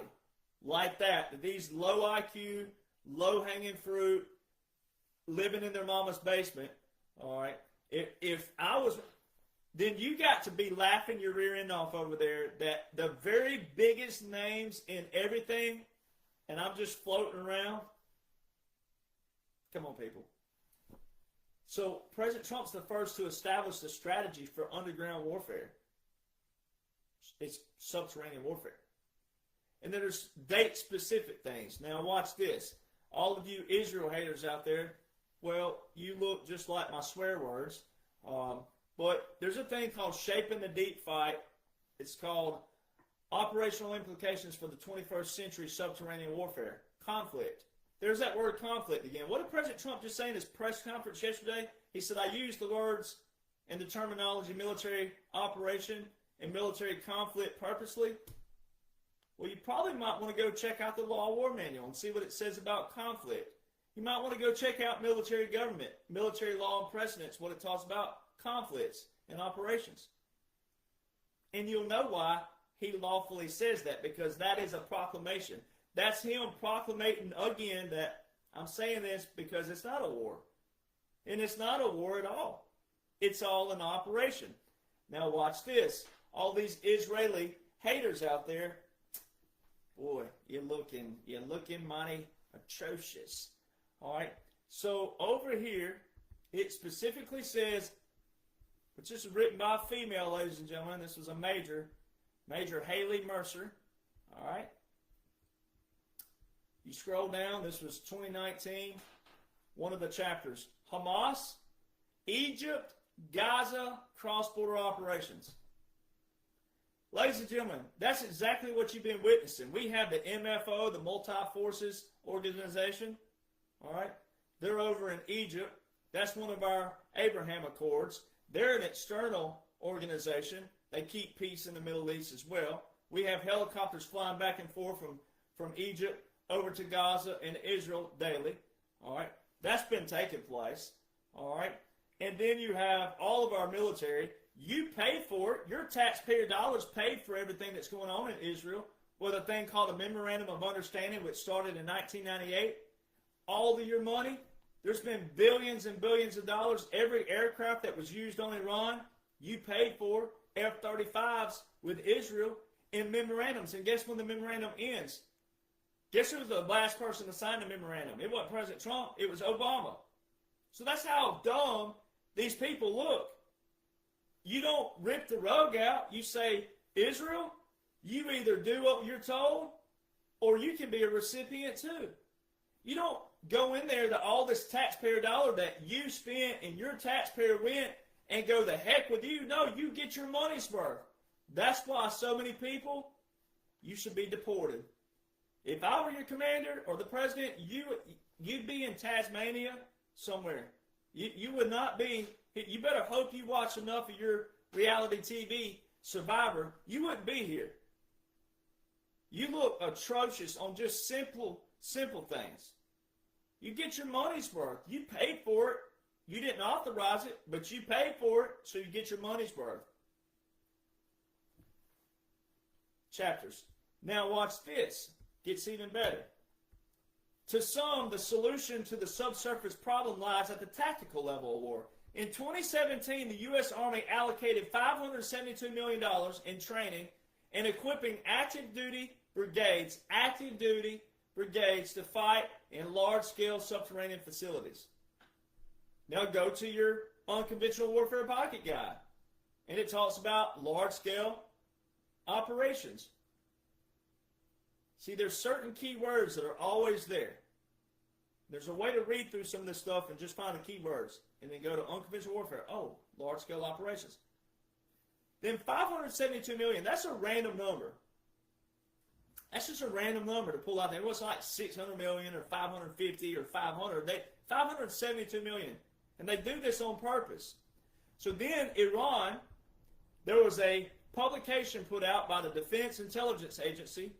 like that these low IQ, low-hanging fruit, living in their mama's basement, all right, if I was, then you got to be laughing your rear end off over there that the very biggest names in everything, and I'm just floating around. Come on, people. So President Trump's the first to establish the strategy for underground warfare. It's subterranean warfare. And then there's date-specific things. Now watch this. All of you Israel haters out there, well, you look just like my swear words. But there's a thing called Shaping the Deep Fight. It's called Operational Implications for the 21st Century Subterranean Warfare. Conflict. There's that word conflict again. What did President Trump just say in his press conference yesterday? He said, I used the words and the terminology military operation and military conflict purposely. Well, you probably might want to go check out the Law of War Manual and see what it says about conflict. You might want to go check out military government, military law and precedents, what it talks about conflicts and operations. And you'll know why he lawfully says that, because that is a proclamation. That's him proclamating again that I'm saying this because it's not a war. And it's not a war at all. It's all an operation. Now watch this. All these Israeli haters out there, boy, you're looking mighty atrocious. All right. So over here, it specifically says, which is written by a female, ladies and gentlemen. This was a Major Haley Mercer. All right. You scroll down. This was 2019. One of the chapters. Hamas, Egypt, Gaza, cross-border operations. Ladies and gentlemen, that's exactly what you've been witnessing. We have the MFO, the Multi-Forces Organization. All right. They're over in Egypt. That's one of our Abraham Accords. They're an external organization. They keep peace in the Middle East as well. We have helicopters flying back and forth from Egypt over to Gaza and Israel daily. All right. That's been taking place. All right. And then you have all of our military. You pay for it. Your taxpayer dollars paid for everything that's going on in Israel with a thing called a Memorandum of Understanding, which started in 1998. All of your money, there's been billions and billions of dollars. Every aircraft that was used on Iran, you paid for. F-35s with Israel in memorandums. And guess when the memorandum ends? Guess who was the last person to sign the memorandum? It wasn't President Trump. It was Obama. So that's how dumb these people look. You don't rip the rug out. You say, Israel, you either do what you're told or you can be a recipient too. You don't go in there to all this taxpayer dollar that you spent and your taxpayer went and go the heck with you. No, you get your money's worth. That's why so many people, you should be deported. If I were your commander or the president, you'd be in Tasmania somewhere. You would not be. You better hope you watch enough of your reality TV Survivor. You wouldn't be here. You look atrocious on just simple things. You get your money's worth. You paid for it. You didn't authorize it, but you paid for it, so you get your money's worth. Chapters. Now watch this. Gets even better. To some, the solution to the subsurface problem lies at the tactical level of war. In 2017, the U.S. Army allocated $572 million in training and equipping active duty brigades to fight in large-scale subterranean facilities. Now go to your unconventional warfare pocket guide, and it talks about large-scale operations. See, there's certain key words that are always there. There's a way to read through some of this stuff and just find the key words, and then go to unconventional warfare. Oh, large-scale operations. Then 572 million, that's a random number. That's just a random number to pull out there. It wasn't like 600 million or 550 or 500. 572 million. And they do this on purpose. So then Iran, there was a publication put out by the Defense Intelligence Agency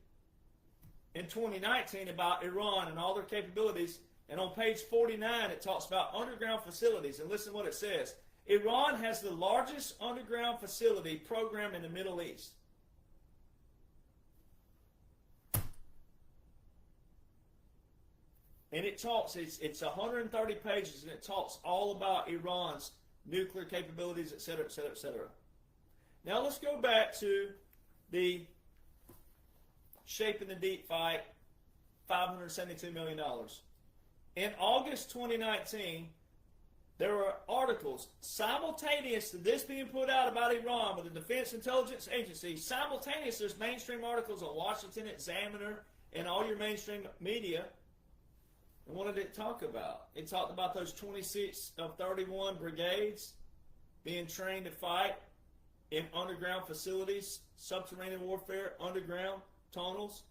in 2019 about Iran and all their capabilities. And on page 49, it talks about underground facilities. And listen to what it says. Iran has the largest underground facility program in the Middle East. And it talks, it's 130 pages, and it talks all about Iran's nuclear capabilities, et cetera, et cetera, et cetera. Now let's go back to the Shaping the Deep fight, $572 million. In August 2019, there were articles simultaneous to this being put out about Iran with the Defense Intelligence Agency. Simultaneous, there's mainstream articles on Washington Examiner and all your mainstream media. And what did it talk about? It talked about those 26 of 31 brigades being trained to fight in underground facilities, subterranean warfare, underground tunnels.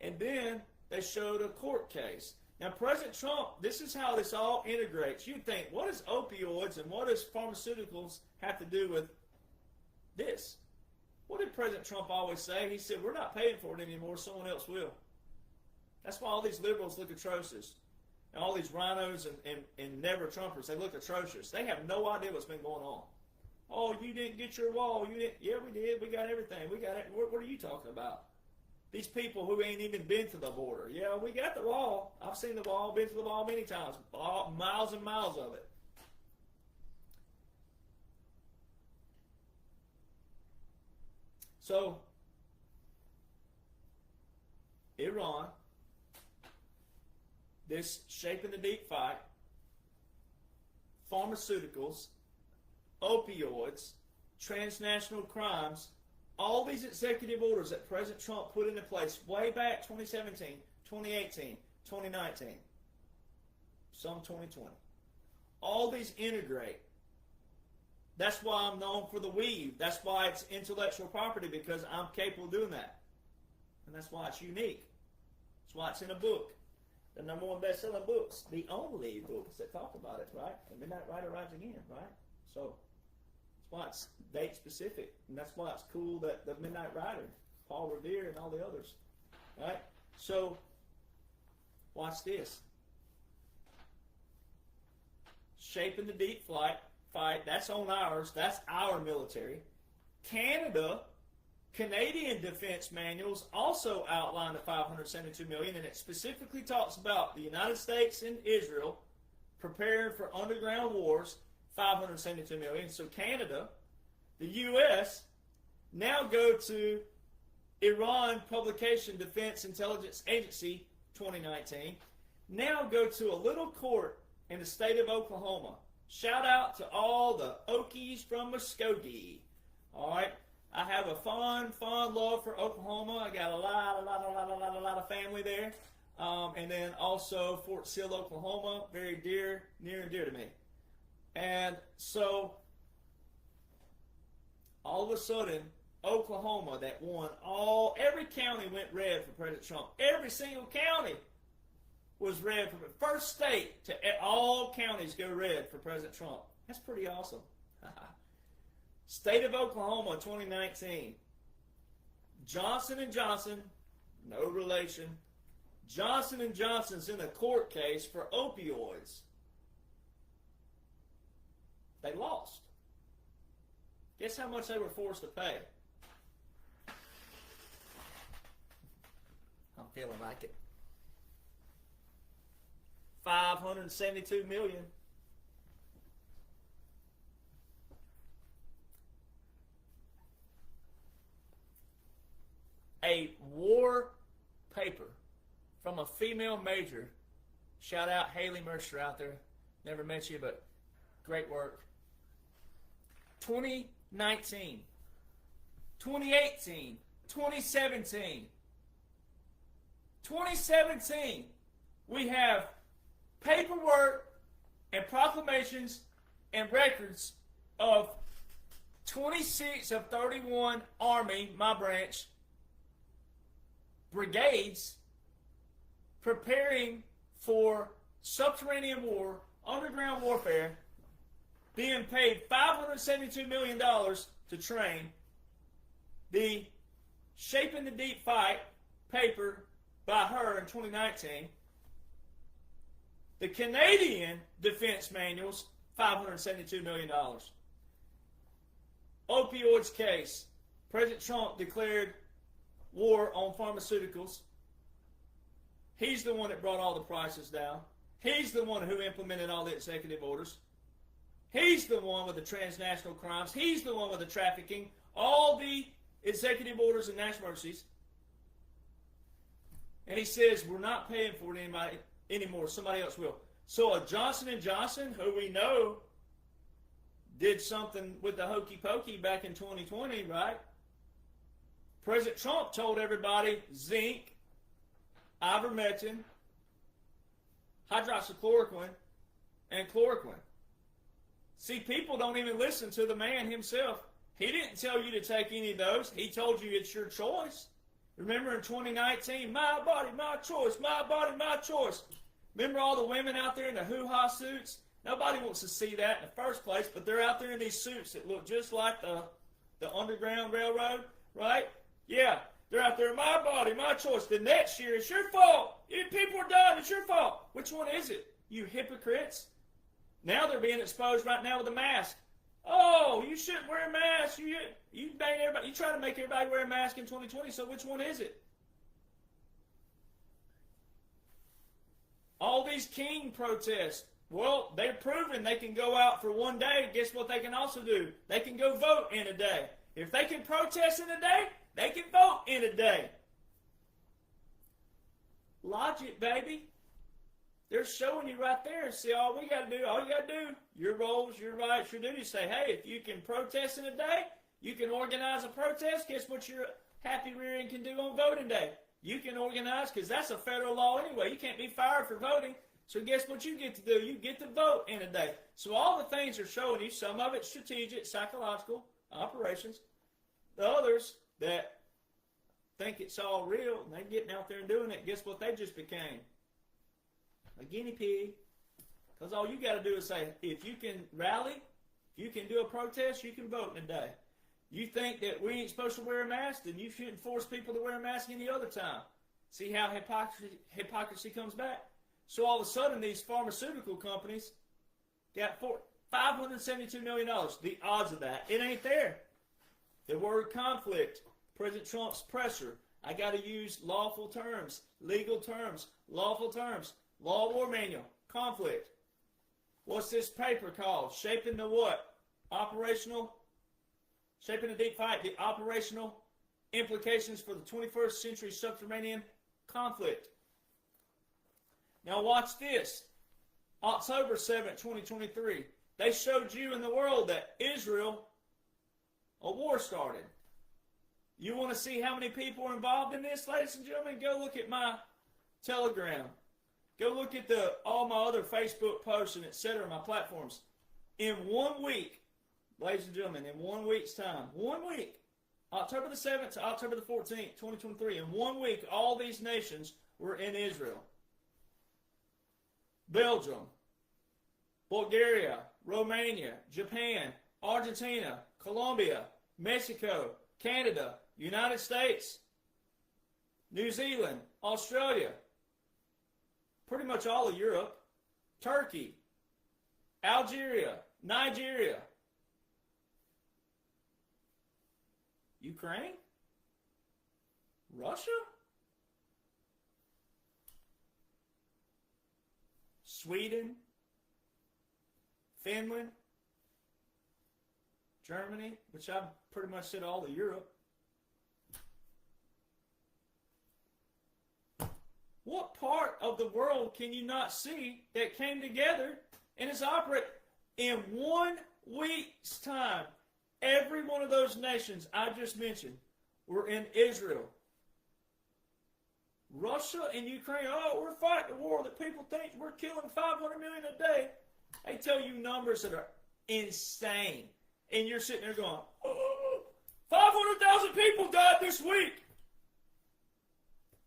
And then they showed a court case. Now, President Trump, this is how this all integrates. You'd think, what does opioids and what does pharmaceuticals have to do with this? What did President Trump always say? He said, we're not paying for it anymore, someone else will. That's why all these liberals look atrocious. And all these rhinos and never-Trumpers, they look atrocious. They have no idea what's been going on. Oh, you didn't get your wall. You didn't. Yeah, we did. We got everything. We got it. What are you talking about? These people who ain't even been to the border. Yeah, we got the wall. I've seen the wall, been to the wall many times. Miles and miles of it. So, Iran, this Shaping the Deep fight, pharmaceuticals, opioids, transnational crimes, all these executive orders that President Trump put into place way back 2017, 2018, 2019, some 2020. All these integrate. That's why I'm known for the weave. That's why it's intellectual property, because I'm capable of doing that. And that's why it's unique. That's why it's in a book. The number one best-selling books. The only books that talk about it, right? And Midnight Rider Rides Again, right? So, that's why it's date-specific. And that's why it's cool that the Midnight Rider, Paul Revere, and all the others, right? So, watch this. Shaping the Deep fight, that's on ours. That's our military. Canadian defense manuals also outline the $572 million, and it specifically talks about the United States and Israel preparing for underground wars, $572 million. So Canada, the U.S., now go to Iran Publication Defense Intelligence Agency 2019, now go to a little court in the state of Oklahoma. Shout out to all the Okies from Muskogee. All right. I have a fond love for Oklahoma. I got a lot of family there. And then also Fort Sill, Oklahoma, very near and dear to me. And so, all of a sudden, Oklahoma that won every county went red for President Trump. Every single county was red for first state to all counties go red for President Trump. That's pretty awesome. State of Oklahoma, 2019. Johnson & Johnson, no relation. Johnson & Johnson's in a court case for opioids. They lost. Guess how much they were forced to pay? Hell, I like it. 572 million. A war paper from a female major. Shout out Haley Mercer out there. Never met you, but great work. 2019, 2018, 2017. 2017, we have paperwork and proclamations and records of 26 of 31 Army, my branch, brigades preparing for subterranean war, underground warfare, being paid $572 million to train. The Shaping the Deep Fight paper by her in 2019. The Canadian defense manuals, $572 million. Opioids case. President Trump declared war on pharmaceuticals. He's the one that brought all the prices down. He's the one who implemented all the executive orders. He's the one with the transnational crimes. He's the one with the trafficking. All the executive orders and national emergencies. And he says, we're not paying for it anymore. Somebody else will. So a Jonhson & Jonhson, who we know did something with the hokey pokey back in 2020, right? President Trump told everybody zinc, ivermectin, hydroxychloroquine, and chloroquine. See, people don't even listen to the man himself. He didn't tell you to take any of those. He told you it's your choice. Remember in 2019, my body, my choice, my body, my choice. Remember all the women out there in the hoo-ha suits? Nobody wants to see that in the first place, but they're out there in these suits that look just like the Underground Railroad, right? Yeah, they're out there, my body, my choice. The next year, it's your fault. If people are dying, it's your fault. Which one is it? You hypocrites. Now they're being exposed right now with a mask. Oh, you shouldn't wear a mask. You try to make everybody wear a mask in 2020, so which one is it? All these King protests. Well, they're proving they can go out for one day. Guess what they can also do? They can go vote in a day. If they can protest in a day, they can vote in a day. Logic, baby. They're showing you right there. See, all you got to do, your roles, your rights, your duties. Say, hey, if you can protest in a day, you can organize a protest. Guess what your happy rear end can do on voting day? You can organize, because that's a federal law anyway. You can't be fired for voting. So guess what you get to do? You get to vote in a day. So all the things are showing you, some of it strategic, psychological operations. The others that think it's all real, and they're getting out there and doing it, guess what they just became? A guinea pig. Because all you got to do is say, if you can rally, if you can do a protest, you can vote in a day. You think that we ain't supposed to wear a mask, then you shouldn't force people to wear a mask any other time. See how hypocrisy comes back? So all of a sudden, these pharmaceutical companies got $572 million. The odds of that, it ain't there. The word conflict, President Trump's pressure. I got to use lawful terms, legal terms, lawful terms. Law War Manual, conflict. What's this paper called? Shaping the what? Shaping the Deep Fight, the operational implications for the 21st century subterranean conflict. Now watch this. October 7th, 2023. They showed you in the world that Israel, a war started. You want to see how many people are involved in this, ladies and gentlemen? Go look at my Telegram. Go look at all my other Facebook posts and etc., my platforms. In 1 week, ladies and gentlemen, in 1 week's time, 1 week, October the 7th to October the 14th, 2023, in 1 week, all these nations were in Israel. Belgium, Bulgaria, Romania, Japan, Argentina, Colombia, Mexico, Canada, United States, New Zealand, Australia, pretty much all of Europe, Turkey, Algeria, Nigeria, Ukraine, Russia, Sweden, Finland, Germany, which I pretty much said all of Europe. What part of the world can you not see that came together and is operating in 1 week's time? Every one of those nations I just mentioned were in Israel. Russia and Ukraine, oh, we're fighting a war that people think we're killing 500 million a day. They tell you numbers that are insane. And you're sitting there going, oh, 500,000 people died this week.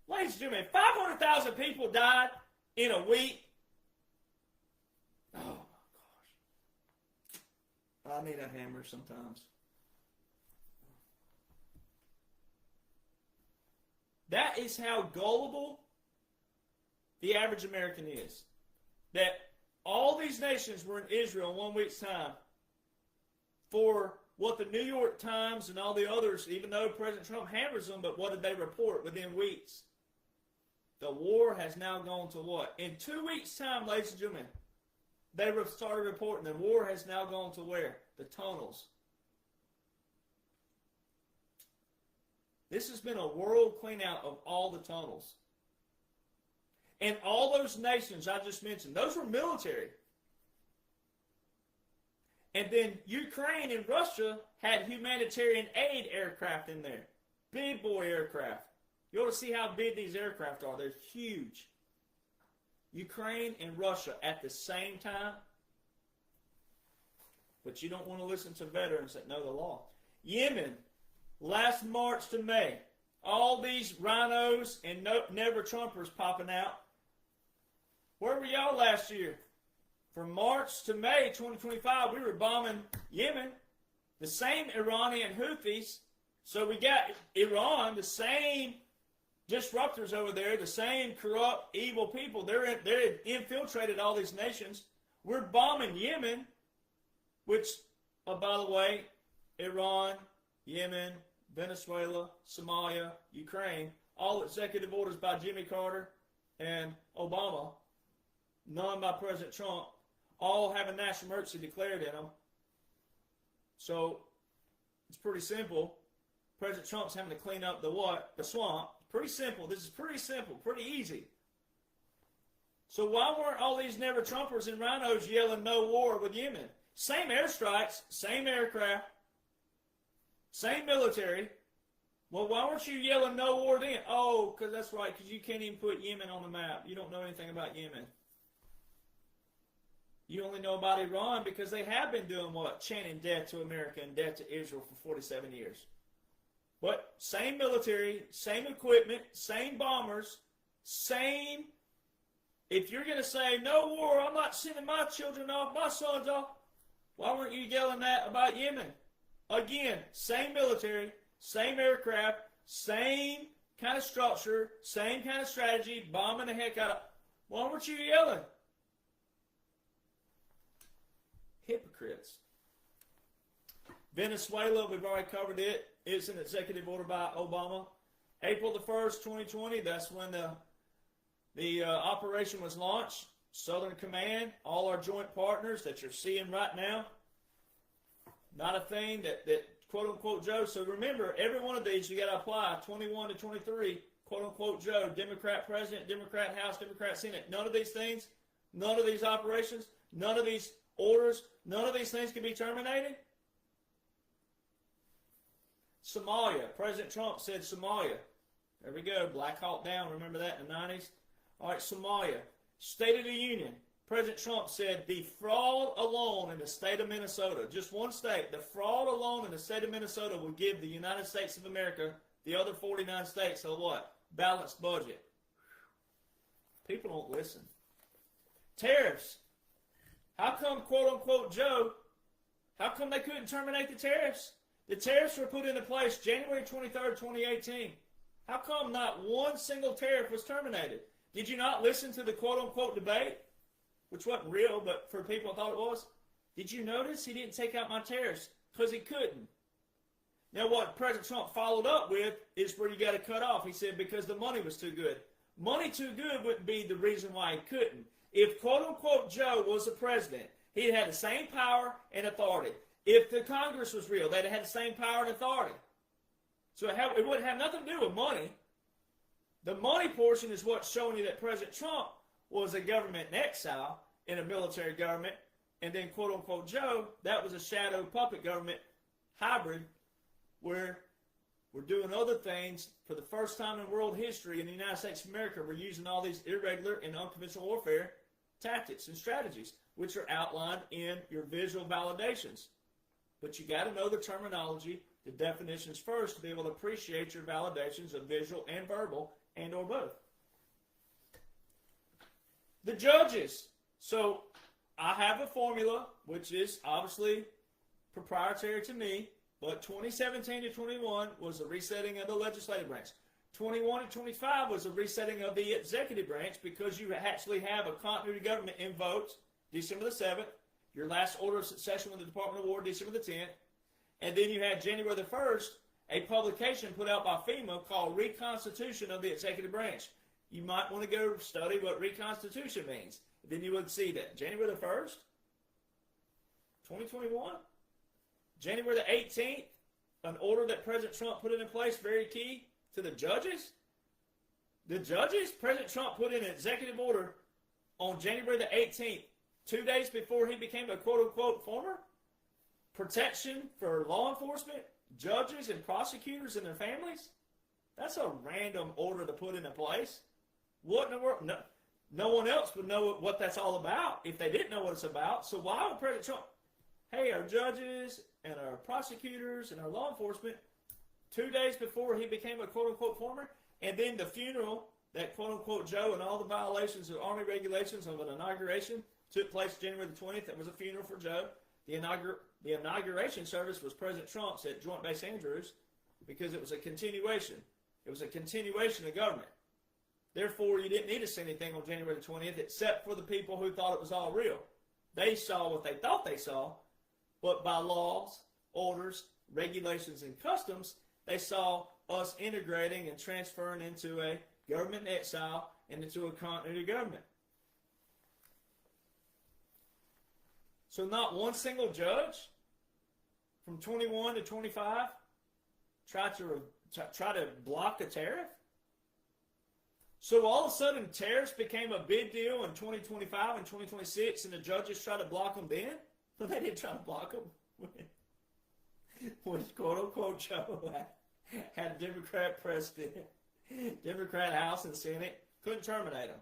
Ladies and gentlemen, 500,000 people died in a week. Oh my gosh. I need a hammer sometimes. That is how gullible the average American is. That all these nations were in Israel in 1 week's time for what the New York Times and all the others, even though President Trump hammers them, but what did they report within weeks? The war has now gone to what? In 2 weeks' time, ladies and gentlemen, they started reporting the war has now gone to where? The tunnels. This has been a world clean-out of all the tunnels. And all those nations I just mentioned, those were military. And then Ukraine and Russia had humanitarian aid aircraft in there. Big boy aircraft. You ought to see how big these aircraft are. They're huge. Ukraine and Russia at the same time. But you don't want to listen to veterans that know the law. Yemen, last March to May. All these rhinos and never Trumpers popping out. Where were y'all last year? From March to May 2025, we were bombing Yemen. The same Iranian Houthis. So we got Iran, the same disruptors over there, the same corrupt, evil people. They're infiltrated all these nations. We're bombing Yemen, which, by the way, Iran, Yemen, Venezuela, Somalia, Ukraine, all executive orders by Jimmy Carter and Obama, none by President Trump, all have a national emergency declared in them. So it's pretty simple. President Trump's having to clean up the what? The swamp. Pretty simple. This is pretty simple, pretty easy. So why weren't all these never Trumpers and rhinos yelling no war with Yemen? Same airstrikes, same aircraft, same military. Well, why weren't you yelling no war then? Oh, because that's right, because you can't even put Yemen on the map. You don't know anything about Yemen. You only know about Iran because they have been doing what? Chanting death to America and death to Israel for 47 years. But same military, same equipment, same bombers, same. If you're going to say, no war, I'm not sending my children off, my sons off, why weren't you yelling that about Yemen? Again, same military, same aircraft, same kind of structure, same kind of strategy, bombing the heck out of. Why weren't you yelling? Hypocrites. Venezuela, we've already covered it. It's an executive order by Obama. April the 1st, 2020, that's when the operation was launched. Southern Command, all our joint partners that you're seeing right now. Not a thing that quote-unquote Joe. So remember, every one of these you got to apply 21 to 23, quote-unquote Joe, Democrat President, Democrat House, Democrat Senate. None of these things, none of these operations, none of these orders, none of these things can be terminated. Somalia. President Trump said Somalia. There we go. Black Hawk Down. Remember that in the 90s? All right, Somalia. State of the Union. President Trump said the fraud alone in the state of Minnesota, just one state, the fraud alone in the state of Minnesota will give the United States of America, the other 49 states, a what? Balanced budget. People don't listen. Tariffs. How come, quote-unquote, Joe, how come they couldn't terminate the tariffs? The tariffs were put into place January 23rd, 2018. How come not one single tariff was terminated? Did you not listen to the quote-unquote debate? Which wasn't real, but for people thought it was. Did you notice he didn't take out my tariffs? Because he couldn't. Now what President Trump followed up with is where you got to cut off. He said because the money was too good. Money too good wouldn't be the reason why he couldn't. If quote-unquote Joe was the president, he'd had the same power and authority. If the Congress was real, they'd have had the same power and authority. So it wouldn't have nothing to do with money. The money portion is what's showing you that President Trump was a government in exile in a military government, and then quote-unquote Joe, that was a shadow puppet government hybrid where we're doing other things for the first time in world history in the United States of America. We're using all these irregular and unconventional warfare tactics and strategies, which are outlined in your visual validations. But you got to know the terminology, the definitions first, to be able to appreciate your validations of visual and verbal and or both. The judges. So I have a formula, which is obviously proprietary to me, but 2017 to 21 was a resetting of the legislative branch. 21 to 25 was a resetting of the executive branch because you actually have a continuity government in votes December the 7th, your last order of succession with the Department of War December the 10th, and then you had January the 1st, a publication put out by FEMA called Reconstitution of the Executive Branch. You might want to go study what reconstitution means. Then you would see that January the 1st, 2021, January the 18th, an order that President Trump put in place, very key to the judges. The judges, President Trump put in an executive order on January the 18th, 2 days before he became a quote-unquote former, protection for law enforcement, judges and prosecutors and their families. That's a random order to put into place. What in the world? No one else would know what that's all about if they didn't know what it's about. So why would President Trump, hey, our judges and our prosecutors and our law enforcement, 2 days before he became a quote-unquote former, and then the funeral that quote-unquote Joe and all the violations of Army regulations of an inauguration took place January the 20th. It was a funeral for Joe. The inauguration service was President Trump's at Joint Base Andrews because it was a continuation. It was a continuation of government. Therefore, you didn't need to see anything on January the 20th except for the people who thought it was all real. They saw what they thought they saw, but by laws, orders, regulations, and customs, they saw us integrating and transferring into a government in exile and into a continuity government. So not one single judge from 21 to 25 tried to block a tariff. So all of a sudden tariffs became a big deal in 2025 and 2026, and the judges tried to block them then? But they didn't try to block them when quote-unquote Joe had a Democrat president, Democrat House and Senate, couldn't terminate them.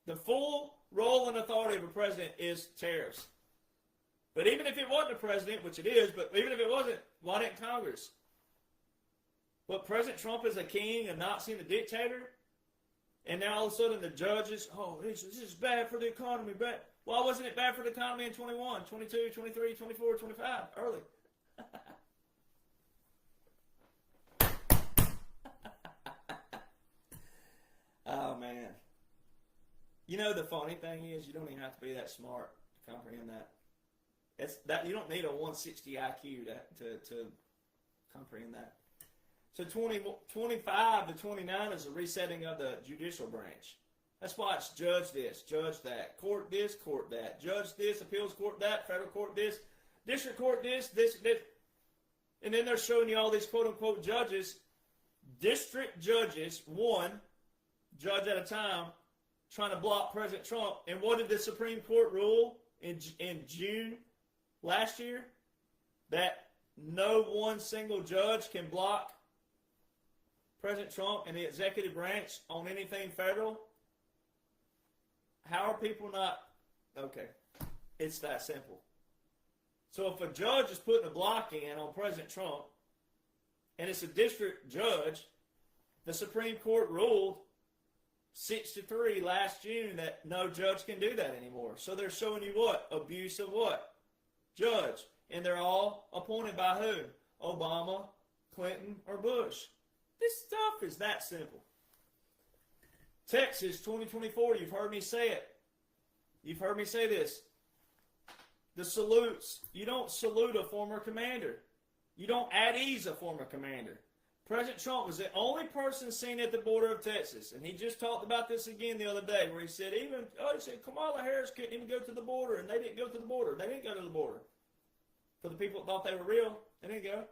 The full role and authority of a president is tariffs. But even if it wasn't a president, which it is, but even if it wasn't, why didn't Congress? But President Trump is a king, a Nazi, and a dictator? And now all of a sudden the judges, oh, this is bad for the economy. Bad. Why wasn't it bad for the economy in 21, 22, 23, 24, 25, early? Oh, man. You know, the funny thing is you don't even have to be that smart to comprehend that. You don't need a 160 IQ to comprehend that. So 25 to 29 is a resetting of the judicial branch. That's why it's judge this, judge that, court this, court that, judge this, appeals court that, federal court this, district court this. And then they're showing you all these quote-unquote judges, district judges, one judge at a time, trying to block President Trump. And what did the Supreme Court rule in June last year? That no one single judge can block President Trump and the executive branch on anything federal. How are people not? Okay, it's that simple. So if a judge is putting a block in on President Trump, and it's a district judge, the Supreme Court ruled 6-3 last June that no judge can do that anymore. So they're showing you what? Abuse of what? Judge. And they're all appointed by who? Obama, Clinton, or Bush. This stuff is that simple. Texas 2024, you've heard me say it. You've heard me say this. The salutes. You don't salute a former commander. You don't at ease a former commander. President Trump was the only person seen at the border of Texas, and he just talked about this again the other day, where he said he said Kamala Harris couldn't even go to the border, and they didn't go to the border. They didn't go to the border. For the people that thought they were real, they didn't go.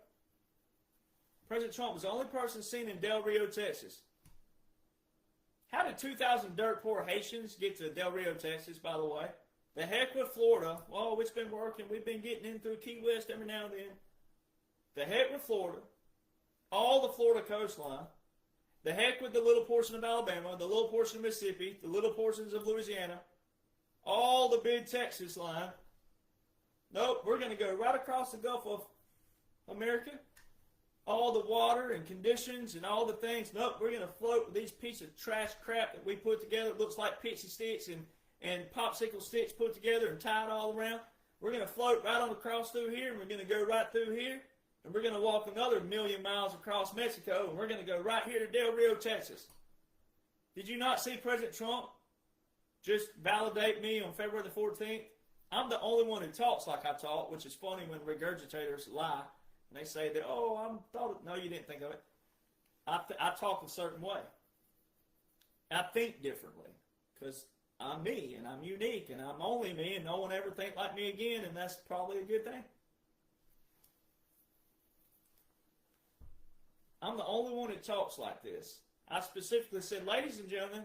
President Trump was the only person seen in Del Rio, Texas. How did 2,000 dirt poor Haitians get to Del Rio, Texas, by the way? The heck with Florida. Oh, it's been working. We've been getting in through Key West every now and then. The heck with Florida. All the Florida coastline. The heck with the little portion of Alabama, the little portion of Mississippi, the little portions of Louisiana. All the big Texas line. Nope, we're going to go right across the Gulf of America. All the water and conditions and all the things. Nope, we're going to float with these pieces of trash crap that we put together. It looks like pixie sticks and popsicle sticks put together and tied all around. We're going to float right on across through here, and we're going to go right through here, and we're going to walk another 1,000,000 miles across Mexico, and we're going to go right here to Del Rio, Texas. Did you not see President Trump just validate me on February the 14th? I'm the only one who talks like I talk, which is funny when regurgitators lie. And they say that, no, you didn't think of it. I talk a certain way. I think differently because I'm me and I'm unique and I'm only me and no one ever think like me again, and that's probably a good thing. I'm the only one who talks like this. I specifically said, ladies and gentlemen,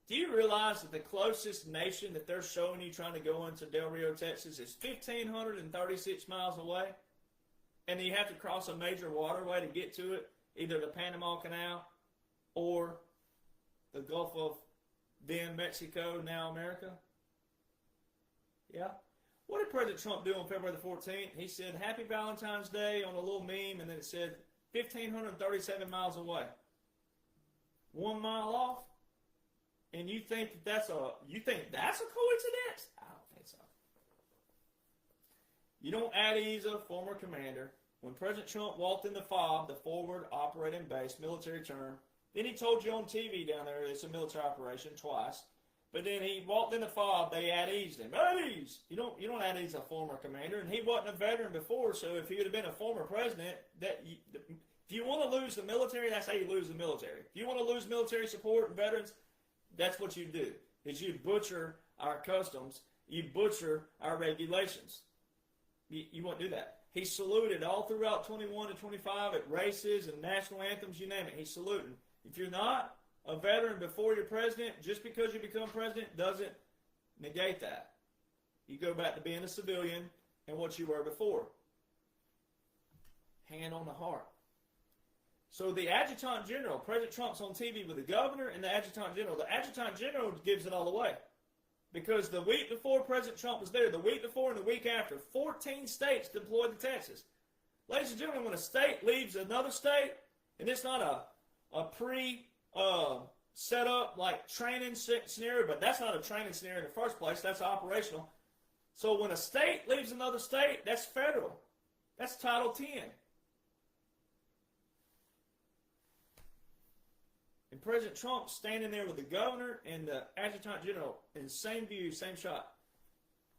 do you realize that the closest nation that they're showing you trying to go into Del Rio, Texas is 1,536 miles away? And you have to cross a major waterway to get to it, either the Panama Canal or the Gulf of then Mexico, now America. Yeah. What did President Trump do on February the 14th? He said, Happy Valentine's Day on a little meme, and then it said 1,537 miles away. 1 mile off? And you think that's a coincidence? I don't think so. You don't add ease a former commander. When President Trump walked in the FOB, the Forward Operating Base, military term, then he told you on TV down there it's a military operation twice. But then he walked in the FOB, they add ease him. Add ease! You don't add ease a former commander, and he wasn't a veteran before, so if he would have been a former president, if you want to lose the military, that's how you lose the military. If you want to lose military support and veterans, that's what you do, is you butcher our customs, you butcher our regulations. You won't do that. He saluted all throughout 21 to 25 at races and national anthems, you name it. He's saluting. If you're not a veteran before you're president, just because you become president doesn't negate that. You go back to being a civilian and what you were before. Hand on the heart. So the Adjutant General, President Trump's on TV with the governor and the Adjutant General. The Adjutant General gives it all away. Because the week before President Trump was there, the week before and the week after, 14 states deployed to Texas. Ladies and gentlemen, when a state leaves another state, and it's not a set up like training scenario, but that's not a training scenario in the first place, that's operational. So when a state leaves another state, that's federal. That's Title 10. And President Trump standing there with the governor and the Adjutant General in same view, same shot.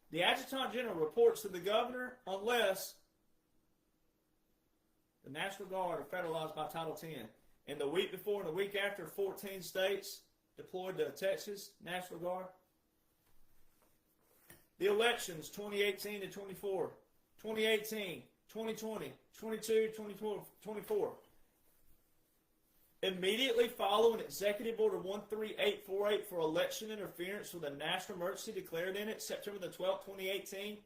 The Adjutant General reports to the governor unless the National Guard are federalized by Title 10. And the week before and the week after, 14 states deployed to Texas, National Guard. The elections, 2018 to 24, 2018, 2020, 22, 24. Immediately following Executive Order 13848 for election interference with a national emergency declared in it, September the 12th, 2018.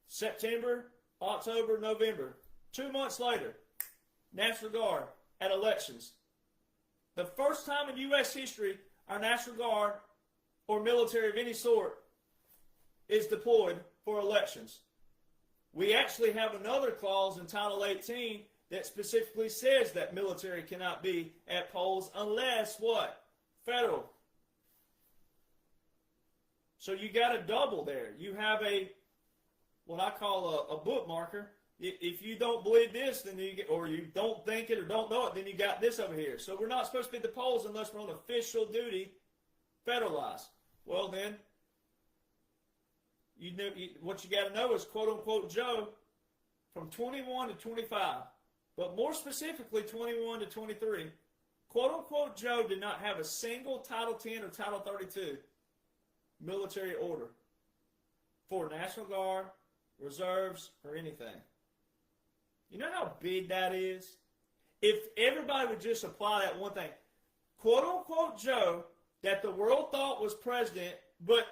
September, October, November. 2 months later, National Guard at elections. The first time in U.S. history our National Guard or military of any sort is deployed for elections. We actually have another clause in Title 18 that specifically says that military cannot be at polls unless what? Federal. So you got a double there. You have what I call a bookmarker. If you don't believe this, then or you don't think it or don't know it, then you got this over here. So we're not supposed to be at the polls unless we're on official duty, federalized. Well then, what you got to know is quote unquote Joe from 21 to 25. but more specifically 21 to 23, quote-unquote Joe did not have a single Title 10 or Title 32 military order for National Guard, reserves, or anything. You know how big that is? If everybody would just apply that one thing, quote-unquote Joe, that the world thought was president, but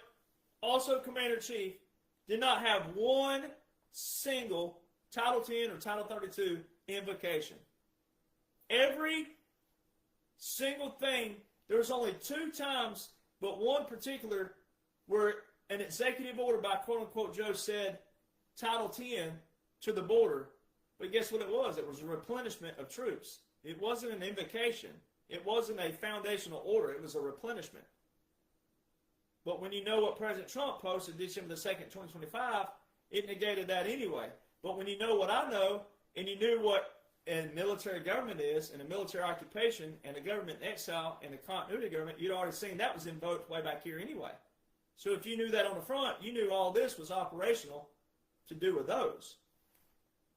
also commander-in-chief, did not have one single Title 10 or Title 32 invocation. Every single thing, there's only 2 times, but one particular, where an executive order by quote-unquote Joe said Title 10 to the border. But guess what it was? It was a replenishment of troops. It wasn't an invocation. It wasn't a foundational order. It was a replenishment. But when you know what President Trump posted December the 2nd, 2025, it negated that anyway. But when you know what I know, and you knew what a military government is, and a military occupation, and a government in exile, and a continuity government, you'd already seen that was invoked way back here anyway. So if you knew that on the front, you knew all this was operational to do with those.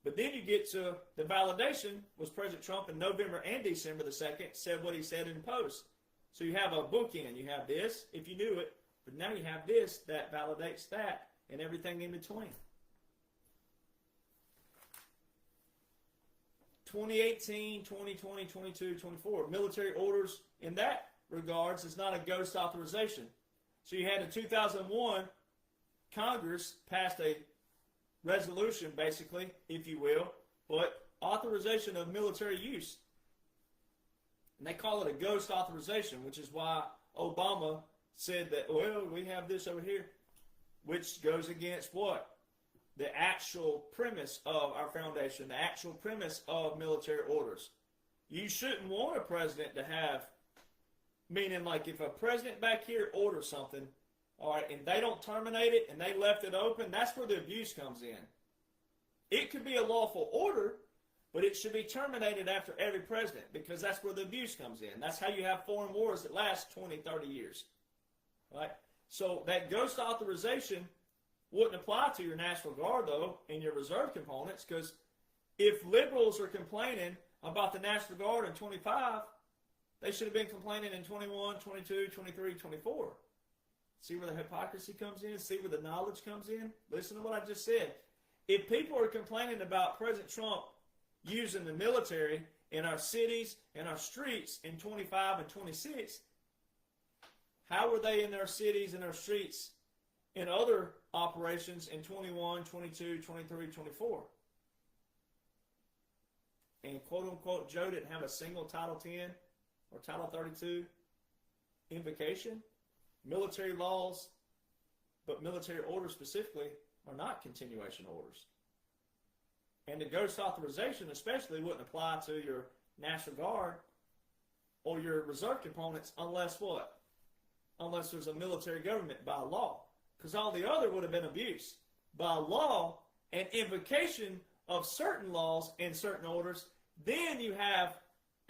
But then you get to the validation was President Trump in November and December the 2nd said what he said in post. So you have a bookend. You have this, if you knew it, but now you have this that validates that and everything in between. 2018, 2020, 22, 24. Military orders in that regards is not a ghost authorization. So you had in 2001, Congress passed a resolution, basically, if you will, but authorization of military use. And they call it a ghost authorization, which is why Obama said that, well, we have this over here, which goes against what? The actual premise of our foundation, the actual premise of military orders. You shouldn't want a president to have, meaning like if a president back here orders something, all right, and they don't terminate it and they left it open, that's where the abuse comes in. It could be a lawful order, but it should be terminated after every president because that's where the abuse comes in. That's how you have foreign wars that last 20, 30 years. Right? So that ghost authorization wouldn't apply to your National Guard, though, and your reserve components, because if liberals are complaining about the National Guard in 25, they should have been complaining in 21, 22, 23, 24. See where the hypocrisy comes in? See where the knowledge comes in? Listen to what I just said. If people are complaining about President Trump using the military in our cities and our streets in 25 and 26, how were they in their cities and our streets in other operations in 21, 22, 23, 24? And quote-unquote Joe didn't have a single Title 10 or Title 32 invocation. Military laws, but military orders specifically, are not continuation orders. And the ghost authorization especially wouldn't apply to your National Guard or your reserve components unless what? Unless there's a military government by law. Because all the other would have been abuse. By law and invocation of certain laws and certain orders, then you have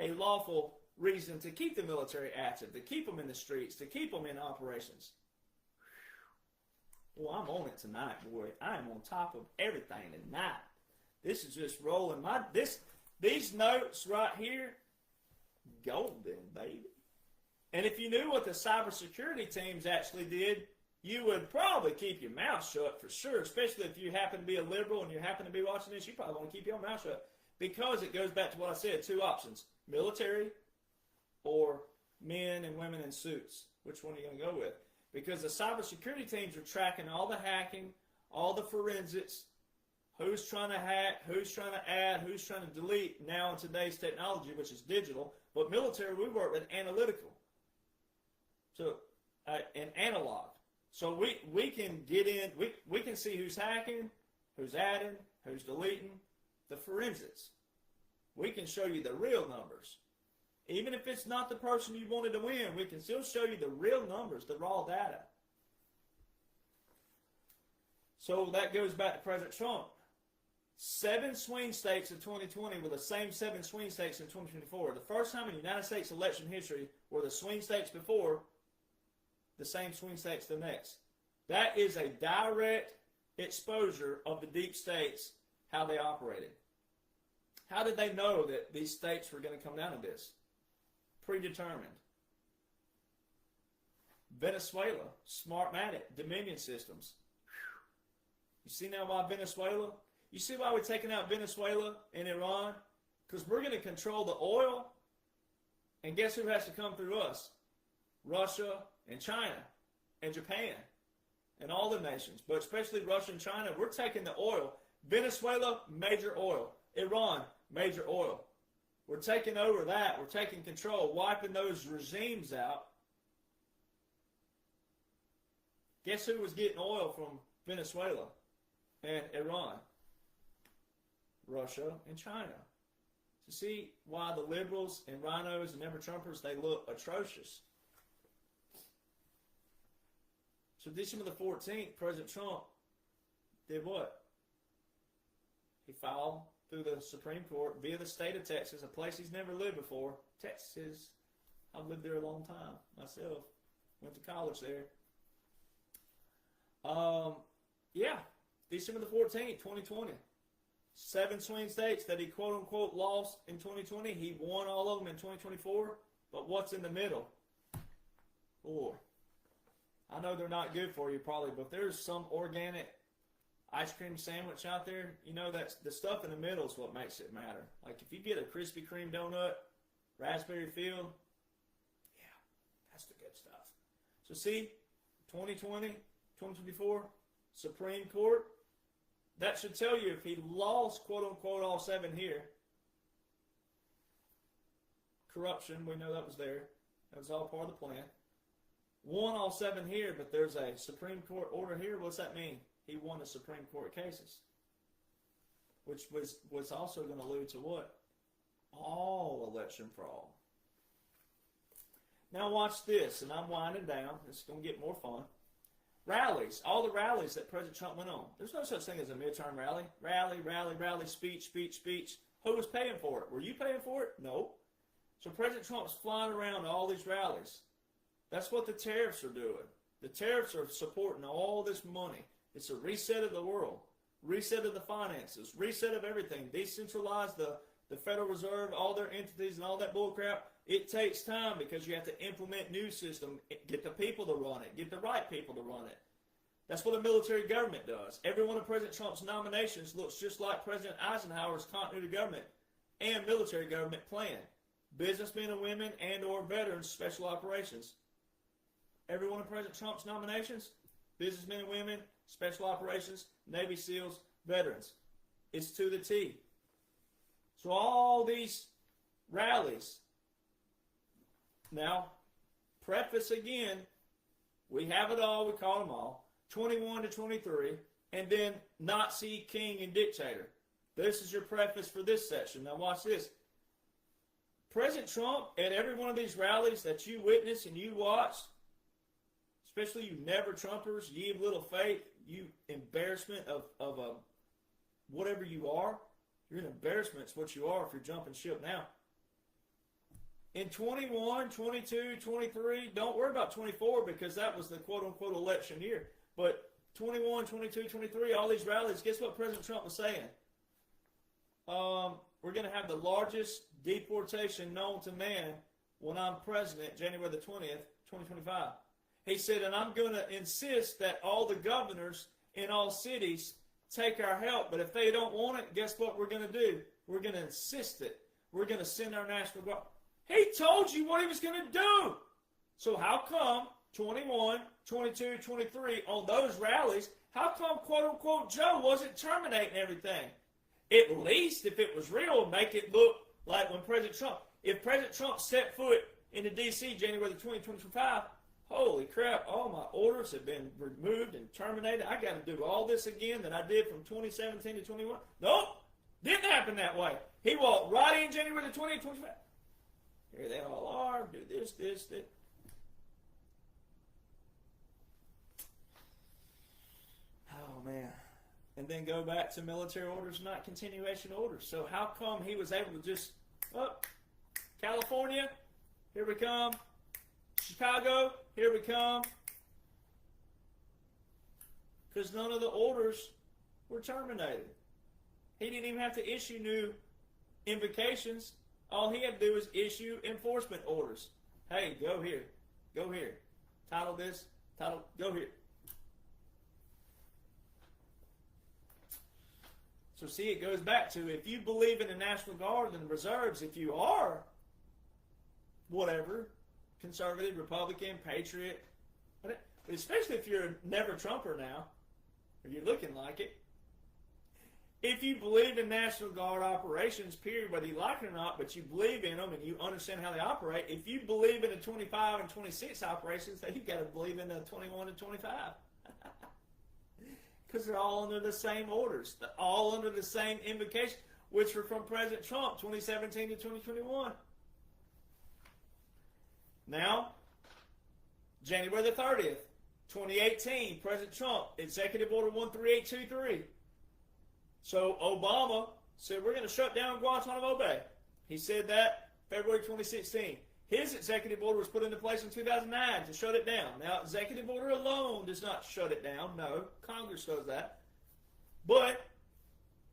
a lawful reason to keep the military active, to keep them in the streets, to keep them in operations. Well, I'm on it tonight, boy. I am on top of everything tonight. This is just rolling. These notes right here, golden, baby. And if you knew what the cybersecurity teams actually did, you would probably keep your mouth shut for sure, especially if you happen to be a liberal and you happen to be watching this, you probably want to keep your mouth shut. Because it goes back to what I said, 2 options, military or men and women in suits. Which one are you going to go with? Because the cybersecurity teams are tracking all the hacking, all the forensics, who's trying to hack, who's trying to add, who's trying to delete now in today's technology, which is digital. But military, we work with analytical. So, and analog. So we can get in, we can see who's hacking, who's adding, who's deleting, the forensics. We can show you the real numbers. Even if it's not the person you wanted to win, we can still show you the real numbers, the raw data. So that goes back to President Trump. 7 swing states in 2020 were the same 7 swing states in 2024. The first time in United States election history were the swing states before the same swing states the next. That is a direct exposure of the deep states, how they operated. How did they know that these states were going to come down to this? Predetermined. Venezuela, Smartmatic, Dominion systems. You see now why Venezuela? You see why we're taking out Venezuela and Iran? Because we're going to control the oil. And guess who has to come through us? Russia and China and Japan and all the nations, but especially Russia and China. We're taking the oil. Venezuela, major oil. Iran, major oil. We're taking over that. We're taking control, wiping those regimes out. Guess who was getting oil from Venezuela and Iran? Russia and China. To see why the liberals and rhinos and never-Trumpers, they look atrocious. So December the 14th, President Trump did what? He filed through the Supreme Court via the state of Texas, a place he's never lived before. Texas. I've lived there a long time myself. Went to college there. Yeah, December the 14th, 2020. 7 swing states that he quote-unquote lost in 2020. He won all of them in 2024. But what's in the middle? 4. I know they're not good for you probably, but if there's some organic ice cream sandwich out there, you know that's the stuff in the middle is what makes it matter. Like if you get a Krispy Kreme donut, raspberry filled, yeah, that's the good stuff. So see, 2020, 2024, Supreme Court, that should tell you if he lost, quote-unquote, all 7 here. Corruption, we know that was there. That was all part of the plan. Won all 7 here, but there's a Supreme Court order here. What's that mean? He won the Supreme Court cases. Which was also going to allude to what? All election fraud. Now watch this, and I'm winding down. It's going to get more fun. Rallies, all the rallies that President Trump went on. There's no such thing as a midterm rally. Rally, speech. Who was paying for it? Were you paying for it? No. So President Trump's flying around to all these rallies. That's what the tariffs are doing. The tariffs are supporting all this money. It's a reset of the world, reset of the finances, reset of everything. Decentralize the Federal Reserve, all their entities and all that bullcrap. It takes time because you have to implement new system, get the people to run it, get the right people to run it. That's what a military government does. Every one of President Trump's nominations looks just like President Eisenhower's continuity government and military government plan. Businessmen and women and or veterans, special operations. Every one of President Trump's nominations, businessmen and women, special operations, Navy SEALs, veterans. It's to the T. So all these rallies. Now, preface again, we have it all, we call them all, 21 to 23, and then Nazi, king, and dictator. This is your preface for this section. Now watch this. President Trump, at every one of these rallies that you witness and you watch, especially you never-Trumpers, ye of little faith, you embarrassment of whatever you are, you're an embarrassment, it's what you are if you're jumping ship now. In 21, 22, 23, don't worry about 24 because that was the quote-unquote election year. But 21, 22, 23, all these rallies, guess what President Trump was saying? We're going to have the largest deportation known to man when I'm president, January the 20th, 2025. He said, and I'm going to insist that all the governors in all cities take our help. But if they don't want it, guess what we're going to do? We're going to insist it. We're going to send our National Guard. He told you what he was going to do. So how come 21, 22, 23 on those rallies, how come quote-unquote Joe wasn't terminating everything? At least if it was real, make it look like when President Trump, if President Trump set foot into D.C. January the 20th, 2025, holy crap, all my orders have been removed and terminated. I got to do all this again that I did from 2017 to 21. Nope, didn't happen that way. He walked right in January the 20th, 25. Here they all are, do this. Oh, man. And then go back to military orders, not continuation orders. So how come he was able to just, California, here we come. Chicago, here we come. Because none of the orders were terminated. He didn't even have to issue new invocations. All he had to do was issue enforcement orders. Hey, go here. Go here. Title this. Title, go here. So see, it goes back to, if you believe in the National Guard and the reserves, if you are whatever, conservative, Republican, patriot, especially if you're a never-Trumper now, or you're looking like it, if you believe in National Guard operations, period, whether you like it or not, but you believe in them and you understand how they operate, if you believe in the 25 and 26 operations, then you've got to believe in the 21 and 25. Because they're all under the same orders. They're all under the same invocation, which were from President Trump, 2017 to 2021. Now, January the 30th, 2018, President Trump, Executive Order 13823. So Obama said, we're going to shut down Guantanamo Bay. He said that February 2016. His executive order was put into place in 2009 to shut it down. Now, executive order alone does not shut it down. No, Congress does that. But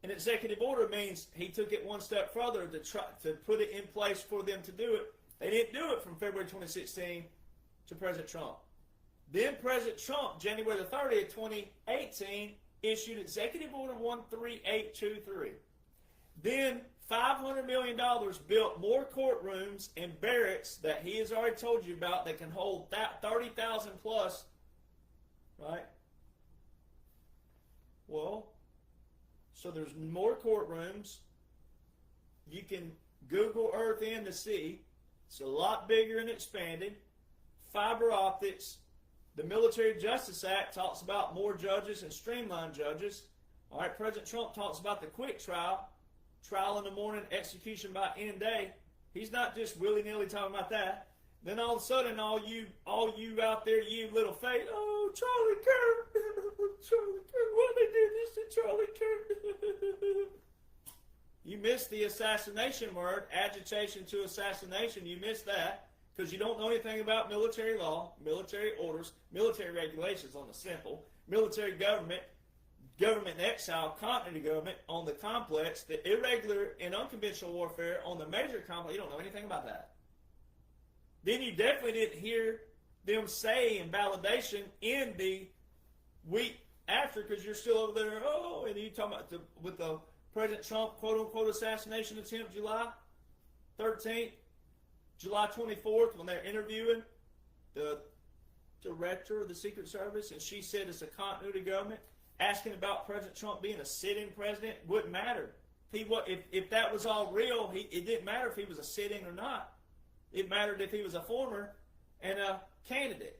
an executive order means he took it one step further to try to put it in place for them to do it. They didn't do it from February 2016 to President Trump. Then President Trump, January the 30th, 2018, issued Executive Order 13823. Then $500 million built more courtrooms and barracks that he has already told you about that can hold 30,000 plus, right? Well, so there's more courtrooms. You can Google Earth in to see. It's a lot bigger and expanded. Fiber optics. The Military Justice Act talks about more judges and streamlined judges. All right, President Trump talks about the quick trial, trial in the morning, execution by end day. He's not just willy-nilly talking about that. Then all of a sudden, all you out there, you little fake, oh, Charlie Kirk, Charlie Kirk, why they do this to Charlie Kirk? You missed the assassination word, agitation to assassination. You missed that. Because you don't know anything about military law, military orders, military regulations on the simple, military government, government in exile, continuity government on the complex, the irregular and unconventional warfare on the major complex. You don't know anything about that. Then you definitely didn't hear them say in validation in the week after, because you're still over there, oh, and you talking about with the President Trump quote-unquote assassination attempt July 13th. July 24th, when they're interviewing the director of the Secret Service, and she said it's a continuity government, asking about President Trump being a sit-in president, wouldn't matter. If that was all real, it didn't matter if he was a sit-in or not. It mattered if he was a former and a candidate.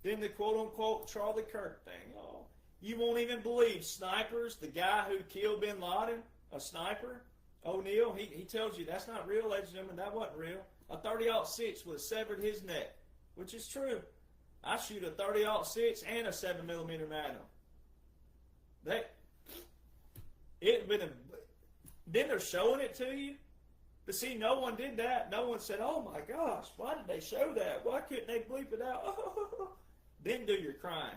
Then the quote-unquote Charlie Kirk thing. Oh, you won't even believe snipers, the guy who killed bin Laden, a sniper, O'Neill, he tells you that's not real, ladies and gentlemen. That wasn't real. A 30-06 would have severed his neck, which is true. I shoot a 30-06 and a 7mm Magnum. Then they're showing it to you. But see, no one did that. No one said, oh my gosh, why did they show that? Why couldn't they bleep it out? Then do your crime.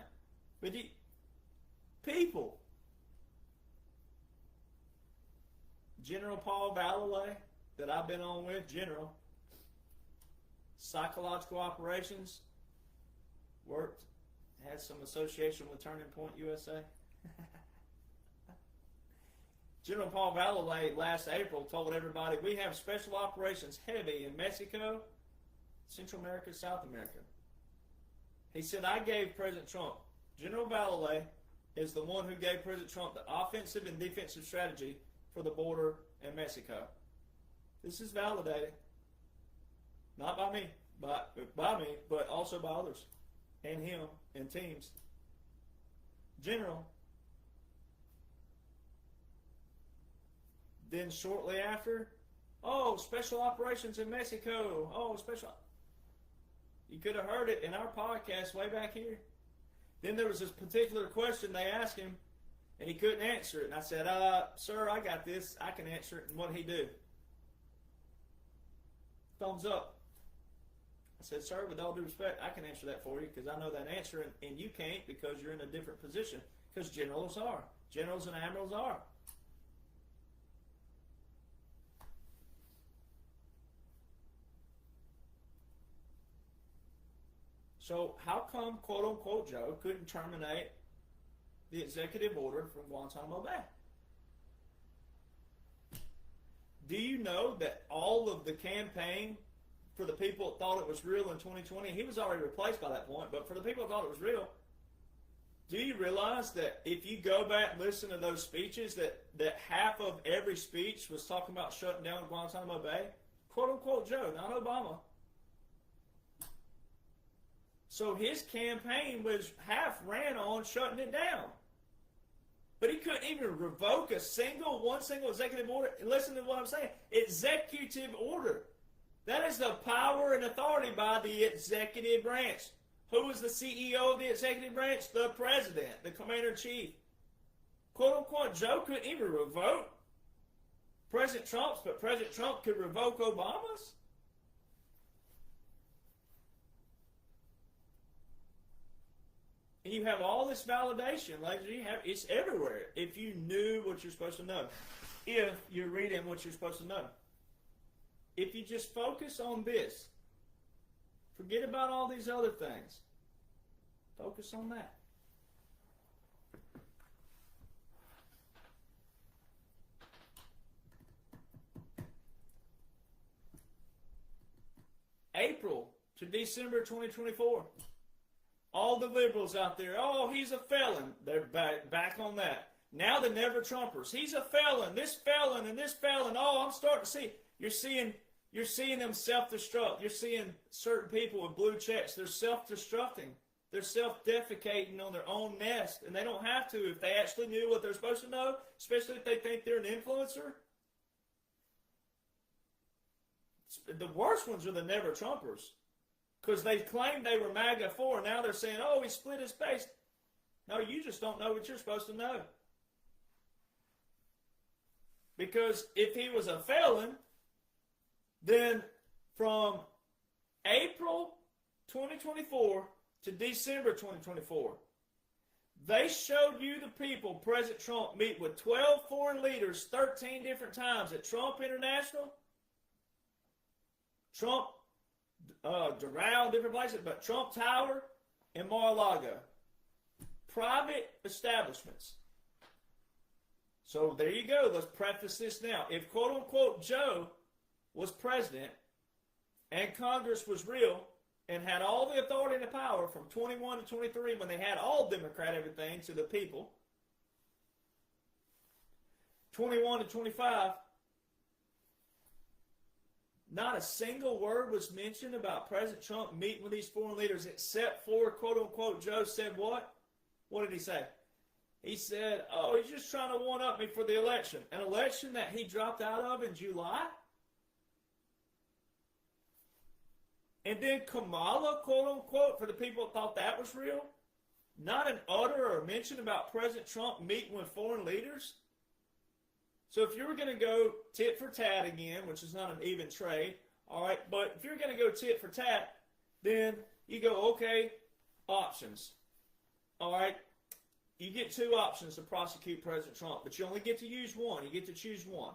But people. General Paul Vallely, that I've been on with, General, psychological operations, worked, had some association with Turning Point USA. General Paul Vallely last April told everybody, we have special operations heavy in Mexico, Central America, South America. He said, I gave President Trump, General Vallely is the one who gave President Trump the offensive and defensive strategy for the border in Mexico. This is validated, not by me, but also by others, and him, and teams. General. Then shortly after, oh, special operations in Mexico. Oh, special. You could have heard it in our podcast way back here. Then there was this particular question they asked him, and he couldn't answer it. And I said, sir, I got this. I can answer it. And what did he do? Thumbs up. I said, sir, with all due respect, I can answer that for you because I know that answer, and you can't because you're in a different position. Because generals are. Generals and admirals are. So how come, quote unquote, Joe couldn't terminate the executive order from Guantanamo Bay? Do you know that all of the campaign for the people that thought it was real in 2020, he was already replaced by that point, but for the people that thought it was real, do you realize that if you go back and listen to those speeches, that half of every speech was talking about shutting down Guantanamo Bay? Quote unquote Joe, not Obama. So his campaign was half ran on shutting it down. But he couldn't even revoke one single executive order. Listen to what I'm saying. Executive order. That is the power and authority by the executive branch. Who is the CEO of the executive branch? The president, the commander-in-chief. Quote unquote, Joe couldn't even revoke President Trump's, but President Trump could revoke Obama's? And you have all this validation, ladies. It's everywhere. If you knew what you're supposed to know, if you're reading what you're supposed to know, if you just focus on this, forget about all these other things. Focus on that. April to December 2024. All the liberals out there, oh, he's a felon. They're back on that. Now the never Trumpers. He's a felon. This felon and this felon. Oh, I'm starting to see. You're seeing them self-destruct. You're seeing certain people with blue checks. They're self-destructing. They're self-defecating on their own nest, and they don't have to if they actually knew what they're supposed to know, especially if they think they're an influencer. The worst ones are the never Trumpers. Because they claimed they were MAGA for, and now they're saying, oh, he split his face. No, you just don't know what you're supposed to know. Because if he was a felon, then from April 2024 to December 2024, they showed you the people, President Trump, meet with 12 foreign leaders 13 different times at Trump International, Trump Doral, different places, but Trump Tower and Mar-a-Lago. Private establishments. So there you go. Let's preface this now. If quote-unquote Joe was president and Congress was real and had all the authority and the power from 21 to 23 when they had all Democrat everything to the people, 21 to 25, not a single word was mentioned about President Trump meeting with these foreign leaders except for, quote-unquote, Joe said what? What did he say? He said, oh, he's just trying to one-up me for the election. An election that he dropped out of in July? And then Kamala, quote-unquote, for the people that thought that was real? Not an utter or mention about President Trump meeting with foreign leaders? So if you were going to go tit for tat again, which is not an even trade, all right, but if you're going to go tit for tat, then you go, okay, options. All right, you get two options to prosecute President Trump, but you only get to use one. You get to choose one.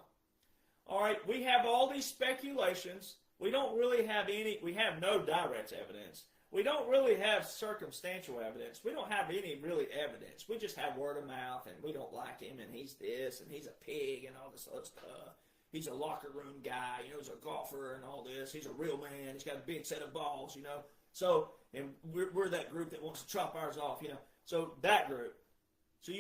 All right, we have all these speculations. We don't really have any, we have no direct evidence. We don't really have circumstantial evidence. We don't have any really evidence. We just have word of mouth, and we don't like him, and he's this, and he's a pig, and all this other stuff. He's a locker room guy, he's a golfer, and all this. He's a real man. He's got a big set of balls, So, and we're that group that wants to chop ours off, So that group. So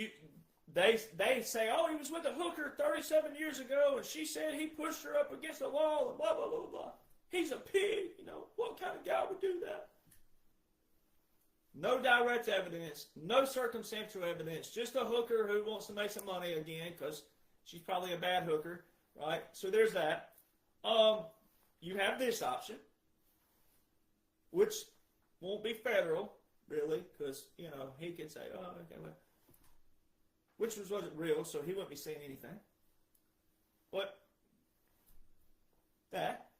they say, oh, he was with a hooker 37 years ago, and she said he pushed her up against the wall, and blah, blah, blah, blah. He's a pig, What kind of guy would do that? No direct evidence, no circumstantial evidence, just a hooker who wants to make some money again because she's probably a bad hooker, right? So there's that. You have this option, which won't be federal, really, because, he could say, oh, okay, well, which wasn't real, so he wouldn't be saying anything. But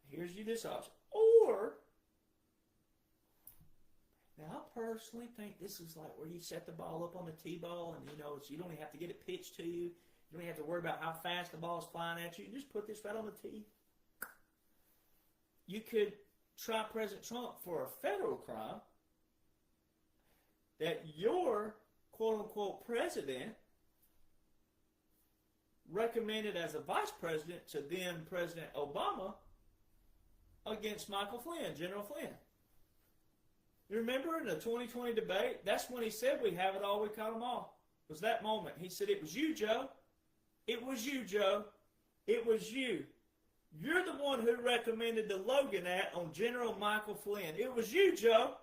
here's you this option. Or, now, I personally think this is like where you set the ball up on the T-ball and, so you don't even have to get it pitched to you. You don't even have to worry about how fast the ball's flying at you. You just put this right on the tee. You could try President Trump for a federal crime that your quote-unquote president recommended as a vice president to then President Obama against Michael Flynn, General Flynn. You remember in the 2020 debate, that's when he said we have it all, we caught them all. It was that moment. He said, it was you, Joe. It was you, Joe. It was you. You're the one who recommended the Logan Act on General Michael Flynn. It was you, Joe.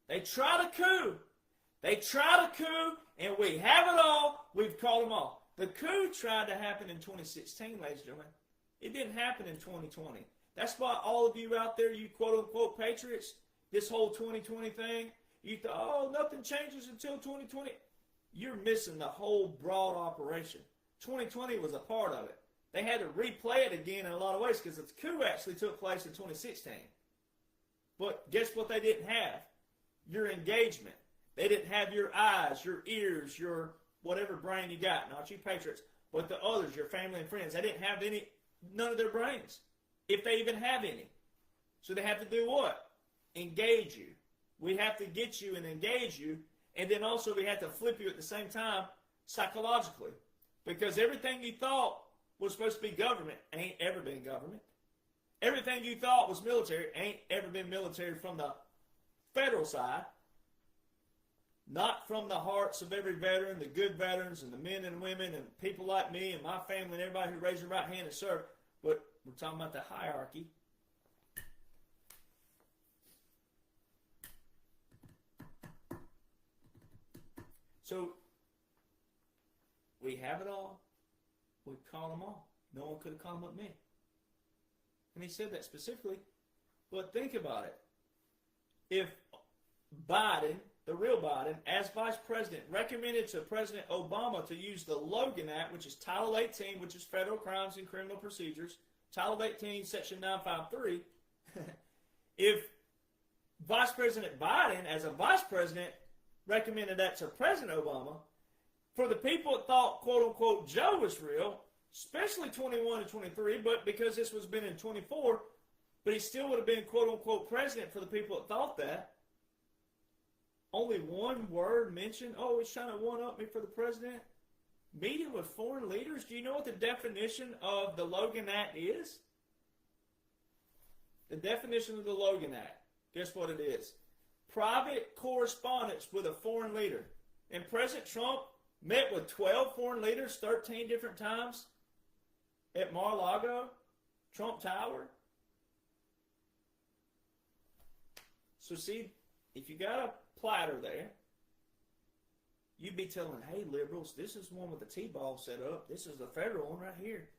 They tried a coup. They tried a coup, and we have it all. We've caught them all. The coup tried to happen in 2016, ladies and gentlemen. It didn't happen in 2020. That's why all of you out there, you quote-unquote patriots, this whole 2020 thing, you thought, oh, nothing changes until 2020. You're missing the whole broad operation. 2020 was a part of it. They had to replay it again in a lot of ways because the coup actually took place in 2016. But guess what they didn't have? Your engagement. They didn't have your eyes, your ears, your whatever brain you got. Not you patriots, but the others, your family and friends. They didn't have none of their brains, if they even have any. So they have to do what? Engage you. We have to get you and engage you, and then also we have to flip you at the same time psychologically. Because everything you thought was supposed to be government ain't ever been government. Everything you thought was military ain't ever been military from the federal side. Not from the hearts of every veteran, the good veterans and the men and women and people like me and my family and everybody who raised their right hand and served. But we're talking about the hierarchy. So, we have it all. We call them all. No one could have called them but me. And he said that specifically. But think about it. If Biden, the real Biden, as vice president, recommended to President Obama to use the Logan Act, which is Title 18, which is Federal Crimes and Criminal Procedures, Title 18, Section 953, if Vice President Biden, as a vice president, recommended that to President Obama, for the people that thought, quote-unquote, Joe was real, especially 21 and 23, but because this was been in 24, but he still would have been, quote-unquote, president for the people that thought that. Only one word mentioned, oh, he's trying to one-up me for the president. Meeting with foreign leaders. Do you know what the definition of the Logan Act is? The definition of the Logan Act. Guess what it is? Private correspondence with a foreign leader. And President Trump met with 12 foreign leaders 13 different times at Mar-a-Lago, Trump Tower. So see, if you got a platter there, you'd be telling, hey, liberals, this is one with the T-ball set up. This is the federal one right here.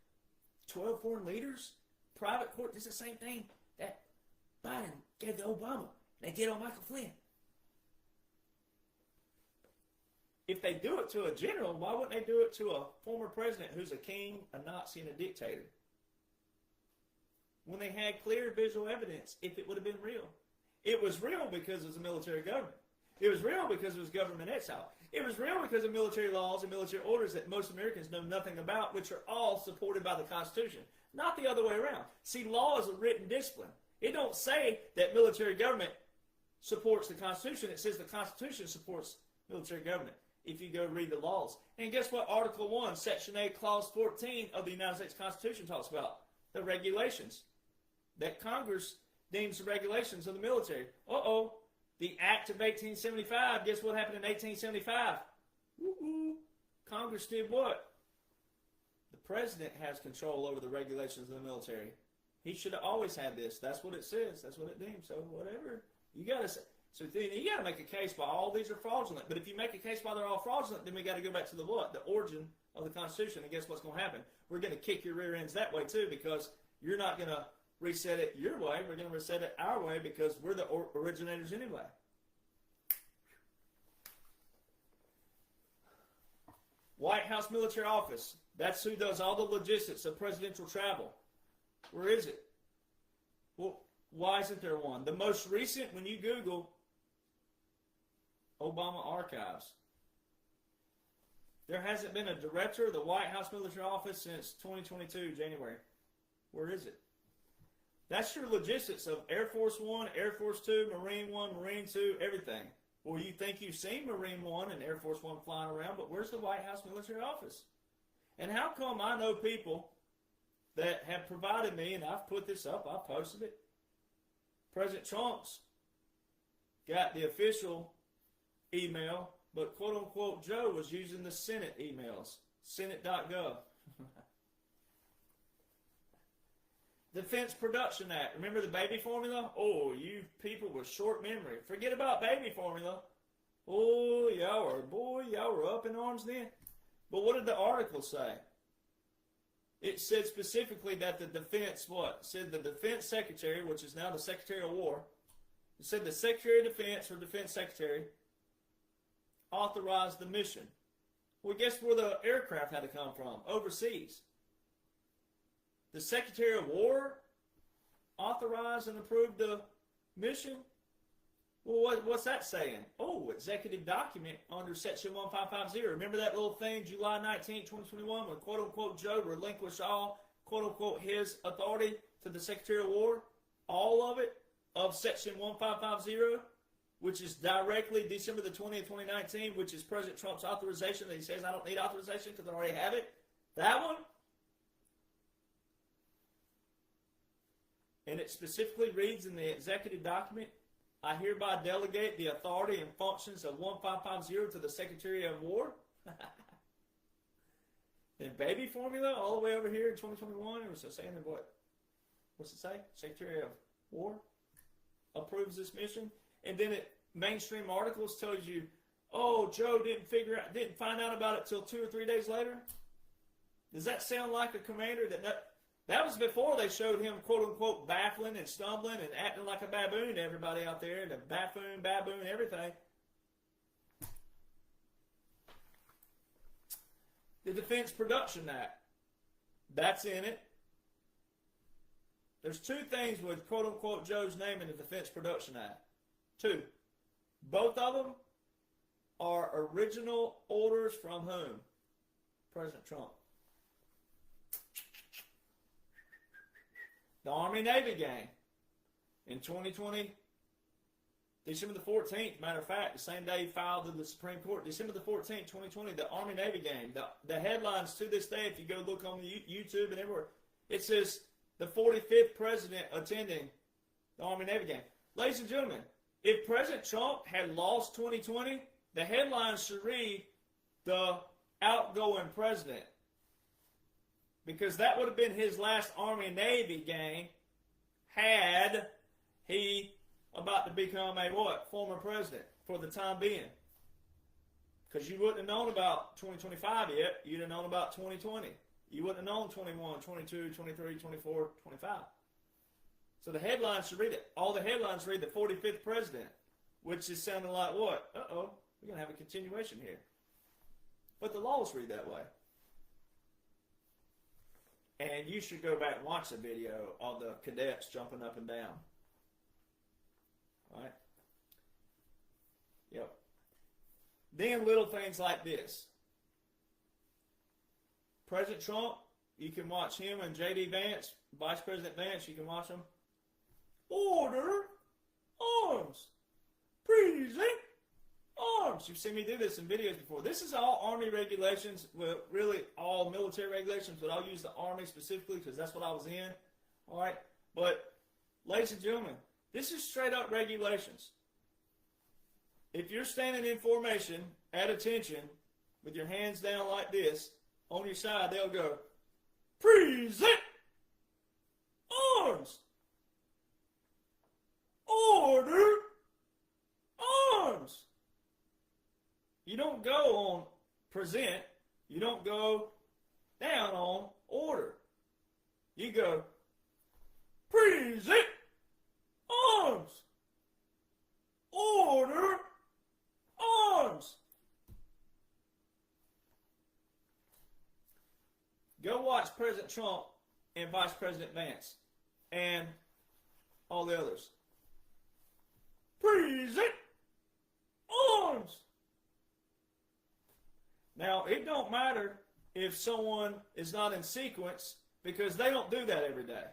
12 foreign leaders, private court. This is the same thing that Biden gave to Obama. They did on Michael Flynn. If they do it to a general, why wouldn't they do it to a former president who's a king, a Nazi, and a dictator? When they had clear visual evidence, if it would have been real. It was real because it was a military government. It was real because it was government exile. It was real because of military laws and military orders that most Americans know nothing about, which are all supported by the Constitution. Not the other way around. See, law is a written discipline. It don't say that military government supports the Constitution. It says the Constitution supports military government if you go read the laws. And guess what Article 1, Section 8, Clause 14 of the United States Constitution talks about? The regulations that Congress deems the regulations of the military. Uh-oh. The Act of 1875, guess what happened in 1875? Woo-hoo. Congress did what? The president has control over the regulations of the military. He should have always had this. That's what it says. That's what it deems. So whatever. You got to say. So you got to make a case by all these are fraudulent. But if you make a case by they're all fraudulent, then we got to go back to the what? The origin of the Constitution. And guess what's going to happen? We're going to kick your rear ends that way too, because you're not going to reset it your way. We're going to reset it our way because we're the originators anyway. White House Military Office. That's who does all the logistics of presidential travel. Where is it? Well, why isn't there one? The most recent, when you Google Obama Archives, there hasn't been a director of the White House Military Office since 2022, January. Where is it? That's your logistics of Air Force One, Air Force Two, Marine One, Marine Two, everything. Well, you think you've seen Marine One and Air Force One flying around, but where's the White House military office? And how come I know people that have provided me, and I've put this up, I've posted it. President Trump's got the official email, but quote-unquote Joe was using the Senate emails, senate.gov. Defense Production Act. Remember the baby formula? Oh, you people with short memory. Forget about baby formula. Oh, y'all were up in arms then. But what did the article say? It said specifically that the defense, what? It said the defense secretary, which is now the Secretary of War, it said the Secretary of Defense or Defense Secretary authorized the mission. Well, guess where the aircraft had to come from? Overseas. The Secretary of War authorized and approved the mission? Well, what's that saying? Oh, executive document under Section 1550. Remember that little thing, July 19, 2021, when quote-unquote Joe relinquished all, quote-unquote, his authority to the Secretary of War? All of it, of Section 1550, which is directly December the 20th, 2019, which is President Trump's authorization that he says, I don't need authorization because I already have it. That one? And it specifically reads in the executive document, I hereby delegate the authority and functions of 1550 to the Secretary of War. And baby formula all the way over here in 2021, it was saying what? What's it say? Secretary of War approves this mission. And then mainstream articles tells you, oh, Joe didn't find out about it till 2 or 3 days later. Does that sound like a commander that was before they showed him, quote-unquote, baffling and stumbling and acting like a baboon to everybody out there, and a baboon, everything. The Defense Production Act. That's in it. There's two things with, quote-unquote, Joe's name in the Defense Production Act. Two. Both of them are original orders from whom? President Trump. The Army-Navy gang in 2020, December the 14th, matter of fact, the same day he filed to the Supreme Court, December the 14th, 2020, the Army-Navy gang. The headlines to this day, if you go look on YouTube and everywhere, it says the 45th president attending the Army-Navy gang. Ladies and gentlemen, if President Trump had lost 2020, the headlines should read the outgoing president. Because that would have been his last Army-Navy gang had he about to become a what? Former president for the time being. Because you wouldn't have known about 2025 yet. You'd have known about 2020. You wouldn't have known 21, 22, 23, 24, 25. So the headlines should read it. All the headlines read the 45th president, which is sounding like what? Uh-oh, we're going to have a continuation here. But the laws read that way. And you should go back and watch the video of the cadets jumping up and down. All right? Yep. Then little things like this. President Trump, you can watch him and J.D. Vance, Vice President Vance, you can watch them. Order arms. Present arms. You've seen me do this in videos before. This is all Army regulations, well, really all military regulations, but I'll use the Army specifically because that's what I was in. All right? But, ladies and gentlemen, this is straight up regulations. If you're standing in formation, at attention, with your hands down like this, on your side, they'll go, present arms. Order arms. You don't go on present. You don't go down on order. You go present arms. Order arms. Go watch President Trump and Vice President Vance and all the others. Present arms. Now, it don't matter if someone is not in sequence because they don't do that every day.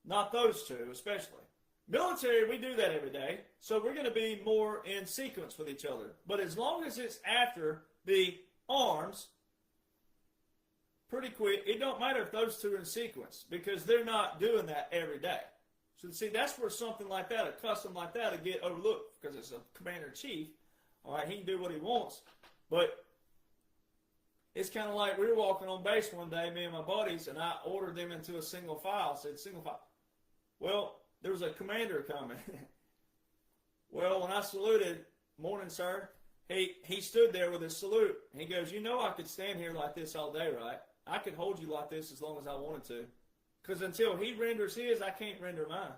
Not those two, especially. Military, we do that every day, so we're going to be more in sequence with each other. But as long as it's after the arms, pretty quick, it don't matter if those two are in sequence, because they're not doing that every day. So see, that's where something like that, a custom like that, will get overlooked, because it's a commander-in-chief. All right, he can do what he wants. But it's kind of like we were walking on base one day, me and my buddies, and I ordered them into a single file, said single file. Well, there was a commander coming. Well, when I saluted, morning, sir, he stood there with his salute. He goes, you know I could stand here like this all day, right? I could hold you like this as long as I wanted to. Because until he renders his, I can't render mine.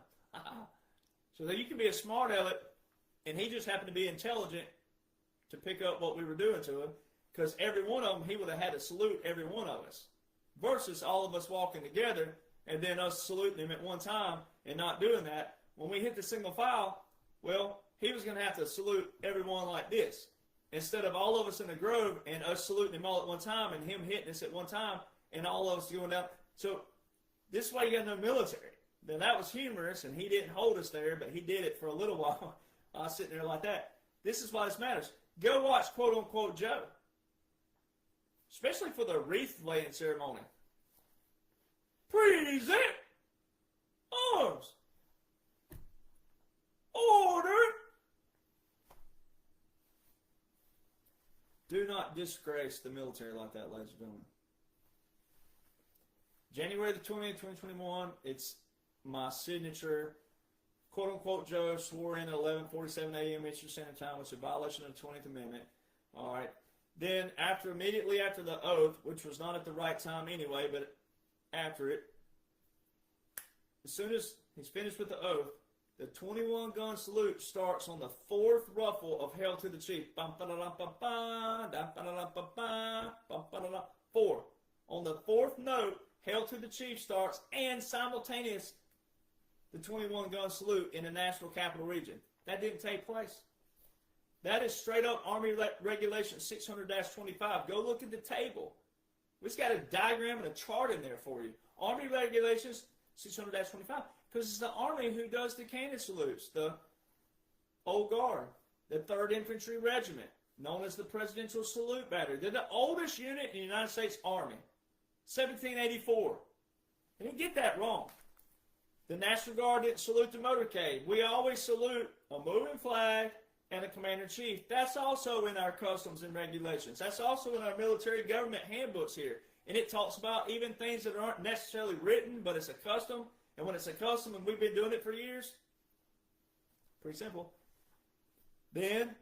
So that you can be a smart aleck, and he just happened to be intelligent to pick up what we were doing to him. Because every one of them, he would have had to salute every one of us. Versus all of us walking together, and then us saluting him at one time and not doing that. When we hit the single file, well, he was going to have to salute everyone like this. Instead of all of us in the grove and us saluting him all at one time and him hitting us at one time and all of us going down. So this way you got no military. Now that was humorous, and he didn't hold us there, but he did it for a little while. I was sitting there like that. This is why this matters. Go watch quote-unquote Joe. Especially for the wreath-laying ceremony. Present arms. Order. Do not disgrace the military like that, ladies and gentlemen. January the 20th, 2021, it's my signature, quote-unquote Joe, swore in at 11:47 a.m. Eastern Standard Time, which is a violation of the 20th Amendment. All right. Then, immediately after the oath, which was not at the right time anyway, but after it, as soon as he's finished with the oath, the 21-gun salute starts on the fourth ruffle of Hail to the Chief. 4. On the fourth note, Hail to the Chief starts, and simultaneous, the 21-gun salute in the National Capital Region. That didn't take place. That is straight up Army Regulation 600-25. Go look at the table. We've got a diagram and a chart in there for you. Army Regulations 600-25. Because it's the Army who does the cannon salutes. The Old Guard. The 3rd Infantry Regiment, known as the Presidential Salute Battery. They're the oldest unit in the United States Army. 1784. They didn't get that wrong. The National Guard didn't salute the motorcade. We always salute a moving flag and a commander-in-chief. That's also in our customs and regulations. That's also in our military government handbooks here. And it talks about even things that aren't necessarily written, but it's a custom. And when it's a custom and we've been doing it for years, pretty simple. Then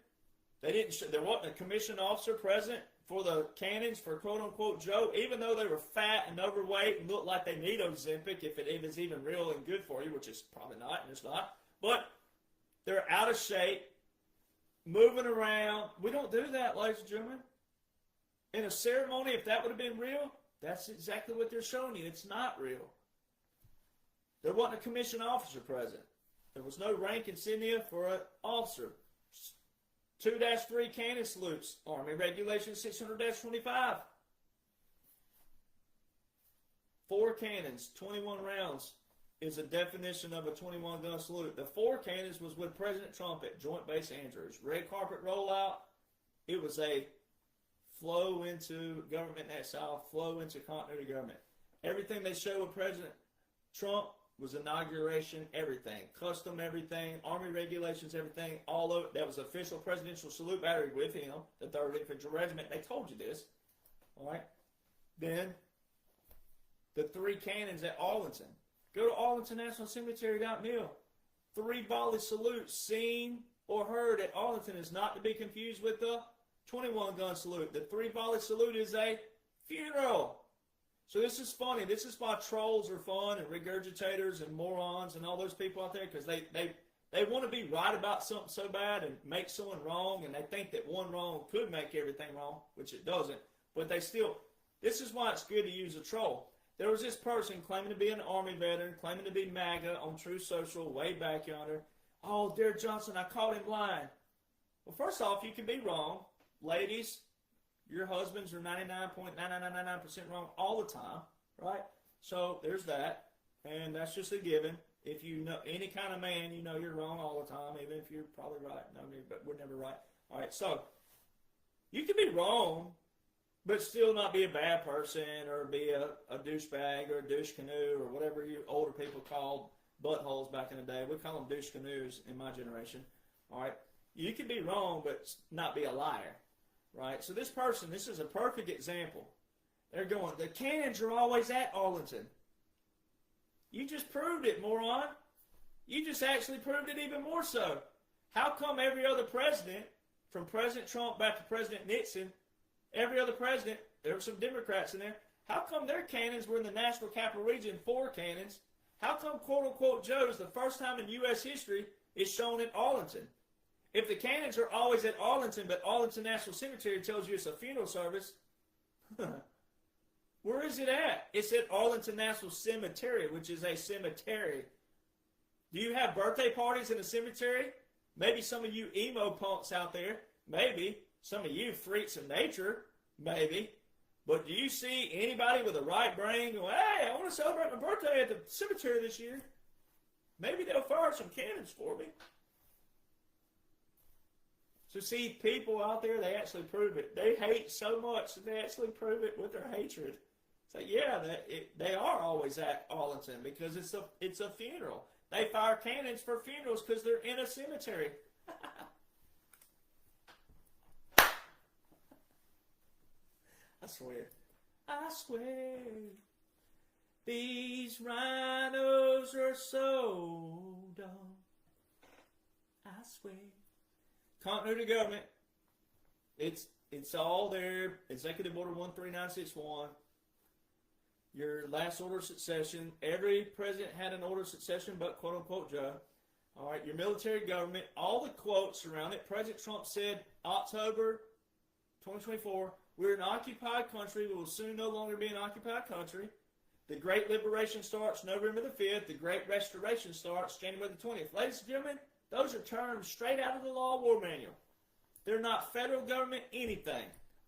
there wasn't a commissioned officer present for the cannons for quote-unquote Joe, even though they were fat and overweight and looked like they need Ozempic, if it is even real and good for you, which is probably not, and it's not. But they're out of shape, moving around. We don't do that, ladies and gentlemen. In a ceremony, if that would have been real, that's exactly what they're showing you. It's not real. There wasn't a commissioned officer present. There was no rank insignia for an officer. 2-3 cannon salutes. Army Regulation 600-25. 4 cannons, 21 rounds is a definition of a 21-gun salute. The 4 cannons was with President Trump at Joint Base Andrews. Red carpet rollout. It was a flow into government exile, flow into continuity government. Everything they showed with President Trump was inauguration, everything. Custom everything, Army regulations, everything, all of it. That was official presidential salute battery with him, the 3rd Infantry Regiment. They told you this. All right. Then, the 3 cannons at Arlington. Go to Arlington National Cemetery, Mill. 3 volley salutes seen or heard at Arlington is not to be confused with the 21-gun salute. The 3 volley salute is a funeral. So this is funny. This is why trolls are fun and regurgitators and morons and all those people out there, because they want to be right about something so bad and make someone wrong, and they think that one wrong could make everything wrong, which it doesn't. But they still, this is why it's good to use a troll. There was this person claiming to be an Army veteran, claiming to be MAGA on True Social way back yonder. Oh, dear Jonhson, I caught him lying. Well, first off, you can be wrong. Ladies, your husbands are 99.9999% wrong all the time, right? So there's that. And that's just a given. If you know any kind of man, you know you're wrong all the time, even if you're probably right. No, but we're never right. All right, so you can be wrong, but still not be a bad person or be a douchebag or a douche canoe or whatever you older people called buttholes back in the day. We call them douche canoes in my generation. All right, you can be wrong, but not be a liar. Right? So this person, this is a perfect example. They're going, the cannons are always at Arlington. You just proved it, moron. You just actually proved it even more so. How come every other president, from President Trump back to President Nixon, every other president, there were some Democrats in there, how come their cannons were in the National Capital Region, 4 cannons? How come, quote-unquote, Joe's, the first time in U.S. history, is shown at Arlington? If the cannons are always at Arlington, but Arlington National Cemetery tells you it's a funeral service, where is it at? It's at Arlington National Cemetery, which is a cemetery. Do you have birthday parties in a cemetery? Maybe some of you emo punks out there, maybe. Some of you freaks of nature, maybe. But do you see anybody with a right brain going, hey, I want to celebrate my birthday at the cemetery this year? Maybe they'll fire some cannons for me. So see, people out there, they actually prove it. They hate so much that they actually prove it with their hatred. So yeah, they are always at Arlington because it's a funeral. They fire cannons for funerals because they're in a cemetery. I swear, these rhinos are so dumb. I swear. Continuity of government. It's all there. Executive Order 13961. Your last order of succession. Every president had an order of succession, but quote unquote Joe. All right, your military government. All the quotes around it. President Trump said October 2024. We're an occupied country. We will soon no longer be an occupied country. The Great Liberation starts November the 5th. The Great Restoration starts January the 20th. Ladies and gentlemen, those are terms straight out of the Law War Manual. They're not federal government anything.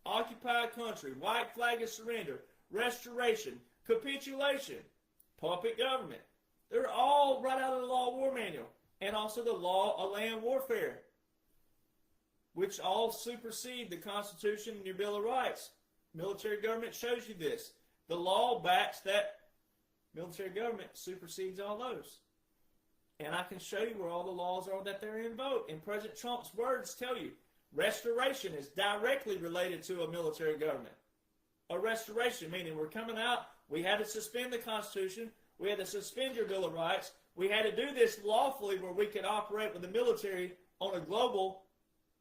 Occupied country, white flag of surrender, restoration, capitulation, puppet government. They're all right out of the Law War Manual. And also the Law of Land Warfare, which all supersede the Constitution and your Bill of Rights. Military government shows you this. The law backs that military government supersedes all those. And I can show you where all the laws are that they're invoked. And President Trump's words tell you, restoration is directly related to a military government. A restoration, meaning we're coming out, we had to suspend the Constitution, we had to suspend your Bill of Rights, we had to do this lawfully where we could operate with the military on a global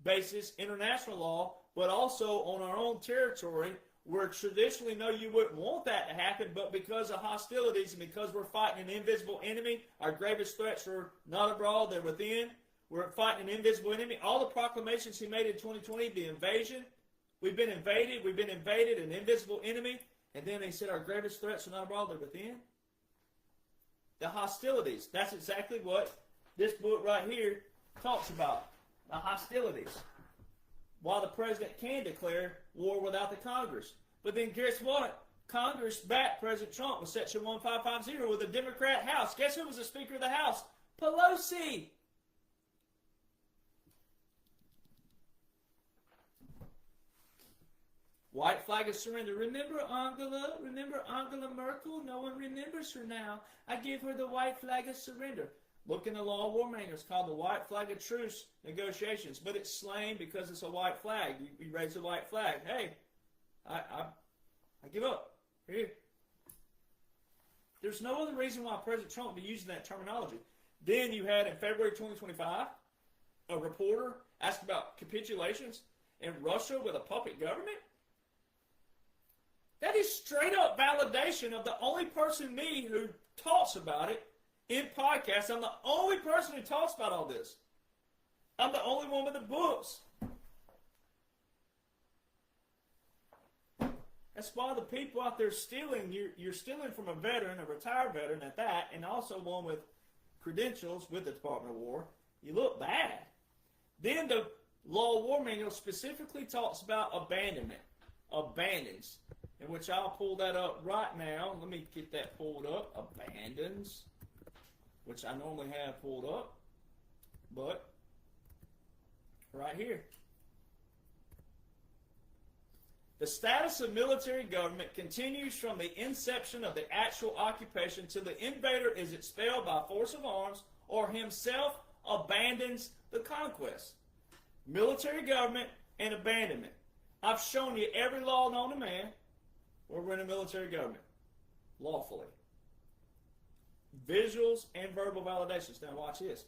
basis, international law, but also on our own territory where traditionally, no, you wouldn't want that to happen, but because of hostilities and because we're fighting an invisible enemy, our gravest threats are not abroad, they're within. We're fighting an invisible enemy. All the proclamations he made in 2020, the invasion, we've been invaded, an invisible enemy, and then he said our gravest threats are not abroad, they're within. The hostilities, that's exactly what this book right here talks about, the hostilities. While the president can declare war without the Congress. But then guess what? Congress backed President Trump with Section 1550 with a Democrat House. Guess who was the Speaker of the House? Pelosi. White flag of surrender. Remember Angela? Remember Angela Merkel? No one remembers her now. I gave her the white flag of surrender. Look in the Law War Manual. It's called the White Flag of Truce Negotiations. But it's slain because it's a white flag. You raise the white flag. Hey, I give up. Here. There's no other reason why President Trump would be using that terminology. Then you had in February 2025, a reporter asked about capitulations in Russia with a puppet government. That is straight up validation of the only person, me, who talks about it in podcasts. I'm the only person who talks about all this. I'm the only one with the books. That's why the people out there stealing, you're stealing from a veteran, a retired veteran at that, and also one with credentials with the Department of War. You look bad. Then the Law War Manual specifically talks about abandonment. Abandons. in which I'll pull that up right now. Let me get that pulled up. Abandons, which I normally have pulled up, but right here. The status of military government continues from the inception of the actual occupation till the invader is expelled by force of arms or himself abandons the conquest. Military government and abandonment. I've shown you every law known to man where we're in a military government, lawfully. Visuals and verbal validations. Now watch this.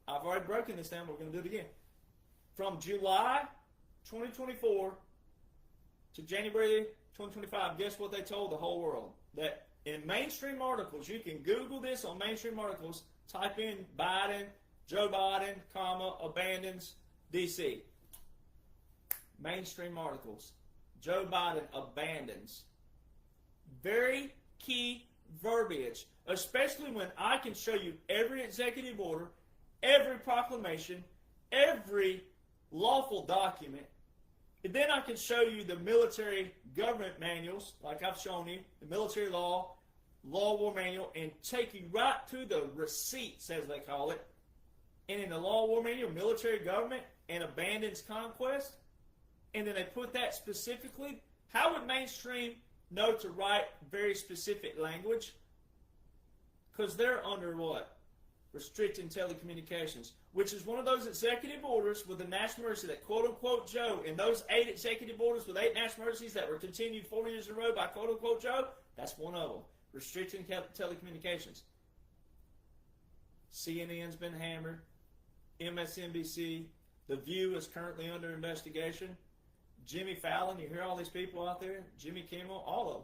I've already broken this down, but we're going to do it again. From July 2024 to January 2025, guess what they told the whole world? That in mainstream articles, you can Google this on mainstream articles, type in Biden, Joe Biden, comma, abandons DC. Mainstream articles. Joe Biden abandons. Very key verbiage, especially when I can show you every executive order, every proclamation, every lawful document. And then I can show you the military government manuals, like I've shown you, the military law, law war manual, and take you right to the receipts, as they call it. And in the law war manual, military government and abandons conquest, and then they put that specifically. How would mainstream know to write very specific language? Because they're under what? Restricting telecommunications, which is one of those executive orders with the national emergency that quote-unquote Joe, and those 8 executive orders with 8 national emergencies that were continued 4 years in a row by quote-unquote Joe, that's one of them. Restricting telecommunications. CNN's been hammered. MSNBC. The View is currently under investigation. Jimmy Fallon, you hear all these people out there? Jimmy Kimmel, all of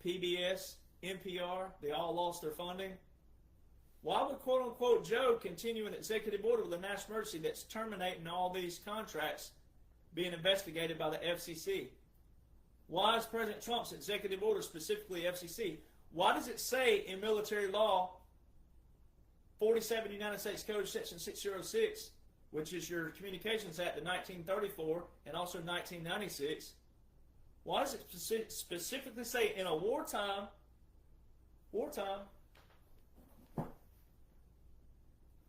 them. PBS, NPR, they all lost their funding. Why would quote-unquote Joe continue an executive order with a national emergency that's terminating all these contracts being investigated by the FCC? Why is President Trump's executive order specifically FCC? Why does it say in military law, 47 United States Code Section 606, which is your Communications Act of 1934 and also 1996, why does it specifically say in a wartime,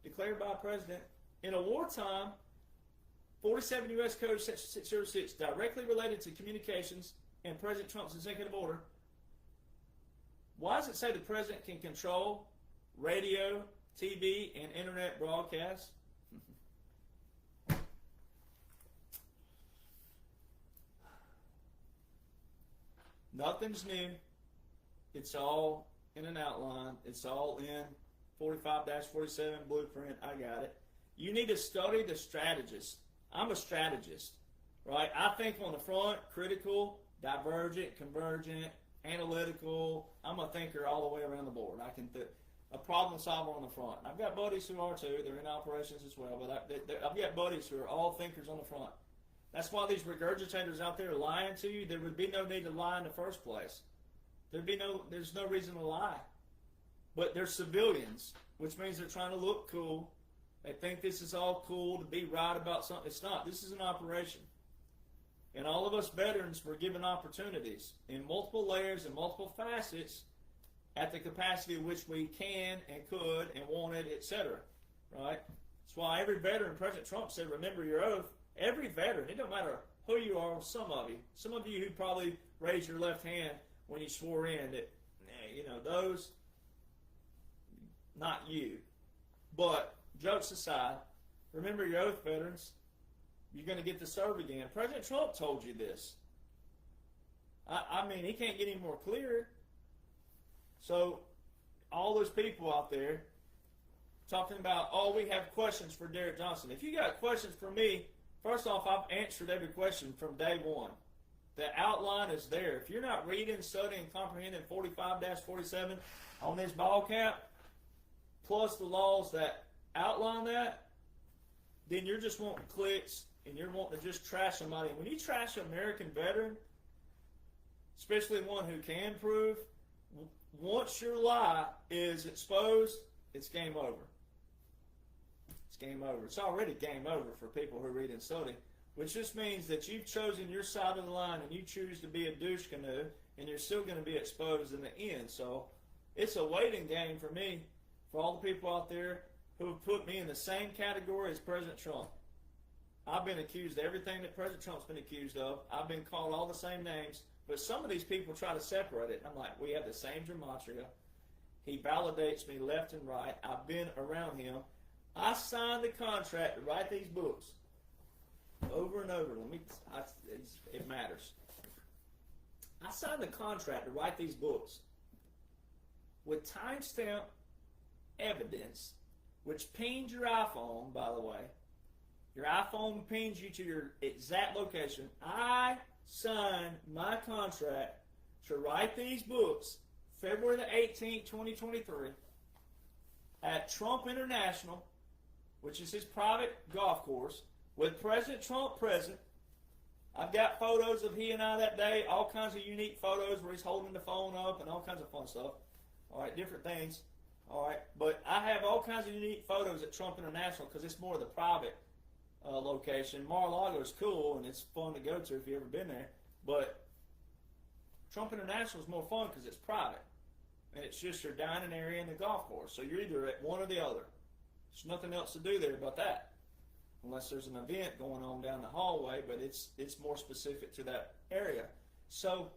declared by a president, in a wartime, 47 U.S. Code Section 606, directly related to communications and President Trump's executive order, why does it say the president can control radio, TV, and internet broadcasts? Nothing's new. It's all in an outline. It's all in 45-47 blueprint. I got it. You need to study the strategist. I'm a strategist, right? I think on the front, critical, divergent, convergent, analytical. I'm a thinker all the way around the board. I can a problem solver on the front. I've got buddies who are too. They're in operations as well, but I've got buddies who are all thinkers on the front. That's why these regurgitators out there are lying to you. There would be no need to lie in the first place. There's no reason to lie. But they're civilians, which means they're trying to look cool. They think this is all cool to be right about something. It's not. This is an operation. And all of us veterans were given opportunities in multiple layers and multiple facets at the capacity of which we can and could and wanted, etc. Right? That's why every veteran, President Trump said, remember your oath. Every veteran, it don't matter who you are, some of you who probably raised your left hand when you swore in that, those, not you. But, jokes aside, remember your oath, veterans. You're going to get to serve again. President Trump told you this. I mean, he can't get any more clear. So, all those people out there talking about, we have questions for Derek Jonhson. If you got questions for me, first off, I've answered every question from day one. The outline is there. If you're not reading, studying, comprehending 45-47 on this ball cap, plus the laws that outline that, then you're just wanting clicks and you're wanting to just trash somebody. When you trash an American veteran, especially one who can prove, once your lie is exposed, it's game over. It's game over. It's already game over for people who read and study. which just means that you've chosen your side of the line and you choose to be a douche canoe, and you're still going to be exposed in the end. So it's a waiting game for me, for all the people out there who have put me in the same category as President Trump. I've been accused of everything that President Trump's been accused of. I've been called all the same names. But some of these people try to separate it. I'm like, we have the same gematria. He validates me left and right. I've been around him. I signed the contract to write these books over and over. It matters. I signed the contract to write these books with timestamp evidence, which pings your iPhone, by the way. Your iPhone pings you to your exact location. I signed my contract to write these books February the 18th, 2023 at Trump International, which is his private golf course, with President Trump present. I've got photos of he and I that day, all kinds of unique photos where he's holding the phone up and all kinds of fun stuff. All right, different things. All right, but I have all kinds of unique photos at Trump International because it's more of the private location. Mar-a-Lago is cool and it's fun to go to if you've ever been there, but Trump International is more fun because it's private and it's just your dining area and the golf course. So you're either at one or the other. There's nothing else to do there about that, unless there's an event going on down the hallway, but it's more specific to that area. So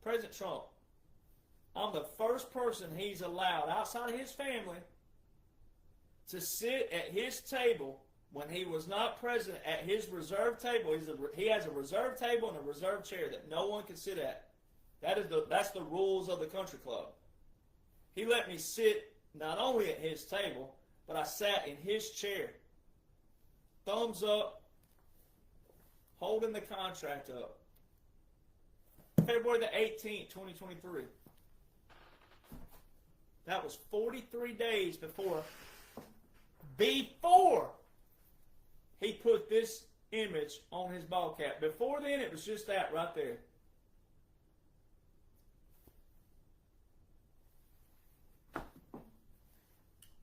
President Trump, I'm the first person he's allowed outside of his family to sit at his table when he was not president, at his reserve table. He has a reserve table and a reserve chair that no one can sit at. That's the rules of the country club. He let me sit not only at his table, but I sat in his chair. Thumbs up, holding the contract up. February the 18th, 2023. That was 43 days before he put this image on his ball cap. Before then, it was just that right there.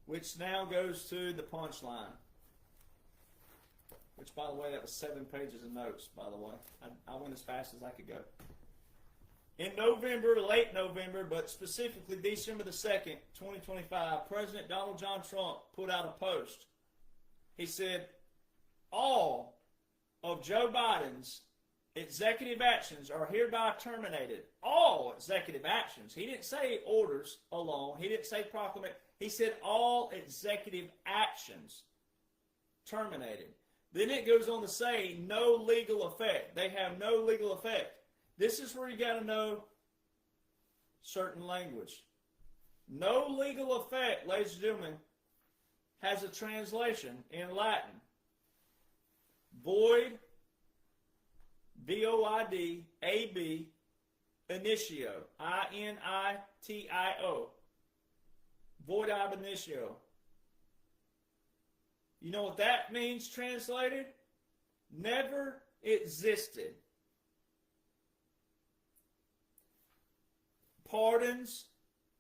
Which now goes to the punchline. Which, by the way, that was 7 pages of notes, by the way. I went as fast as I could go. In November, late November, but specifically December the 2nd, 2025, President Donald John Trump put out a post. He said, all of Joe Biden's executive actions are hereby terminated. All executive actions. He didn't say orders alone. He didn't say proclamation. He said all executive actions terminated. Then it goes on to say no legal effect. They have no legal effect. This is where you got to know certain language. No legal effect, ladies and gentlemen, has a translation in Latin. Void, void, ab, initio, initio. Void ab initio. You know what that means translated? Never existed. Pardons,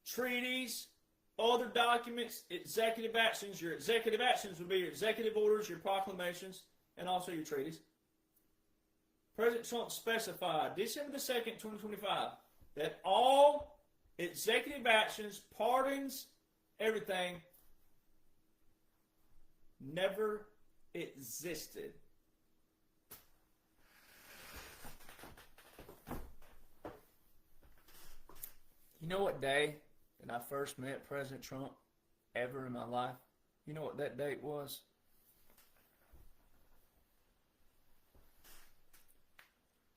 treaties, other documents, executive actions. Your executive actions would be your executive orders, your proclamations, and also your treaties. President Trump specified December the 2nd, 2025, that all executive actions, pardons, everything never existed. You know what day that I first met President Trump ever in my life? You know what that date was?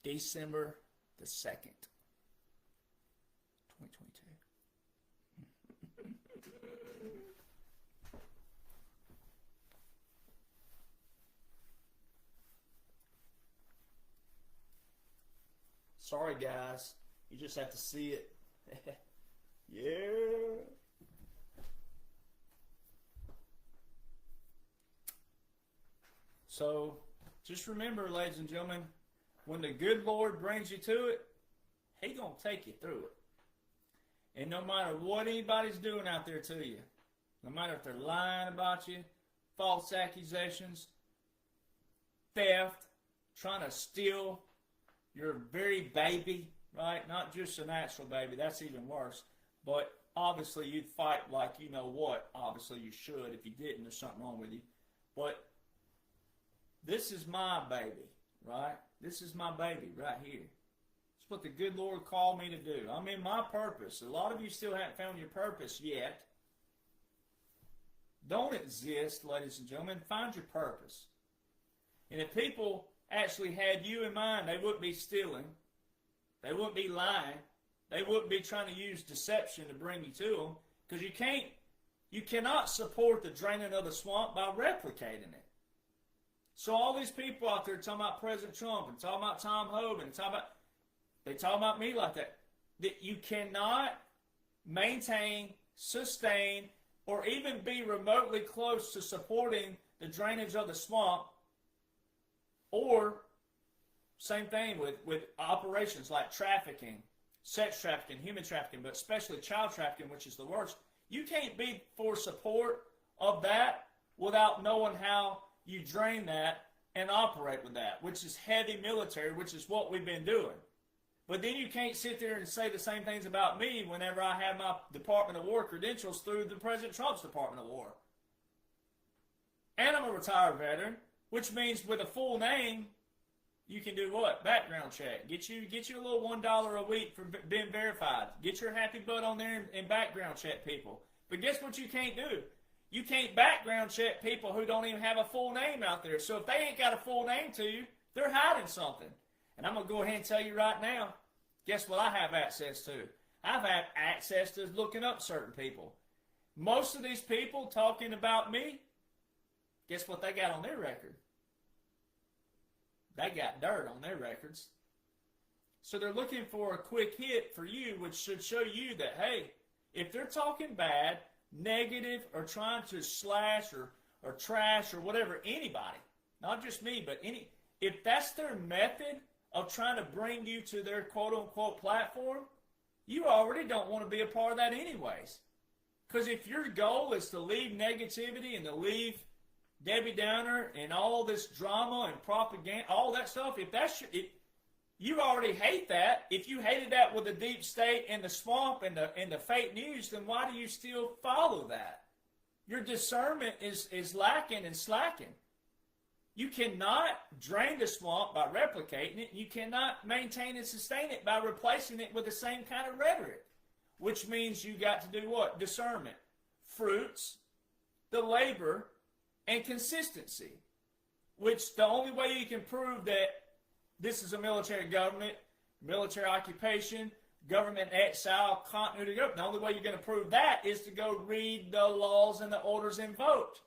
December the 2nd, 2022. Sorry, guys. You just have to see it. Yeah. So, just remember, ladies and gentlemen, when the good Lord brings you to it, He gonna take you through it. And no matter what anybody's doing out there to you, no matter if they're lying about you, false accusations, theft, trying to steal your very baby, right? Not just a natural baby, that's even worse. But obviously you'd fight like you know what. Obviously you should. If you didn't, there's something wrong with you. But this is my baby, right? This is my baby right here. It's what the good Lord called me to do. I'm in my purpose. A lot of you still haven't found your purpose yet. Don't exist, ladies and gentlemen. Find your purpose. And if people actually had you in mind, they wouldn't be stealing. They wouldn't be lying. They wouldn't be trying to use deception to bring you to them. Because you cannot support the draining of the swamp by replicating it. So all these people out there talking about President Trump and talking about Tom Hogan, they talk about me like that. That you cannot maintain, sustain, or even be remotely close to supporting the drainage of the swamp, or same thing with operations like trafficking, sex trafficking, human trafficking, but especially child trafficking, which is the worst. You can't be for support of that without knowing how you drain that and operate with that, which is heavy military, which is what we've been doing. But then you can't sit there and say the same things about me whenever I have my Department of War credentials through the President Trump's Department of War. And I'm a retired veteran, which means with a full name, you can do what? Background check. Get you a little $1 a week for being verified. Get your happy butt on there and background check people. But guess what you can't do? You can't background check people who don't even have a full name out there. So if they ain't got a full name to you, they're hiding something. And I'm going to go ahead and tell you right now, guess what I have access to? I've had access to looking up certain people. Most of these people talking about me, guess what they got on their record? They got dirt on their records. So they're looking for a quick hit for you, which should show you that, hey, if they're talking bad, negative, or trying to slash or trash or whatever, anybody, not just me, but if that's their method of trying to bring you to their quote-unquote platform, you already don't want to be a part of that anyways. Because if your goal is to leave negativity and to leave Debbie Downer and all this drama and propaganda, all that stuff, if you already hate that. If you hated that with the deep state and the swamp and the fake news, then why do you still follow that? Your discernment is lacking and slacking. You cannot drain the swamp by replicating it. You cannot maintain and sustain it by replacing it with the same kind of rhetoric, which means you got to do what? Discernment, fruits, the labor, and consistency, which the only way you can prove that this is a military government, military occupation, government exile, continuity of government, the only way you're going to prove that is to go read the laws and the orders and vote.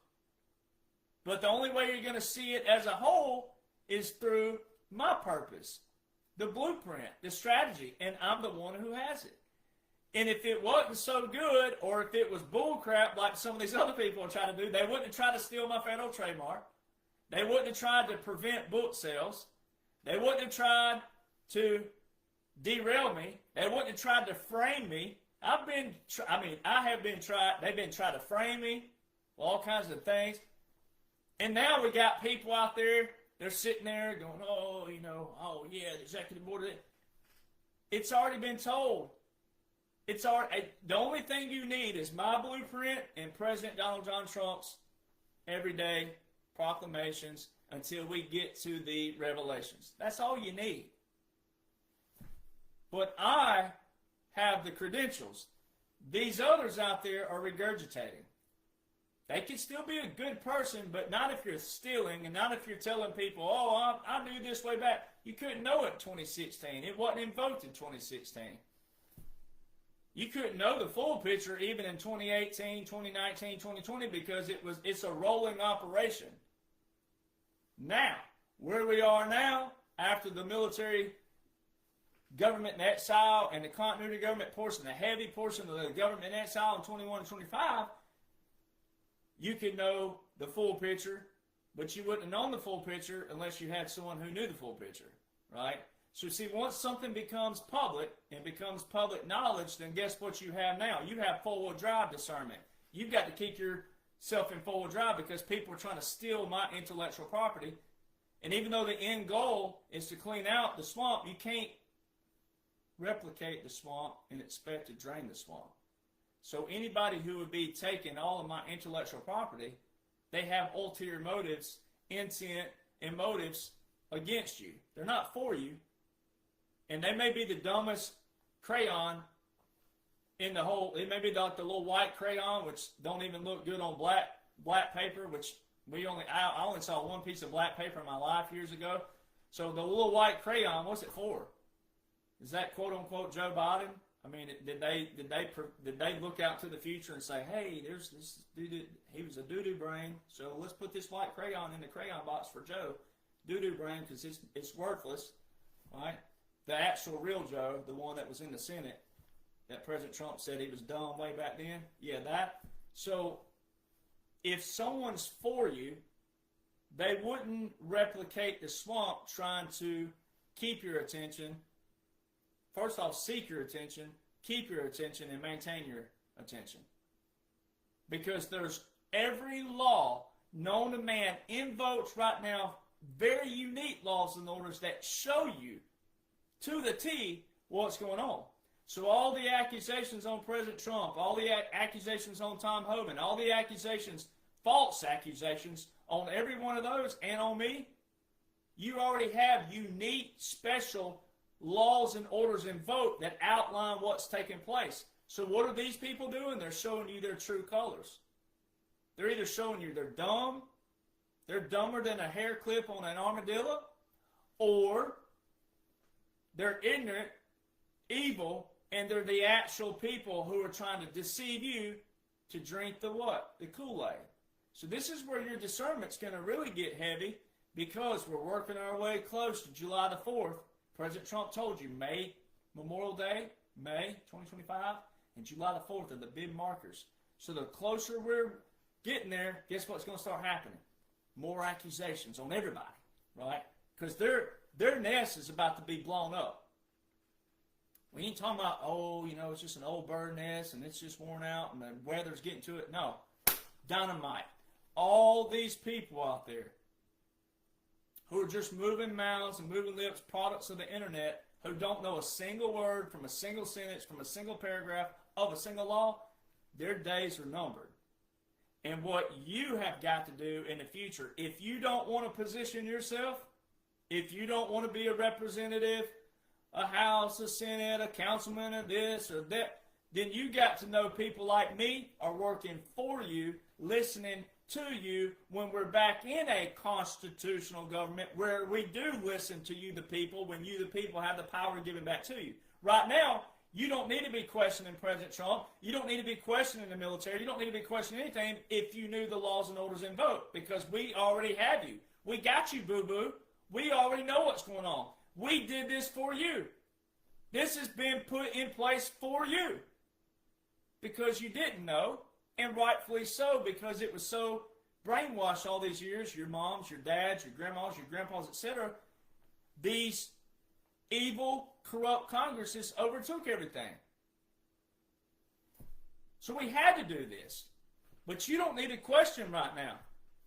But the only way you're going to see it as a whole is through my purpose, the blueprint, the strategy, and I'm the one who has it. And if it wasn't so good, or if it was bullcrap like some of these other people are trying to do, they wouldn't have tried to steal my federal trademark. They wouldn't have tried to prevent book sales. They wouldn't have tried to derail me. They wouldn't have tried to frame me. They've been trying to frame me, all kinds of things. And now we got people out there, they're sitting there going, the executive board. It's already been told. The only thing you need is my blueprint and President Donald John Trump's everyday proclamations until we get to the revelations. That's all you need. But I have the credentials. These others out there are regurgitating. They can still be a good person, but not if you're stealing and not if you're telling people, I knew this way back. You couldn't know it in 2016. It wasn't invoked in 2016. You couldn't know the full picture even in 2018, 2019, 2020 because it's a rolling operation. Now, where we are now, after the military government in exile and the continuity government portion, the heavy portion of the government in exile in 21 and 25, you could know the full picture, but you wouldn't have known the full picture unless you had someone who knew the full picture, right? So see, once something becomes public and becomes public knowledge, then guess what you have now? You have four-wheel drive discernment. You've got to keep yourself in four-wheel drive because people are trying to steal my intellectual property. And even though the end goal is to clean out the swamp, you can't replicate the swamp and expect to drain the swamp. So anybody who would be taking all of my intellectual property, they have ulterior motives, intent, and motives against you. They're not for you. And they may be the dumbest crayon in the whole. It may be like the little white crayon, which don't even look good on black paper, which I only saw one piece of black paper in my life years ago. So the little white crayon, what's it for? Is that quote unquote Joe Biden? I mean, did they look out to the future and say, hey, there's this dude, he was a doo-doo brain, so let's put this white crayon in the crayon box for Joe, doo-doo brain, because it's worthless, right? The actual real Joe, the one that was in the Senate, that President Trump said he was dumb way back then, yeah, that. So if someone's for you, they wouldn't replicate the swamp trying to keep your attention. First off, seek your attention, keep your attention, and maintain your attention. Because there's every law known to man invoked right now, very unique laws and orders that show you to the T what's going on. So all the accusations on President Trump, all the accusations on Tom Homan, all the accusations, false accusations on every one of those and on me, you already have unique, special laws and orders invoked that outline what's taking place. So what are these people doing? They're showing you their true colors. They're either showing you they're dumb, they're dumber than a hair clip on an armadillo, or they're ignorant, evil, and they're the actual people who are trying to deceive you to drink the what? The Kool-Aid. So this is where your discernment's going to really get heavy, because we're working our way close to July the 4th. President Trump told you Memorial Day, May 2025, and July the 4th are the big markers. So the closer we're getting there, guess what's going to start happening? More accusations on everybody, right? Because their nest is about to be blown up. We ain't talking about, it's just an old bird nest and it's just worn out and the weather's getting to it. No. Dynamite. All these people out there who are just moving mouths and moving lips, products of the internet, who don't know a single word from a single sentence, from a single paragraph of a single law, their days are numbered. And what you have got to do in the future, if you don't want to position yourself, if you don't want to be a representative, a House, a Senate, a councilman, or this or that, then you got to know people like me are working for you, listening to you when we're back in a constitutional government where we do listen to you, the people, when you, the people, have the power given back to you. Right now, you don't need to be questioning President Trump. You don't need to be questioning the military. You don't need to be questioning anything if you knew the laws and orders invoked, because we already have you. We got you, boo-boo. We already know what's going on. We did this for you. This has been put in place for you because you didn't know. And rightfully so, because it was so brainwashed all these years, your moms, your dads, your grandmas, your grandpas, etc. These evil, corrupt Congresses overtook everything. So we had to do this. But you don't need to question right now.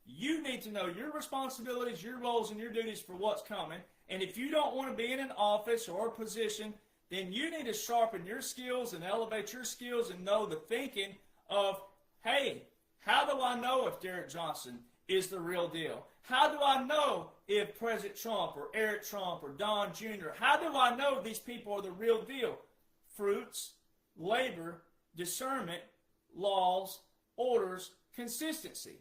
You need to know your responsibilities, your roles, and your duties for what's coming. And if you don't want to be in an office or a position, then you need to sharpen your skills and elevate your skills and know the thinking of, hey, how do I know if Derek Jonhson is the real deal? How do I know if President Trump or Eric Trump or Don Jr., how do I know these people are the real deal? Fruits, labor, discernment, laws, orders, consistency.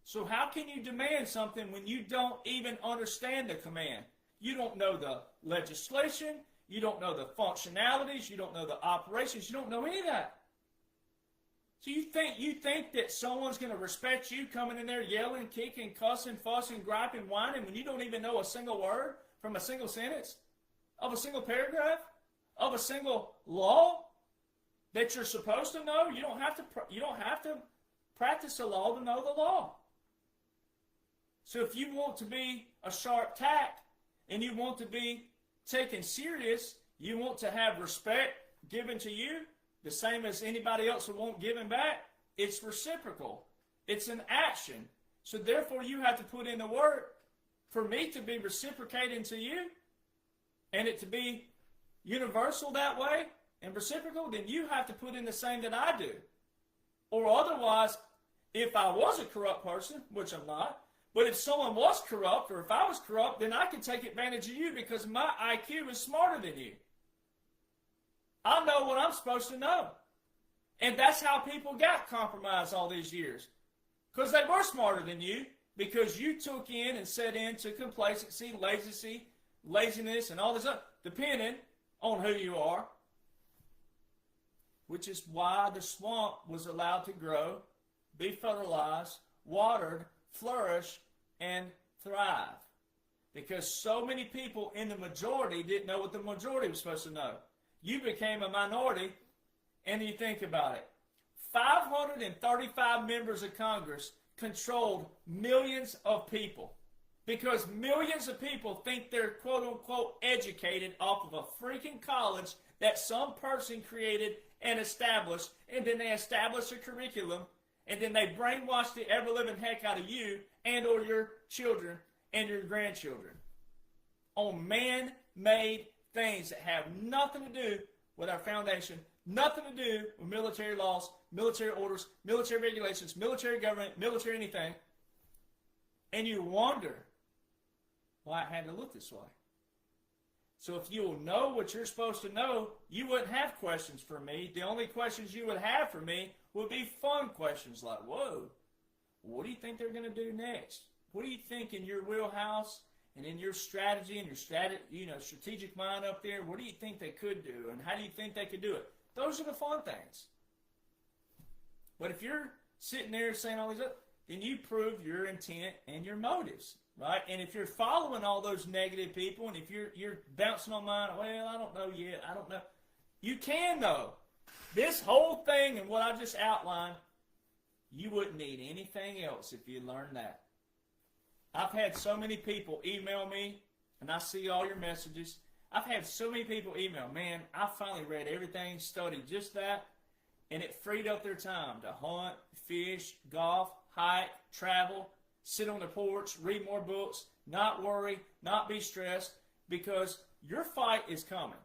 So how can you demand something when you don't even understand the command? You don't know the legislation, you don't know the functionalities, you don't know the operations, you don't know any of that. So you think that someone's going to respect you coming in there yelling, kicking, cussing, fussing, griping, whining when you don't even know a single word from a single sentence, of a single paragraph, of a single law that you're supposed to know? You don't have to practice the law to know the law. So if you want to be a sharp tack and you want to be taken serious, you want to have respect given to you, the same as anybody else would want given back, it's reciprocal. It's an action. So therefore, you have to put in the work for me to be reciprocating to you and it to be universal that way and reciprocal. Then you have to put in the same that I do. Or otherwise, if I was a corrupt person, which I'm not, but if someone was corrupt or if I was corrupt, then I can take advantage of you because my IQ is smarter than you. I know what I'm supposed to know. And that's how people got compromised all these years. Because they were smarter than you, because you took in and set into complacency, laziness, and all this other, depending on who you are. Which is why the swamp was allowed to grow, be fertilized, watered, flourish, and thrive. Because so many people in the majority didn't know what the majority was supposed to know. You became a minority, and you think about it. 535 members of Congress controlled millions of people. Because millions of people think they're quote-unquote educated off of a freaking college that some person created and established, and then they establish a curriculum, and then they brainwash the ever-living heck out of you and or your children and your grandchildren on man-made things that have nothing to do with our foundation, nothing to do with military laws, military orders, military regulations, military government, military anything. And you wonder why it had to look this way. So if you'll know what you're supposed to know, you wouldn't have questions for me. The only questions you would have for me would be fun questions like, whoa, what do you think they're going to do next? What do you think in your wheelhouse and in your strategy and your strategic mind up there, what do you think they could do and how do you think they could do it? Those are the fun things. But if you're sitting there saying all these other, then you prove your intent and your motives, right? And if you're following all those negative people, and if you're bouncing on mine, well, I don't know yet, I don't know. You can know. This whole thing and what I just outlined, you wouldn't need anything else if you learned that. I've had so many people email me, and I see all your messages. I've had so many people email, man, I finally read everything, studied just that, and it freed up their time to hunt, fish, golf, hike, travel, sit on the porch, read more books, not worry, not be stressed, because your fight is coming.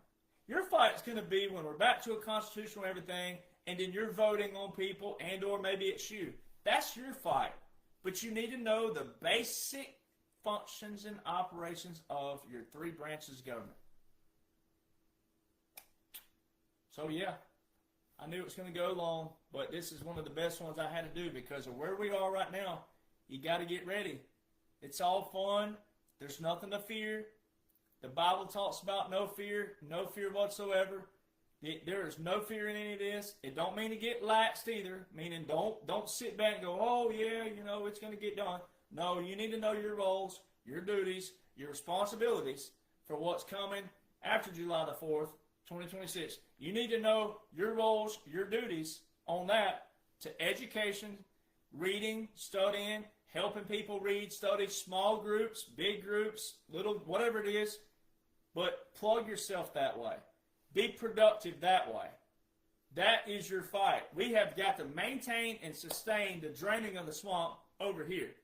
Your fight is going to be when we're back to a constitutional everything, and then you're voting on people, and or maybe it's you. That's your fight. But you need to know the basic functions and operations of your three branches of government. So yeah, I knew it was going to go long, but this is one of the best ones I had to do because of where we are right now. You got to get ready. It's all fun. There's nothing to fear. The Bible talks about no fear whatsoever. There is no fear in any of this. It don't mean to get laxed either, meaning don't sit back and go, oh yeah, it's going to get done. No, you need to know your roles, your duties, your responsibilities for what's coming after July the 4th, 2026. You need to know your roles, your duties on that to education, reading, studying, helping people read, study, small groups, big groups, little, whatever it is, but plug yourself that way. Be productive that way. That is your fight. We have got to maintain and sustain the draining of the swamp over here.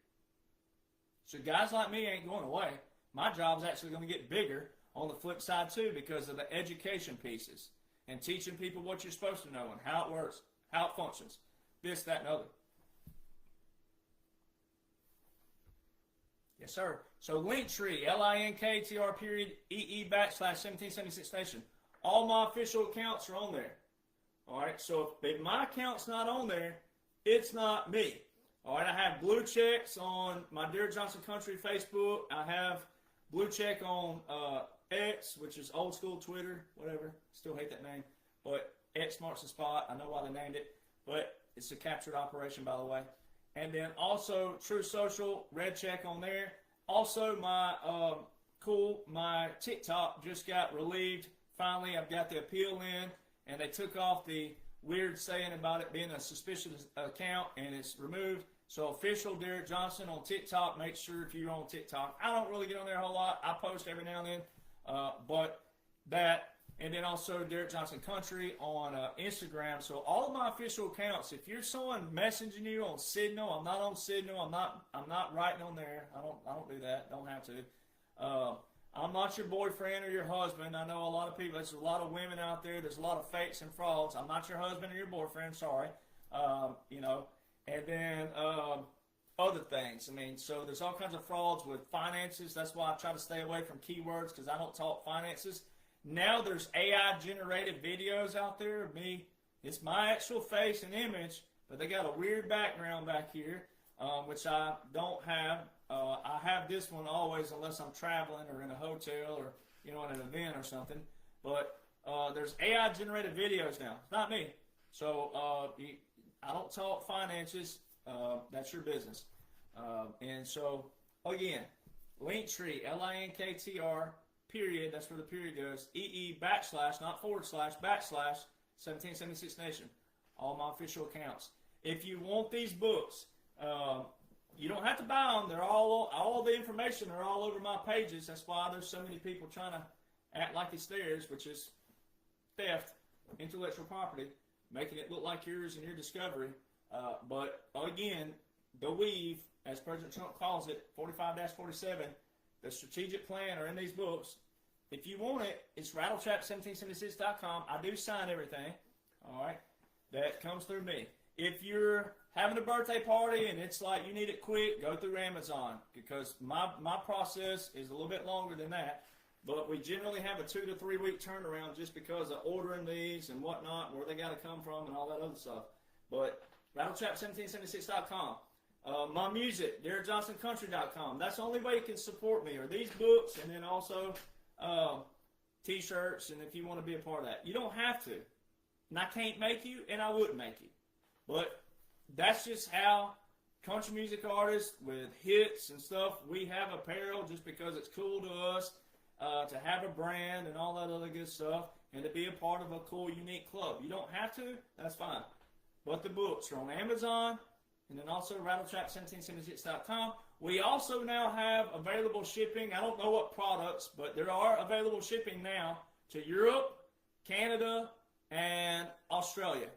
So guys like me ain't going away. My job's actually going to get bigger on the flip side too because of the education pieces and teaching people what you're supposed to know and how it works, how it functions, this, that, and other. Yes, sir. So Linktree, linktr.ee/1776 Nation. All my official accounts are on there. All right, so if my account's not on there, it's not me. All right, I have blue checks on my Dear Jonhson Country Facebook. I have blue check on X, which is old school Twitter, whatever. Still hate that name. But X marks the spot. I know why they named it. But it's a captured operation, by the way. And then also True Social, red check on there. Also my my TikTok just got relieved. Finally, I've got the appeal in, and they took off the weird saying about it being a suspicious account, and it's removed. So official Derek Jonhson on TikTok. Make sure if you're on TikTok. I don't really get on there a whole lot. I post every now and then, but that And then also Derek Jonhson Country on Instagram. So all of my official accounts, if you're someone messaging you on Signal, I'm not on Signal. I'm not writing on there. I don't do that. Don't have to. I'm not your boyfriend or your husband. I know a lot of people. There's a lot of women out there. There's a lot of fakes and frauds. I'm not your husband or your boyfriend. Sorry. You know. And then other things. I mean, so there's all kinds of frauds with finances. That's why I try to stay away from keywords because I don't talk finances. Now there's AI-generated videos out there of me. It's my actual face and image, but they got a weird background back here, which I don't have. I have this one always unless I'm traveling or in a hotel or, you know, at an event or something. But there's AI-generated videos now. It's not me. So I don't talk finances. That's your business. And so, again, Linktree, LINKTR, period, that's where the period goes, EE / not / 1776 Nation. All my official accounts. If you want these books, you don't have to buy them. They're all the information are all over my pages. That's why there's so many people trying to act like it's theirs, which is theft, intellectual property, making it look like yours and your discovery. But again, believe, as President Trump calls it, 45-47, the strategic plan are in these books. If you want it, it's rattletrap1776.com. I do sign everything, all right, that comes through me. If you're having a birthday party and it's like you need it quick, go through Amazon because my process is a little bit longer than that. But we generally have a 2 to 3 week turnaround just because of ordering these and whatnot, where they got to come from and all that other stuff. But rattletrap1776.com. My music, DerekJohnsonCountry.com. That's the only way you can support me, or these books, and then also T-shirts, and if you want to be a part of that. You don't have to. And I can't make you, and I wouldn't make you. But that's just how country music artists with hits and stuff, we have apparel just because it's cool to us to have a brand and all that other good stuff, and to be a part of a cool, unique club. You don't have to. That's fine. But the books are on Amazon, and then also rattletrap1776.com. We also now have available shipping. I don't know what products, but there are available shipping now to Europe, Canada, and Australia.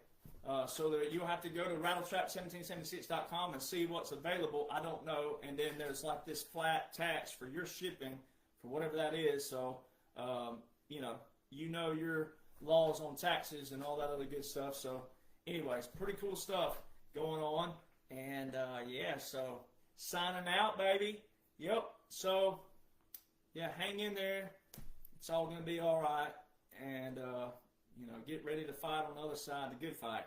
So that you'll have to go to rattletrap1776.com and see what's available. I don't know. And then there's like this flat tax for your shipping for whatever that is. So, you know your laws on taxes and all that other good stuff. So, anyways, pretty cool stuff going on. And, yeah, so signing out, baby. Yep. So, yeah, hang in there. It's all going to be all right. And, get ready to fight on the other side, the good fight,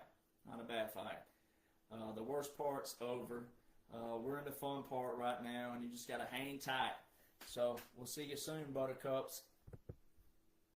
not a bad fight. The worst part's over. We're in the fun part right now, and you just got to hang tight. So, we'll see you soon, buttercups.